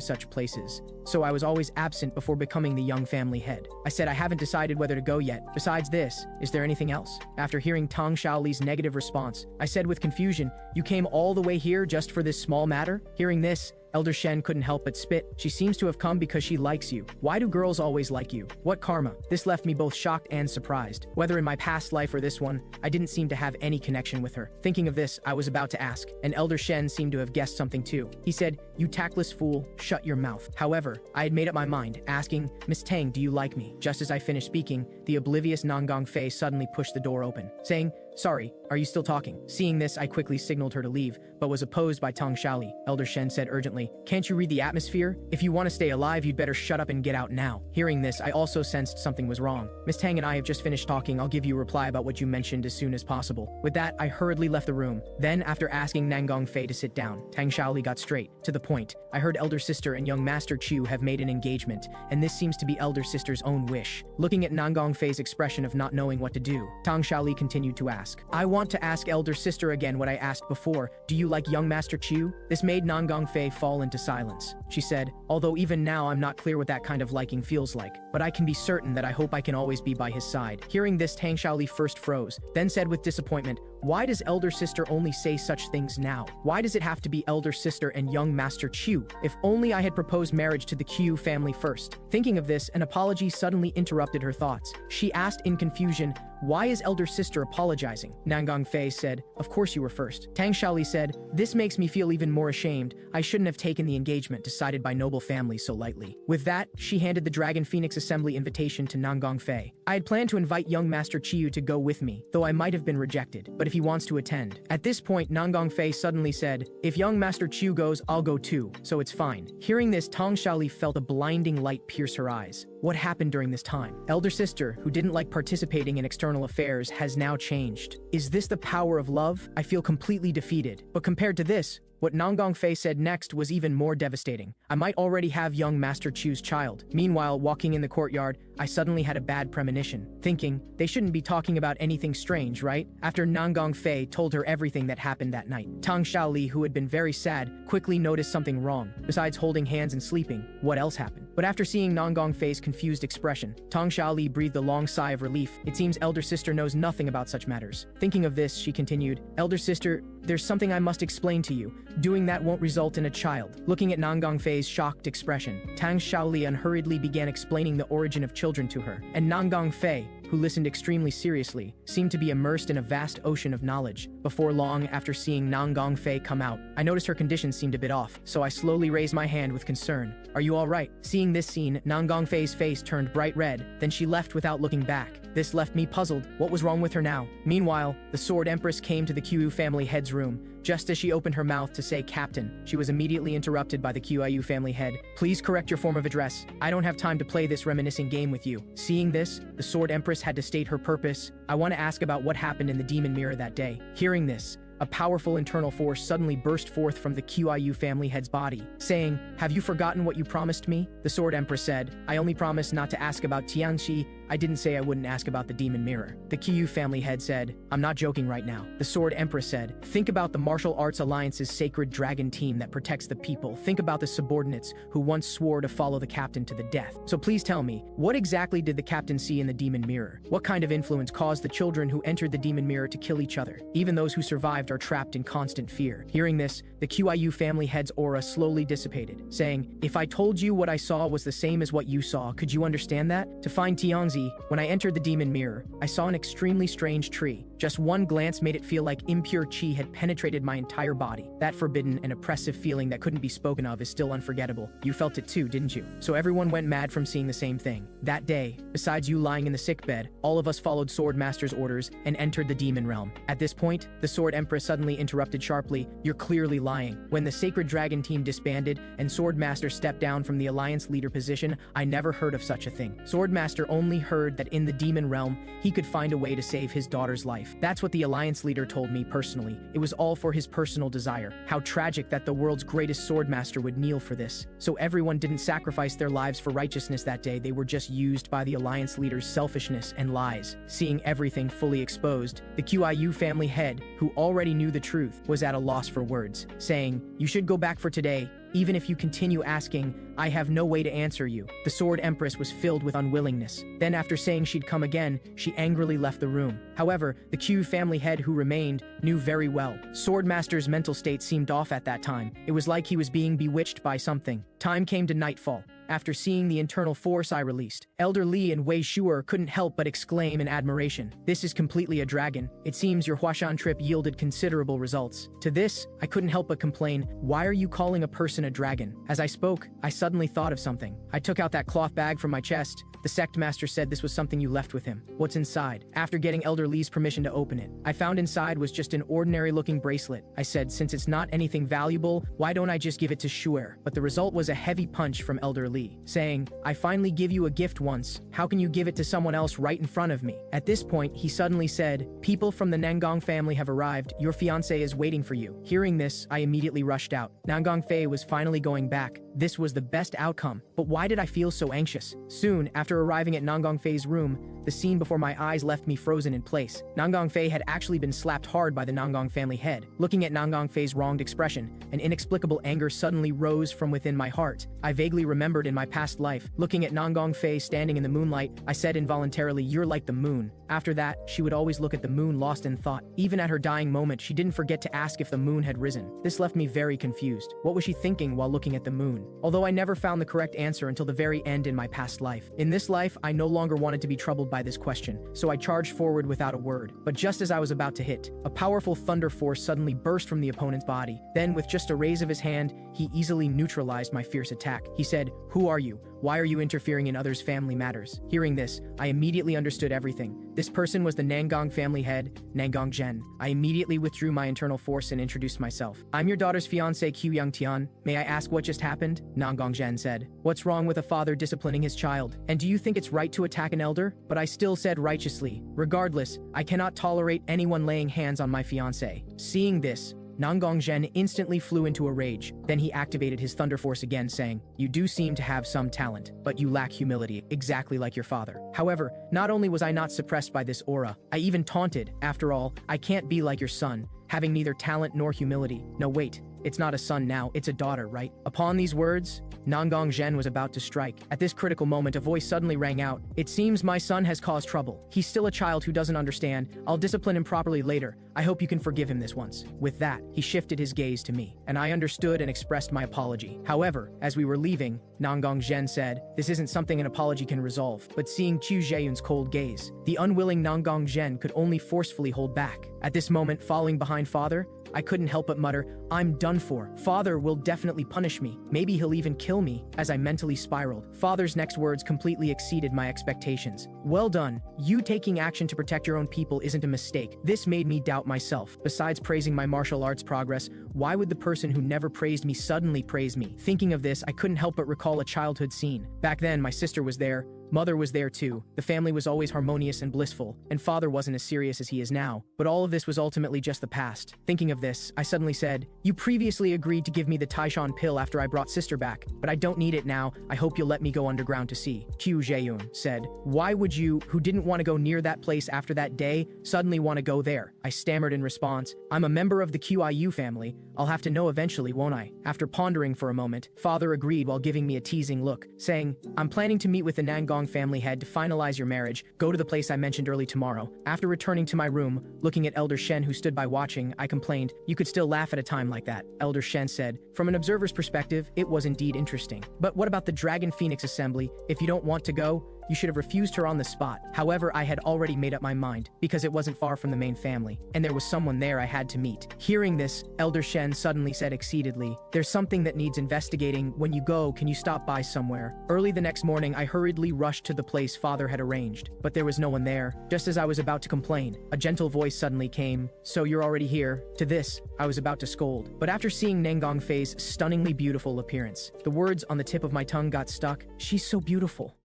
such places, so I was always absent before becoming the young family head. I said I haven't decided whether to go yet. Besides this, is there anything else? After hearing Tang Shaoli's negative response, I said with confusion, "You came all the way here just for this small matter?" Hearing this, Elder Shen couldn't help but spit. "She seems to have come because she likes you. Why do girls always like you? What karma?" This left me both shocked and surprised. Whether in my past life or this one, I didn't seem to have any connection with her. Thinking of this, I was about to ask, and Elder Shen seemed to have guessed something too. He said, "You tactless fool, shut your mouth." However, I had made up my mind, asking, "Miss Tang, do you like me?" Just as I finished speaking, the oblivious Nangong Fei suddenly pushed the door open, saying, Sorry, are you still talking? Seeing this, I quickly signaled her to leave, but was opposed by Tang Shaoli. Elder Shen said urgently, "Can't you read the atmosphere? If you want to stay alive, you'd better shut up and get out now." Hearing this, I also sensed something was wrong. "Miss Tang and I have just finished talking. I'll give you a reply about what you mentioned as soon as possible." With that, I hurriedly left the room. Then, after asking Nangong Fei to sit down, Tang Shaoli got straight to the point. "I heard Elder Sister and young Master Chu have made an engagement, and this seems to be Elder Sister's own wish." Looking at Nangong Fei's expression of not knowing what to do, Tang Shaoli continued to ask, "I want to ask Elder Sister again what I asked before. Do you like young Master Chu?" This made Nangong Fei fall into silence. She said, "Although even now I'm not clear what that kind of liking feels like, but I can be certain that I hope I can always be by his side." Hearing this, Tang Shaoli first froze, then said with disappointment, "Why does Elder Sister only say such things now? Why does it have to be Elder Sister and young Master Chu? If only I had proposed marriage to the Qiu family first." Thinking of this, an apology suddenly interrupted her thoughts. She asked in confusion, "Why is Elder Sister apologizing?" Nangong Fei said, "Of course you were first." Tang Shaoli said, "This makes me feel even more ashamed. I shouldn't have taken the engagement decided by noble families so lightly." With that, she handed the Dragon Phoenix Assembly invitation to Nangong Fei. "I had planned to invite young Master Chiyu to go with me, though I might have been rejected, but if he wants to attend." At this point, Nangong Fei suddenly said, "If young Master Chiyu goes, I'll go too, so it's fine." Hearing this, Tang Shaoli felt a blinding light pierce her eyes. What happened during this time? Elder Sister, who didn't like participating in external affairs, has now changed. Is this the power of love? I feel completely defeated. But compared to this, what Nangong Fei said next was even more devastating. I might already have young Master Chu's child. Meanwhile, walking in the courtyard, I suddenly had a bad premonition, thinking, they shouldn't be talking about anything strange, right? After Nangong Fei told her everything that happened that night, Tang Shaoli, who had been very sad, quickly noticed something wrong. Besides holding hands and sleeping, what else happened? But after seeing Nangong Fei's confused expression, Tang Shaoli breathed a long sigh of relief. It seems Elder Sister knows nothing about such matters. Thinking of this, she continued, "Elder Sister, there's something I must explain to you. Doing that won't result in a child." Looking at Nangong Fei's shocked expression, Tang Shaoli unhurriedly began explaining the origin of children to her. And Nangong Fei, who listened extremely seriously, seemed to be immersed in a vast ocean of knowledge. Before long, after seeing Nangong Fei come out, I noticed her condition seemed a bit off, so I slowly raised my hand with concern. "Are you all right?" Seeing this scene, Nangong Fei's face turned bright red, then she left without looking back. This left me puzzled. What was wrong with her now? Meanwhile, the Sword Empress came to the Qiu family head's room. Just as she opened her mouth to say "Captain," she was immediately interrupted by the Qiu family head. "Please correct your form of address. I don't have time to play this reminiscing game with you." Seeing this, the Sword Empress had to state her purpose. "I want to ask about what happened in the Demon Mirror that day." Hearing this, a powerful internal force suddenly burst forth from the Qiu family head's body, saying, "Have you forgotten what you promised me?" The Sword Empress said, "I only promised not to ask about Tianxi. I didn't say I wouldn't ask about the Demon Mirror." The Qiu family head said, "I'm not joking right now." The Sword Empress said, "Think about the Martial Arts Alliance's sacred dragon team that protects the people. Think about the subordinates who once swore to follow the captain to the death. So please tell me, what exactly did the captain see in the Demon Mirror? What kind of influence caused the children who entered the Demon Mirror to kill each other? Even those who survived are trapped in constant fear." Hearing this, the Qiu family head's aura slowly dissipated, saying, "If I told you what I saw was the same as what you saw, could you understand that? To find Tianzi, when I entered the Demon Mirror, I saw an extremely strange tree. Just one glance made it feel like impure chi had penetrated my entire body. That forbidden and oppressive feeling that couldn't be spoken of is still unforgettable. You felt it too, didn't you?" So everyone went mad from seeing the same thing. That day, besides you lying in the sickbed, all of us followed Sword Master's orders and entered the Demon Realm. At this point, the Sword Empress suddenly interrupted sharply, "You're clearly lying. When the Sacred Dragon team disbanded and Sword Master stepped down from the Alliance leader position, I never heard of such a thing. Sword Master only heard that in the Demon Realm, he could find a way to save his daughter's life. That's what the Alliance leader told me personally. It was all for his personal desire. How tragic that the world's greatest Sword Master would kneel for this. So everyone didn't sacrifice their lives for righteousness that day. They were just used by the Alliance leader's selfishness and lies." Seeing everything fully exposed, the Qiu family head, who already knew the truth, was at a loss for words, saying, "You should go back for today. Even if you continue asking, I have no way to answer you." The Sword Empress was filled with unwillingness. Then after saying she'd come again, she angrily left the room. However, the Qiu family head who remained knew very well. Sword Master's mental state seemed off at that time. It was like he was being bewitched by something. Time came to nightfall. after seeing the internal force I released. Elder Li and Wei Shuer couldn't help but exclaim in admiration. This is completely a dragon. It seems your Huashan trip yielded considerable results. To this, I couldn't help but complain, why are you calling a person a dragon? As I spoke, I suddenly thought of something. I took out that cloth bag from my chest. The sect master said this was something you left with him. What's inside? After getting Elder Li's permission to open it, I found inside was just an ordinary looking bracelet. I said, since it's not anything valuable, why don't I just give it to Shuer? But the result was a heavy punch from Elder Li, saying, I finally give you a gift once. How can you give it to someone else right in front of me? At this point, he suddenly said, people from the Nangong family have arrived. Your fiancé is waiting for you. Hearing this, I immediately rushed out. Nangong Fei was finally going back. This was the best outcome. But why did I feel so anxious? Soon, after arriving at Nangong Fei's room, the scene before my eyes left me frozen in place. Nangong Fei had actually been slapped hard by the Nangong family head. Looking at Nangong Fei's wronged expression, an inexplicable anger suddenly rose from within my heart. I vaguely remembered in my past life, looking at Nangong Fei standing in the moonlight, I said involuntarily, you're like the moon. After that, she would always look at the moon lost in thought. Even at her dying moment, she didn't forget to ask if the moon had risen. This left me very confused. What was she thinking while looking at the moon? Although I never found the correct answer until the very end in my past life. In this life, I no longer wanted to be troubled by this question, so I charged forward without a word. But just as I was about to hit, a powerful thunder force suddenly burst from the opponent's body. Then, with just a raise of his hand, he easily neutralized my fierce attack. He said, "Who are you? Why are you interfering in others' family matters?" Hearing this, I immediately understood everything. This person was the Nangong family head, Nangong Zhen. I immediately withdrew my internal force and introduced myself. "I'm your daughter's fiancé, Q Young Tian. May I ask what just happened?" Nangong Zhen said. "What's wrong with a father disciplining his child? And do you think it's right to attack an elder?" But I still said righteously, "Regardless, I cannot tolerate anyone laying hands on my fiancé." Seeing this, Nangong Zhen instantly flew into a rage. Then he activated his Thunder Force again, saying, "You do seem to have some talent, but you lack humility, exactly like your father." However, not only was I not suppressed by this aura, I even taunted. After all, I can't be like your son, having neither talent nor humility. No, wait. It's not a son now, it's a daughter, right? Upon these words, Nangong Zhen was about to strike. At this critical moment, a voice suddenly rang out. "It seems my son has caused trouble. He's still a child who doesn't understand. I'll discipline him properly later. I hope you can forgive him this once." With that, he shifted his gaze to me, and I understood and expressed my apology. However, as we were leaving, Nangong Zhen said, "This isn't something an apology can resolve." But seeing Qiu Zheyun's cold gaze, the unwilling Nangong Zhen could only forcefully hold back. At this moment, following behind father, I couldn't help but mutter, "I'm done for. Father will definitely punish me. Maybe he'll even kill me," as I mentally spiraled. Father's next words completely exceeded my expectations. "Well done. You taking action to protect your own people isn't a mistake." This made me doubt myself. Besides praising my martial arts progress, why would the person who never praised me suddenly praise me? Thinking of this, I couldn't help but recall a childhood scene. Back then, my sister was there. Mother was there too. The family was always harmonious and blissful, and father wasn't as serious as he is now. But all of this was ultimately just the past. Thinking of this, I suddenly said, "You previously agreed to give me the Taishan pill after I brought sister back, but I don't need it now. I hope you'll let me go underground to see." Qiu Zheyun said, "Why would you, who didn't want to go near that place after that day, suddenly want to go there?" I stammered in response, "I'm a member of the QIU family. I'll have to know eventually, won't I?" After pondering for a moment, father agreed while giving me a teasing look, saying, "I'm planning to meet with the Nangong family head to finalize your marriage. Go to the place I mentioned early tomorrow." After returning to my room, looking at Elder Shen who stood by watching, I complained, "You could still laugh at a time like that." Elder Shen said, "From an observer's perspective, it was indeed interesting. But what about the Dragon Phoenix Assembly? If you don't want to go, you should have refused her on the spot." However, I had already made up my mind, because it wasn't far from the main family, and there was someone there I had to meet. Hearing this, Elder Shen suddenly said exceededly, "There's something that needs investigating. When you go, can you stop by somewhere?" Early the next morning, I hurriedly rushed to the place father had arranged, but there was no one there. Just as I was about to complain, a gentle voice suddenly came, "So you're already here?" To this, I was about to scold, but after seeing Nangong Fei's stunningly beautiful appearance, the words on the tip of my tongue got stuck. "She's so beautiful."